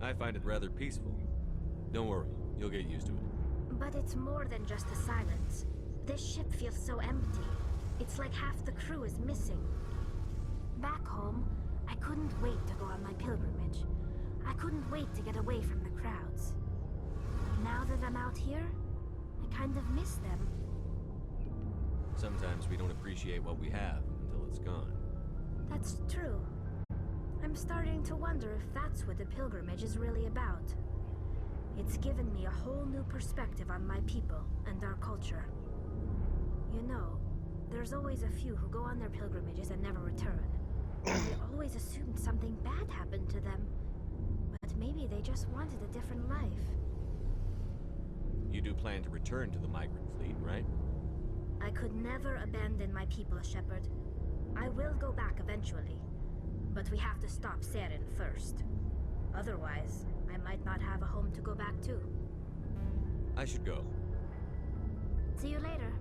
I find it rather peaceful. Don't worry, you'll get used to it. But it's more than just the silence. This ship feels so empty. It's like half the crew is missing. Back home, I couldn't wait to go on my pilgrimage. I couldn't wait to get away from the crowds. Now that I'm out here, I kind of miss them. Sometimes we don't appreciate what we have until it's gone. That's true. I'm starting to wonder if that's what the pilgrimage is really about. It's given me a whole new perspective on my people and our culture. You know, there's always a few who go on their pilgrimages and never return. I always assumed something bad happened to them. But maybe they just wanted a different life. You do plan to return to the migrant fleet, right? I could never abandon my people, Shepard. I will go back eventually. But we have to stop Saren first. Otherwise, I might not have a home to go back to. I should go. See you later.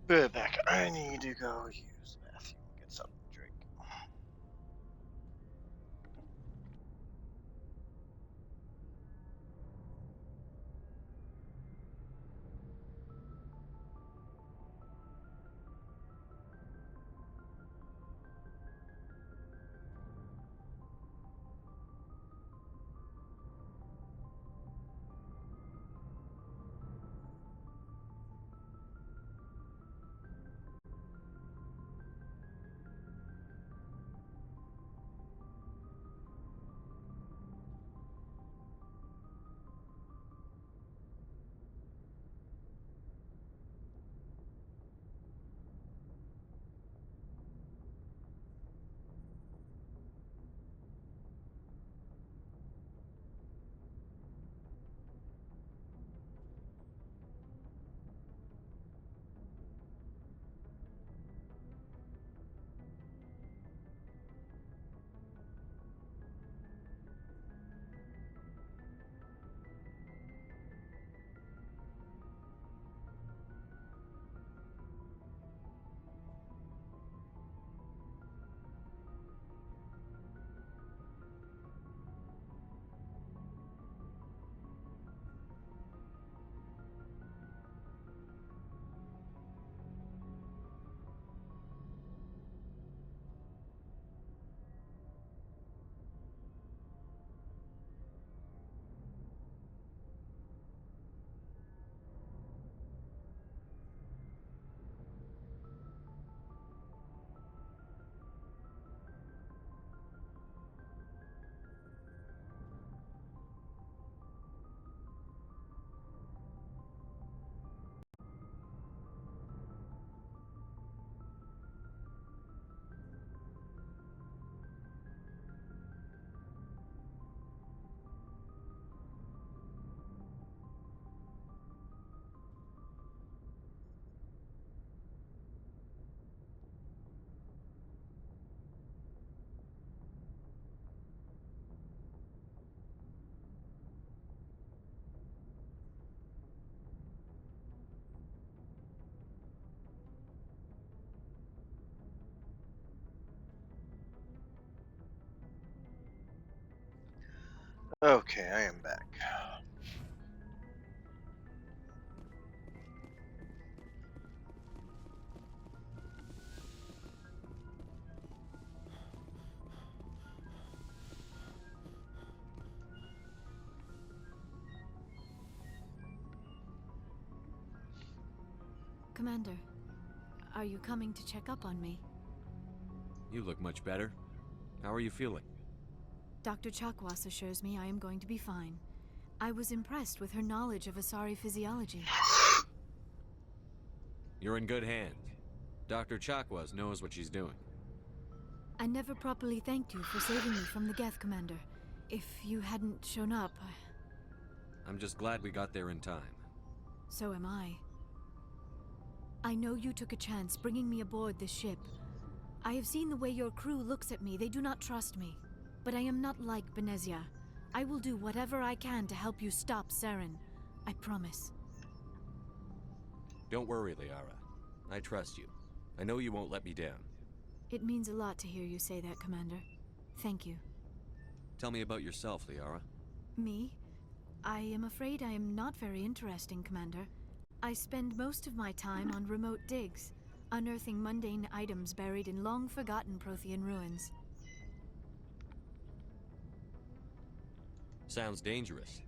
Burbeck, I need to go use the bathroom, get something to drink. Okay, I am back. Commander, are you coming to check up on me? You look much better. How are you feeling? Dr. Chakwas assures me I am going to be fine. I was impressed with her knowledge of Asari physiology. You're in good hands. Dr. Chakwas knows what she's doing. I never properly thanked you for saving me from the Geth, Commander. If you hadn't shown up, I'm just glad we got there in time. So am I. I know you took a chance bringing me aboard this ship. I have seen the way your crew looks at me. They do not trust me. But I am not like Benezia. I will do whatever I can to help you stop Saren. I promise. Don't worry, Liara. I trust you. I know you won't let me down. It means a lot to hear you say that, Commander. Thank you. Tell me about yourself, Liara. Me? I am afraid I am not very interesting, Commander. I spend most of my time on remote digs, unearthing mundane items buried in long-forgotten Prothean ruins. Sounds dangerous.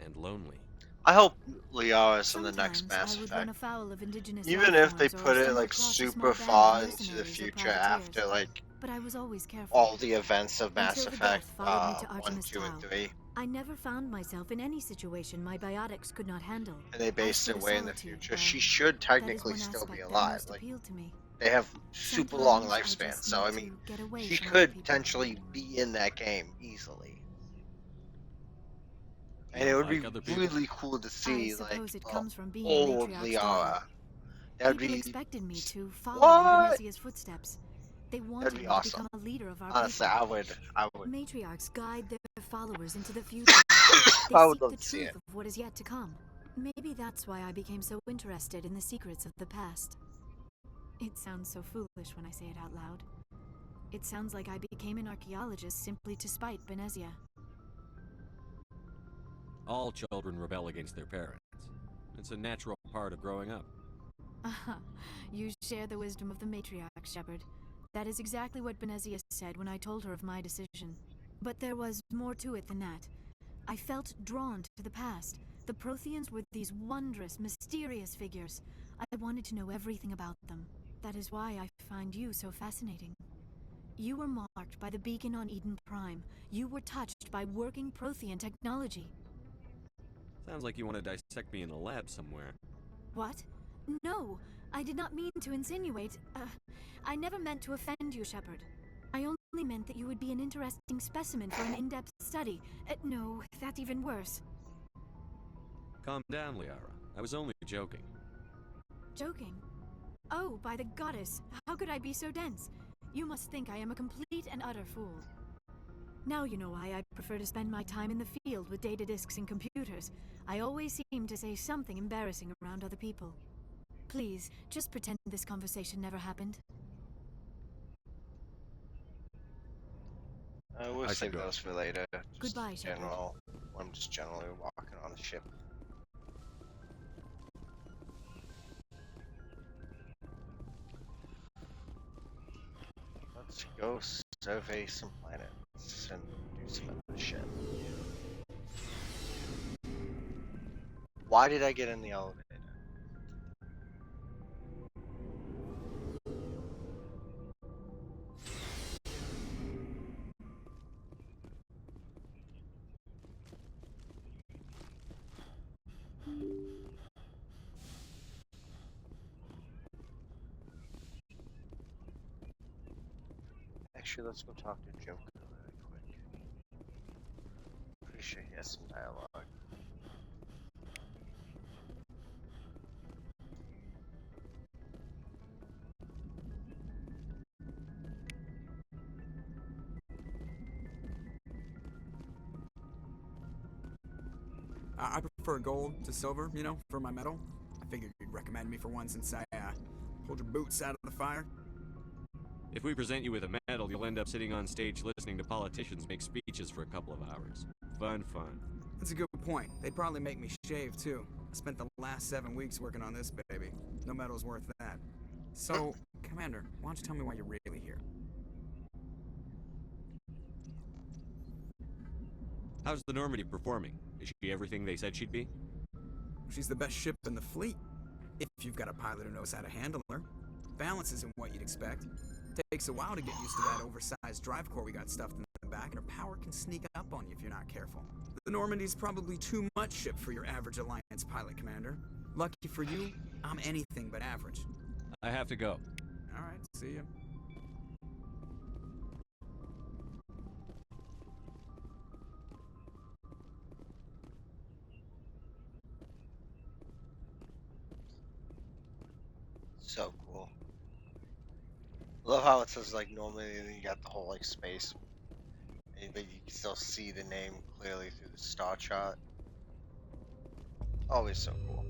And lonely. I hope Liara's in the next Mass Effect. Even if they put it like super far into the future after like all the events of Mass Effect 1, 2, and 3. I never found myself in any situation my biotics could not handle. And they based it way in the future. She should technically still be alive. Like, they have super long lifespans, so I mean, she could potentially be in that game easily. And it would be really cool to see, like, old Liara. That'd be expected me to follow in Benesia's footsteps. They wanted me to become a leader of our Honestly, people. I would. Matriarchs guide their followers into the future. They I would seek love the to see truth it. of what is yet to come. Maybe that's why I became so interested in the secrets of the past. It sounds so foolish when I say it out loud. It sounds like I became an archaeologist simply to spite Benezia. All children rebel against their parents. It's a natural part of growing up. You share the wisdom of the matriarch, Shepard. That is exactly what Benezia said when I told her of my decision. But there was more to it than that. I felt drawn to the past. The Protheans were these wondrous, mysterious figures. I wanted to know everything about them. That is why I find you so fascinating. You were marked by the beacon on Eden Prime. You were touched by working Prothean technology. Sounds like you want to dissect me in a lab somewhere. What? No, I did not mean to insinuate. I never meant to offend you, Shepard. I only meant that you would be an interesting specimen for an in-depth study. No, that's even worse. Calm down, Liara. I was only joking. Joking? Oh, by the goddess, how could I be so dense? You must think I am a complete and utter fool. Now you know why I prefer to spend my time in the field with data disks and computers. I always seem to say something embarrassing around other people. Please, just pretend this conversation never happened. We'll save those for later. Goodbye, Shepard. I'm just generally walking on the ship. Let's go survey some planets and do some other shit. Why did I get in the elevator? Actually, let's go talk to Joker really quick. Pretty sure he has some dialogue. I prefer gold to silver, you know, for my metal. I figured you'd recommend me for one since I pulled your boots out of the fire. If we present you with a medal, you'll end up sitting on stage listening to politicians make speeches for a couple of hours. Fun. That's a good point. They'd probably make me shave, too. I spent the last 7 weeks working on this baby. No medal's worth that. So, Commander, why don't you tell me why you're really here? How's the Normandy performing? Is she everything they said she'd be? She's the best ship in the fleet. If you've got a pilot who knows how to handle her. Balance isn't what you'd expect. Takes a while to get used to that oversized drive core we got stuffed in the back, and her power can sneak up on you if you're not careful. The Normandy's probably too much ship for your average Alliance pilot, Commander. Lucky for you, I'm anything but average. I have to go. Alright, see ya. So cool. Love how it says like normally you got the whole like space, but you can still see the name clearly through the star chart. Always so cool.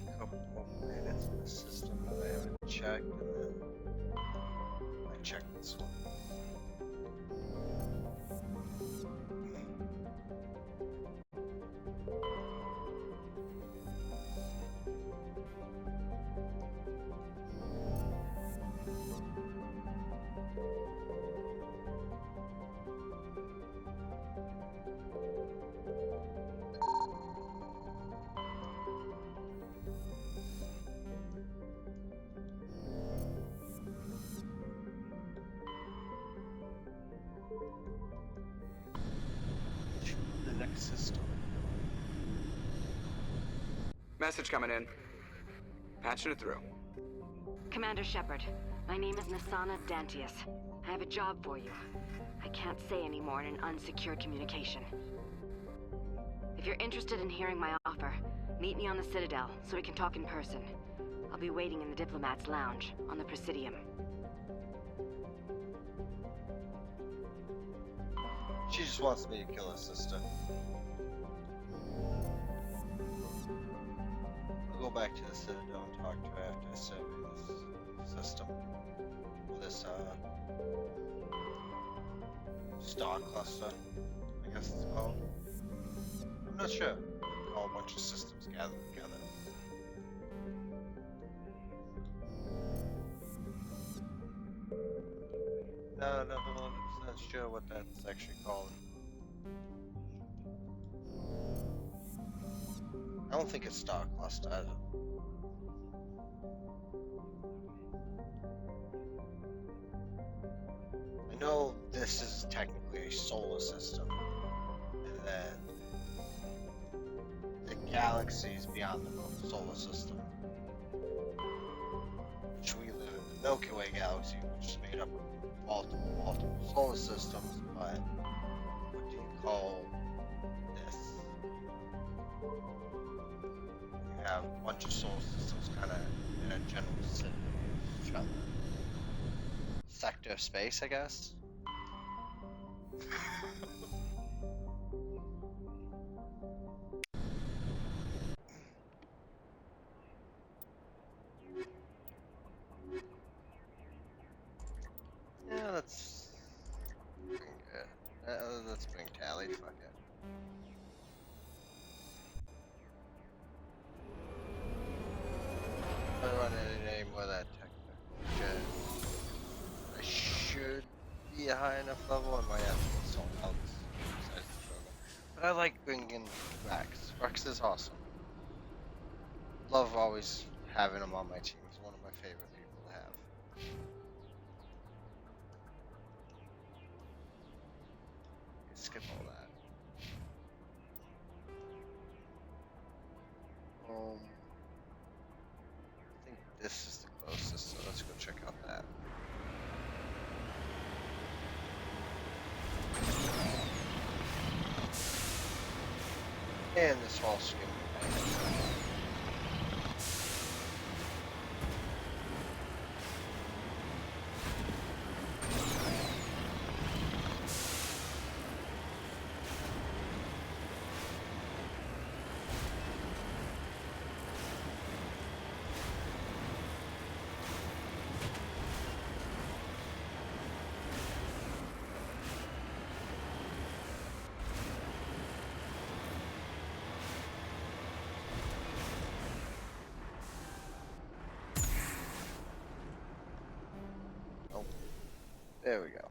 A couple more minutes in the system that I haven't checked, and then I check this one. System. Message coming in. Patching it through. Commander Shepard, my name is Nasana Dantius. I have a job for you. I can't say any more in an unsecured communication. If you're interested in hearing my offer, meet me on the Citadel so we can talk in person. I'll be waiting in the Diplomat's Lounge on the Presidium. She just wants me to kill her sister. I'll go back to the Citadel and talk to her after I survey this system. This, star cluster, I guess it's called. I'm not sure. All a bunch of systems gathered together. No, not 100% sure what that's actually called. I don't think it's Star Cluster either. I know this is technically a solar system, and then the galaxies beyond the solar system, which we live in the Milky Way galaxy, which is made up of multiple solar systems, but what do you call this? You have a bunch of solar systems kind of in a general vicinity of each other. Sector of space, I guess? Yeah, let's bring Tally, fuck it. I don't run any more that technical. I should be a high enough level, I might have to get someone else besides the program. But I like bringing Rex. Rex is awesome. Love always having him on my team. He's one of my favorite people to have. Skip all that. I think this is the closest, so let's go check out that. And this wall skin. There we go.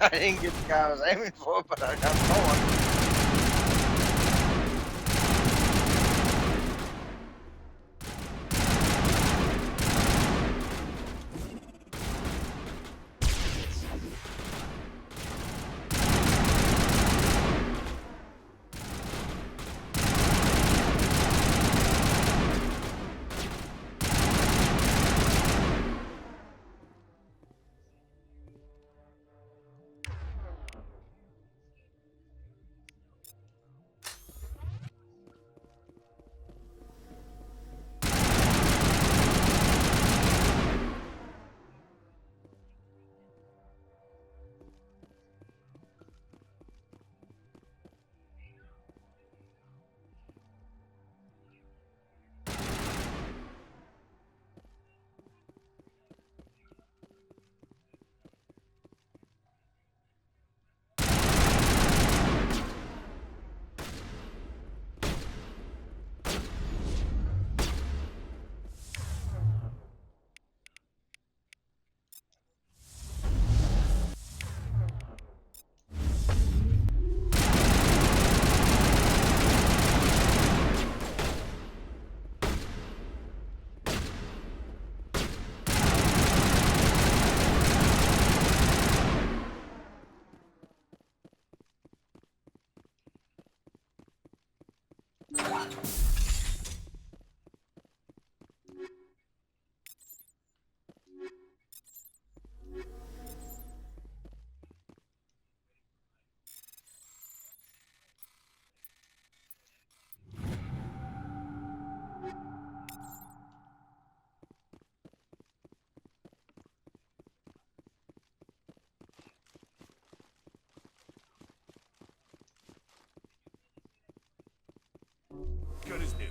I didn't get the guy I was aiming for, but I got one. Good as new.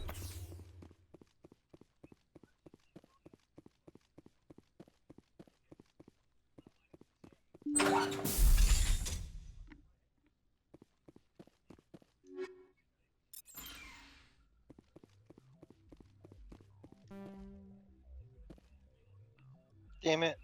Damn it.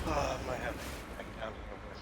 I might have to get back down here with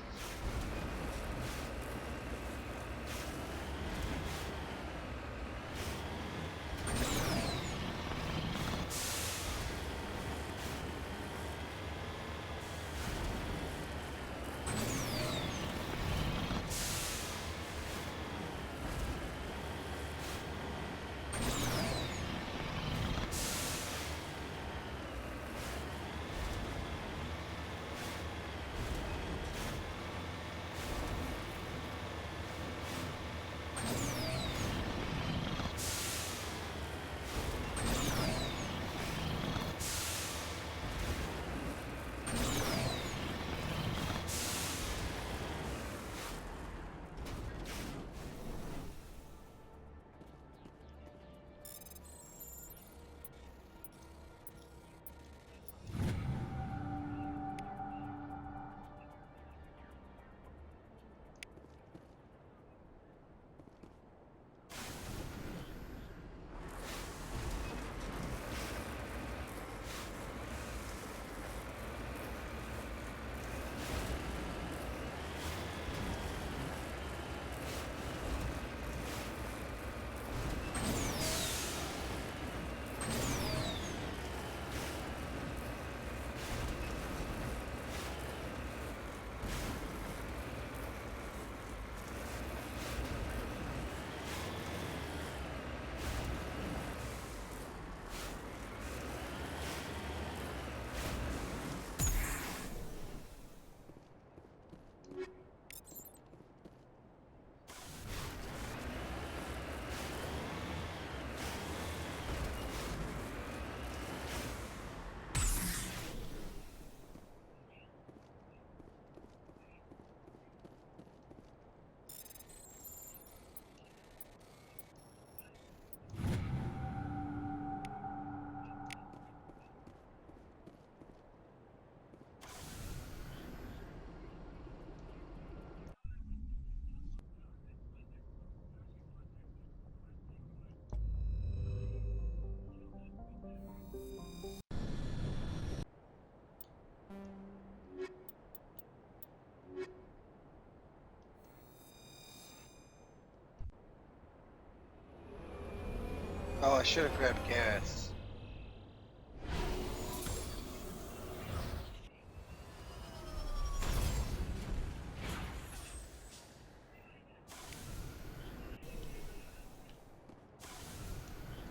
Oh, I should have grabbed gas.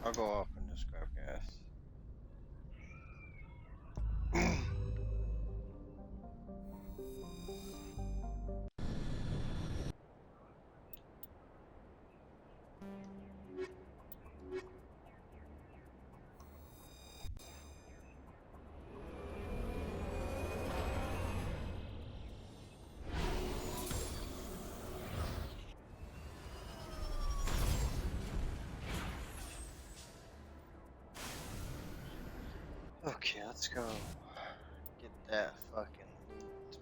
I'll go off and just grab gas. Okay, let's go get that fucking loot.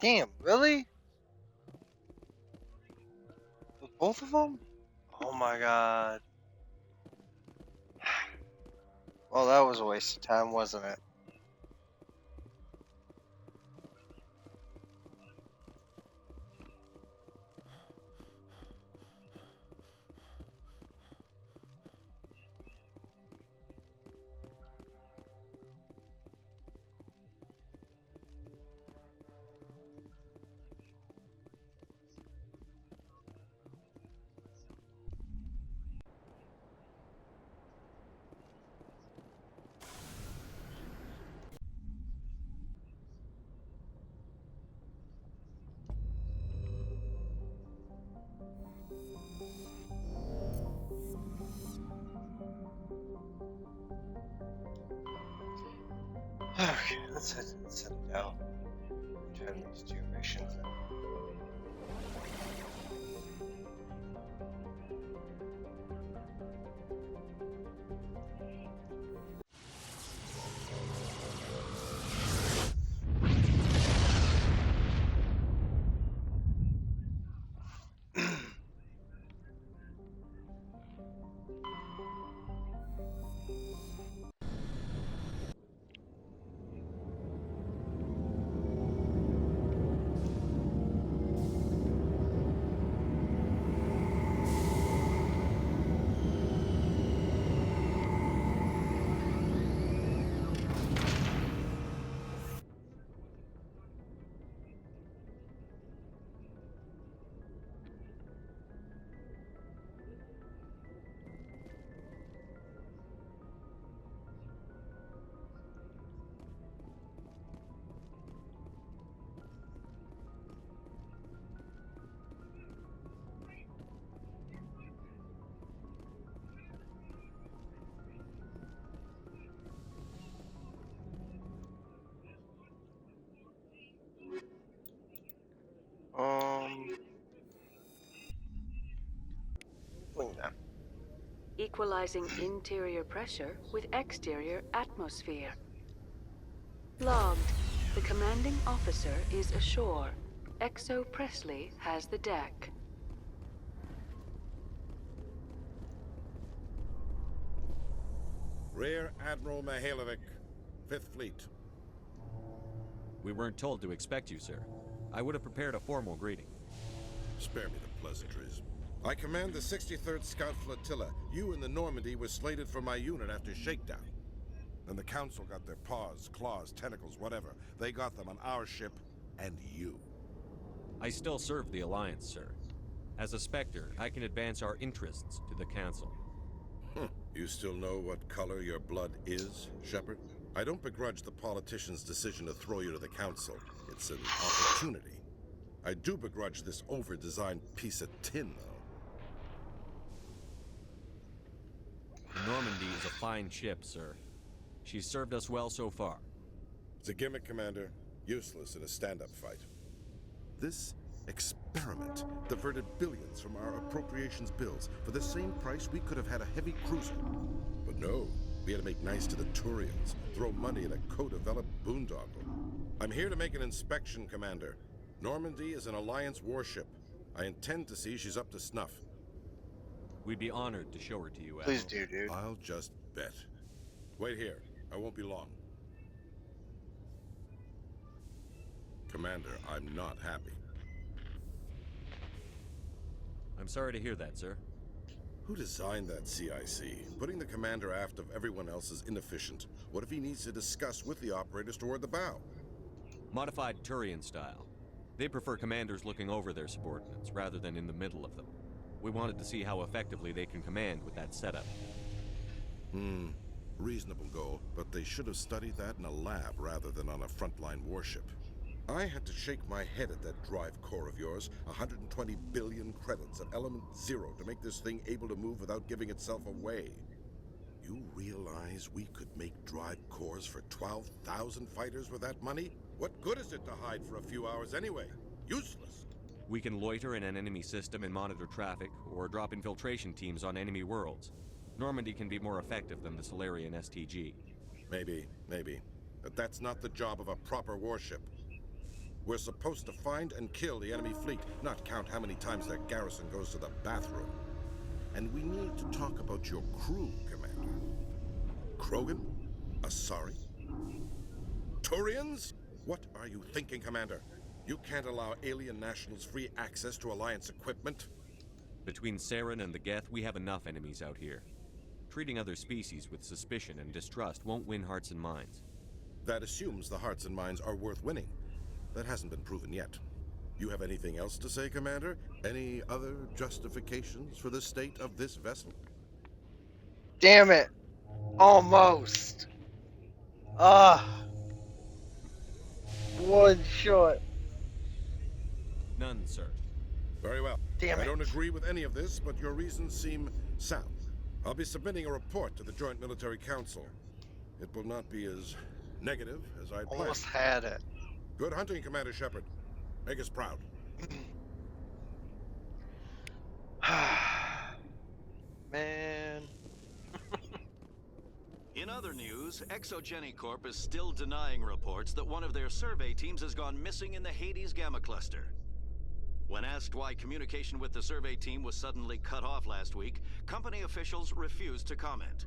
Damn, really? With both of them? Oh my god. Well, that was a waste of time, wasn't it? Okay, let's head out. Turn these two missions in. Equalizing interior pressure with exterior atmosphere. Logged. The commanding officer is ashore. Exo Presley has the deck. Rear Admiral Mihailovic, 5th Fleet. We weren't told to expect you, sir. I would have prepared a formal greeting. Spare me the pleasantries. I command the 63rd Scout Flotilla. You and the Normandy were slated for my unit after shakedown. Then the Council got their paws, claws, tentacles, whatever. They got them on our ship, and you. I still serve the Alliance, sir. As a Spectre, I can advance our interests to the Council. You still know what color your blood is, Shepard? I don't begrudge the politician's decision to throw you to the Council. It's an opportunity. I do begrudge this over-designed piece of tin, though. The Normandy is a fine ship, sir. She's served us well so far. It's a gimmick, Commander. Useless in a stand-up fight. This experiment diverted billions from our appropriations bills. For the same price, we could have had a heavy cruiser. But no, we had to make nice to the Turians, throw money at a co-developed boondoggle. I'm here to make an inspection, Commander. Normandy is an Alliance warship. I intend to see she's up to snuff. We'd be honored to show her to you, Admiral. Please do, dude. I'll just bet. Wait here. I won't be long. Commander, I'm not happy. I'm sorry to hear that, sir. Who designed that CIC? Putting the commander aft of everyone else is inefficient. What if he needs to discuss with the operators toward the bow? Modified Turian style. They prefer commanders looking over their subordinates, rather than in the middle of them. We wanted to see how effectively they can command with that setup. Reasonable goal, but they should have studied that in a lab rather than on a frontline warship. I had to shake my head at that drive core of yours. 120 billion credits at element 0 to make this thing able to move without giving itself away. You realize we could make drive cores for 12,000 fighters with that money? What good is it to hide for a few hours anyway? Useless. We can loiter in an enemy system and monitor traffic, or drop infiltration teams on enemy worlds. Normandy can be more effective than the Solarian STG. Maybe. But that's not the job of a proper warship. We're supposed to find and kill the enemy fleet, not count how many times their garrison goes to the bathroom. And we need to talk about your crew, Commander. Krogan? Asari? Turians? What are you thinking, Commander? You can't allow alien nationals free access to Alliance equipment? Between Saren and the Geth, we have enough enemies out here. Treating other species with suspicion and distrust won't win hearts and minds. That assumes the hearts and minds are worth winning. That hasn't been proven yet. You have anything else to say, Commander? Any other justifications for the state of this vessel? Damn it! Almost! One shot. None, sir. Very well. Damn it. I don't agree with any of this, but your reasons seem sound. I'll be submitting a report to the Joint Military Council. It will not be as negative as I'd planned. Almost had it. Good hunting, Commander Shepard. Make us proud. Man. In other news, Exogeny Corp is still denying reports that one of their survey teams has gone missing in the Hades Gamma Cluster. When asked why communication with the survey team was suddenly cut off last week, company officials refused to comment.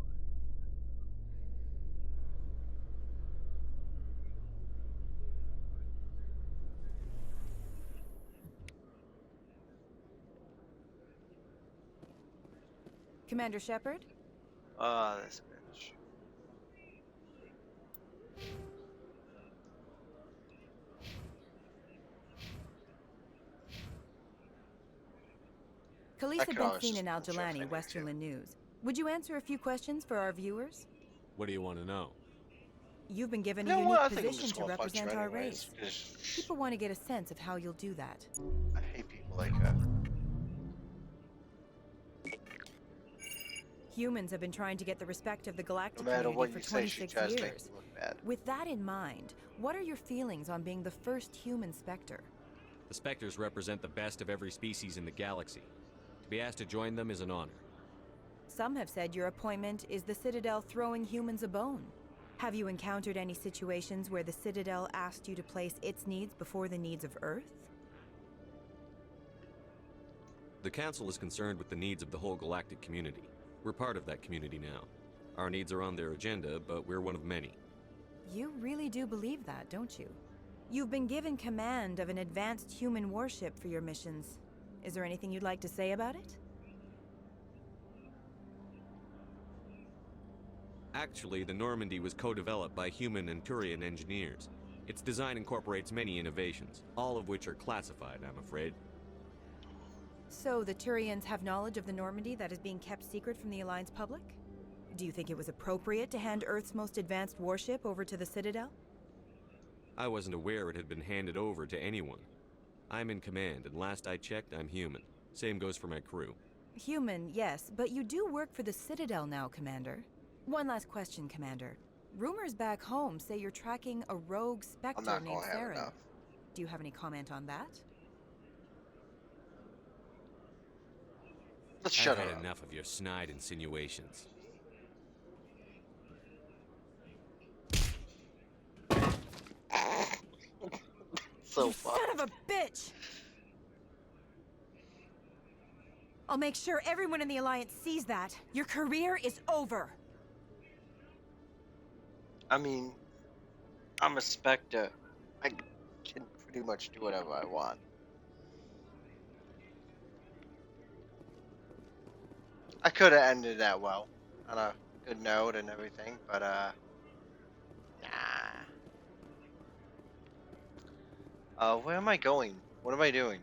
Commander Shepard? This bitch. Khalifa Benzine and Al-Jalani, Westerland News. Would you answer a few questions for our viewers? What do you want to know? You've been given a unique position to represent our race. People want to get a sense of how you'll do that. I hate people like that. Humans have been trying to get the respect of the galactic No matter community what for you say, 26 she tries to make years. you look bad. With that in mind, what are your feelings on being the first human Spectre? The Spectres represent the best of every species in the galaxy. To be asked to join them is an honor. Some have said your appointment is the Citadel throwing humans a bone. Have you encountered any situations where the Citadel asked you to place its needs before the needs of Earth? The Council is concerned with the needs of the whole galactic community. We're part of that community now. Our needs are on their agenda, but we're one of many. You really do believe that, don't you? You've been given command of an advanced human warship for your missions. Is there anything you'd like to say about it? Actually, the Normandy was co-developed by human and Turian engineers. Its design incorporates many innovations, all of which are classified, I'm afraid. So the Turians have knowledge of the Normandy that is being kept secret from the Alliance public? Do you think it was appropriate to hand Earth's most advanced warship over to the Citadel? I wasn't aware it had been handed over to anyone. I'm in command, and last I checked, I'm human. Same goes for my crew. Human, yes, but you do work for the Citadel now, Commander. One last question, Commander. Rumors back home say you're tracking a rogue Spectre named Saren. Do you have any comment on that? I've had enough of your snide insinuations. So son of a bitch! I'll make sure everyone in the Alliance sees that. Your career is over. I mean, I'm a Spectre. I can pretty much do whatever I want. I could have ended that well, on a good note and everything, but nah. Where am I going? What am I doing?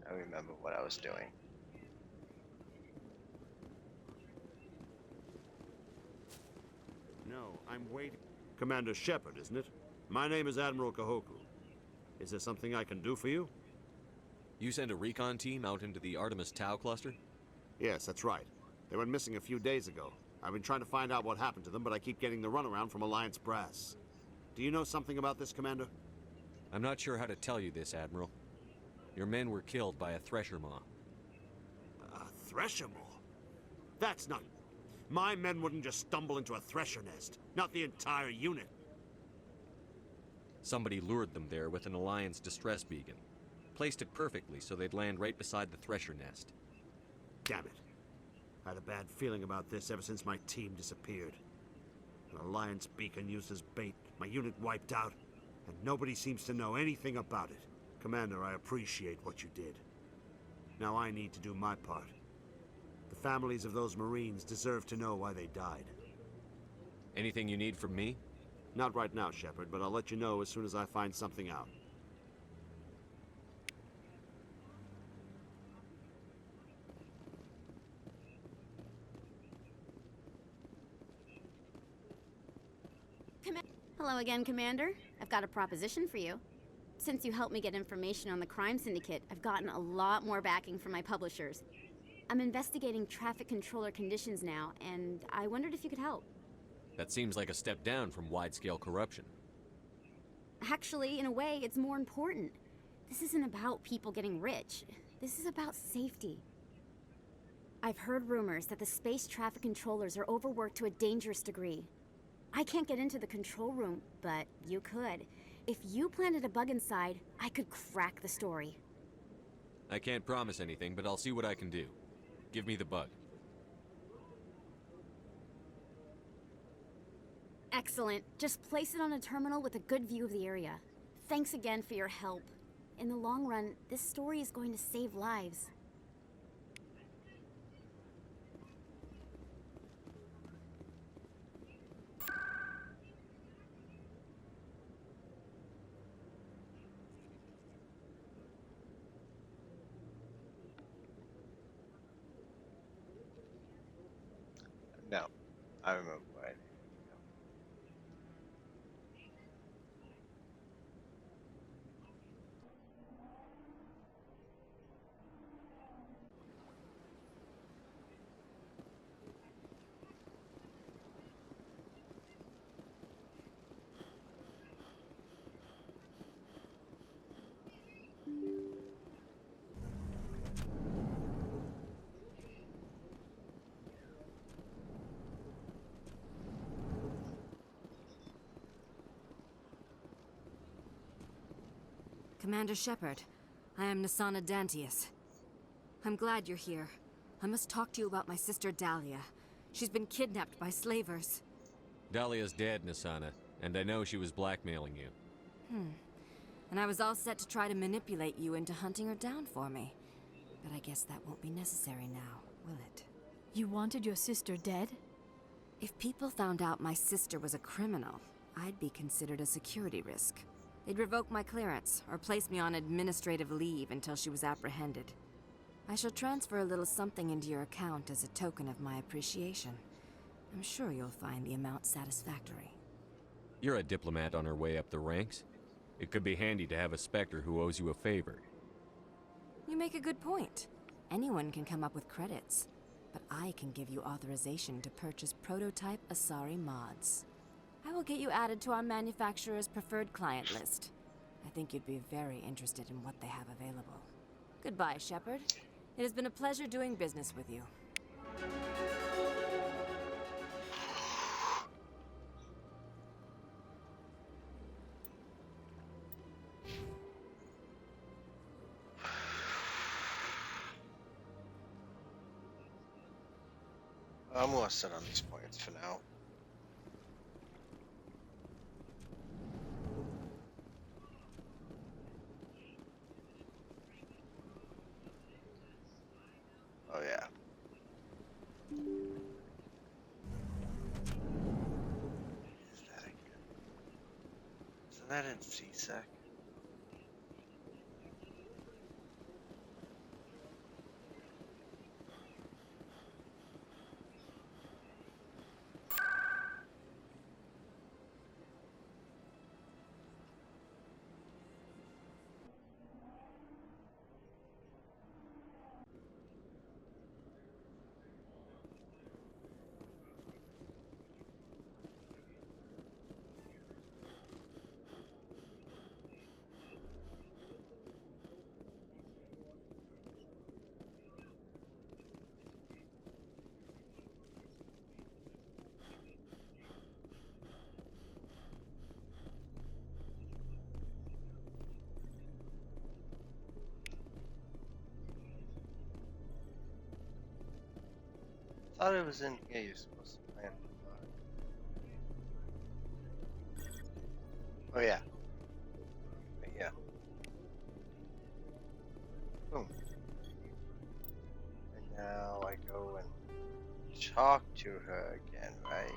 I remember what I was doing. No, I'm waiting. Commander Shepard, isn't it? My name is Admiral Kahoku. Is there something I can do for you? You sent a recon team out into the Artemis Tau cluster? Yes, that's right. They went missing a few days ago. I've been trying to find out what happened to them, but I keep getting the runaround from Alliance brass. Do you know something about this, Commander? I'm not sure how to tell you this, Admiral. Your men were killed by a Thresher Maw. A Thresher Maw? That's not... My men wouldn't just stumble into a Thresher nest. Not the entire unit. Somebody lured them there with an Alliance distress beacon. Placed it perfectly so they'd land right beside the Thresher nest. Damn it. I had a bad feeling about this ever since my team disappeared. An Alliance beacon used as bait, my unit wiped out, and nobody seems to know anything about it. Commander, I appreciate what you did. Now I need to do my part. The families of those Marines deserve to know why they died. Anything you need from me? Not right now, Shepard, but I'll let you know as soon as I find something out. Hello again, Commander. I've got a proposition for you. Since you helped me get information on the crime syndicate, I've gotten a lot more backing from my publishers. I'm investigating traffic controller conditions now, and I wondered if you could help. That seems like a step down from wide-scale corruption. Actually, in a way, it's more important. This isn't about people getting rich. This is about safety. I've heard rumors that the space traffic controllers are overworked to a dangerous degree. I can't get into the control room, but you could. If you planted a bug inside, I could crack the story. I can't promise anything, but I'll see what I can do. Give me the bug. Excellent. Just place it on a terminal with a good view of the area. Thanks again for your help. In the long run, this story is going to save lives. No, I remember what I did. Commander Shepard, I am Nassana Dantius. I'm glad you're here. I must talk to you about my sister Dahlia. She's been kidnapped by slavers. Dahlia's dead, Nassana, and I know she was blackmailing you. And I was all set to try to manipulate you into hunting her down for me. But I guess that won't be necessary now, will it? You wanted your sister dead? If people found out my sister was a criminal, I'd be considered a security risk. They'd revoke my clearance, or place me on administrative leave until she was apprehended. I shall transfer a little something into your account as a token of my appreciation. I'm sure you'll find the amount satisfactory. You're a diplomat on her way up the ranks. It could be handy to have a Spectre who owes you a favor. You make a good point. Anyone can come up with credits, but I can give you authorization to purchase prototype Asari mods. I will get you added to our manufacturer's preferred client list. I think you'd be very interested in what they have available. Goodbye, Shepard. It has been a pleasure doing business with you. I'm gonna sit on these points for now. Oh yeah. Isn't that in CSEC? Thought it was in here. You're supposed to plant the flag. Oh yeah. Right, yeah. Boom. And now I go and talk to her again, right?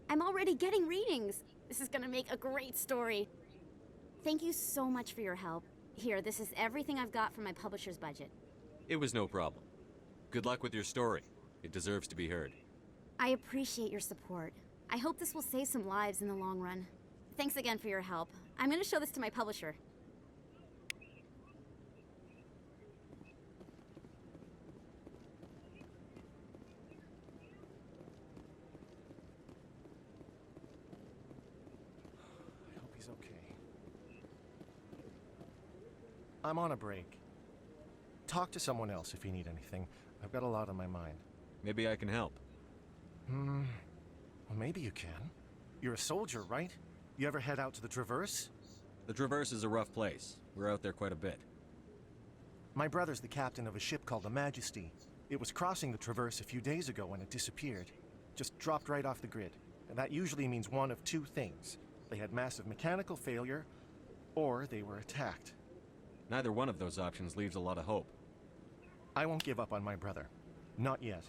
I'm already getting readings. This is gonna make a great story. Thank you so much for your help. Here, this is everything I've got from my publisher's budget. It was no problem. Good luck with your story. It deserves to be heard. I appreciate your support. I hope this will save some lives in the long run. Thanks again for your help. I'm gonna show this to my publisher. I'm on a break. Talk to someone else if you need anything. I've got a lot on my mind. Maybe I can help. Well, maybe you can. You're a soldier, right? You ever head out to the Traverse? The Traverse is a rough place. We're out there quite a bit. My brother's the captain of a ship called the Majesty. It was crossing the Traverse a few days ago when it disappeared. Just dropped right off the grid. And that usually means one of two things. They had massive mechanical failure, or they were attacked. Neither one of those options leaves a lot of hope. I won't give up on my brother. Not yet.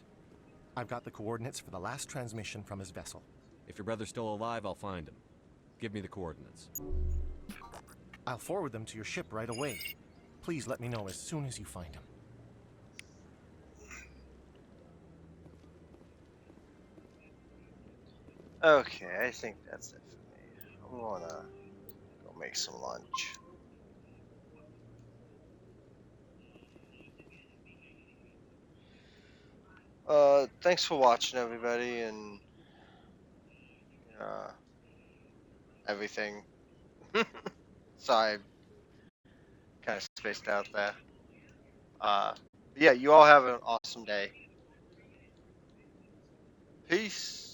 I've got the coordinates for the last transmission from his vessel. If your brother's still alive, I'll find him. Give me the coordinates. I'll forward them to your ship right away. Please let me know as soon as you find him. Okay, I think that's it for me. I'm gonna go make some lunch. Thanks for watching, everybody, and everything. Sorry, spaced out there. Yeah, you all have an awesome day. Peace.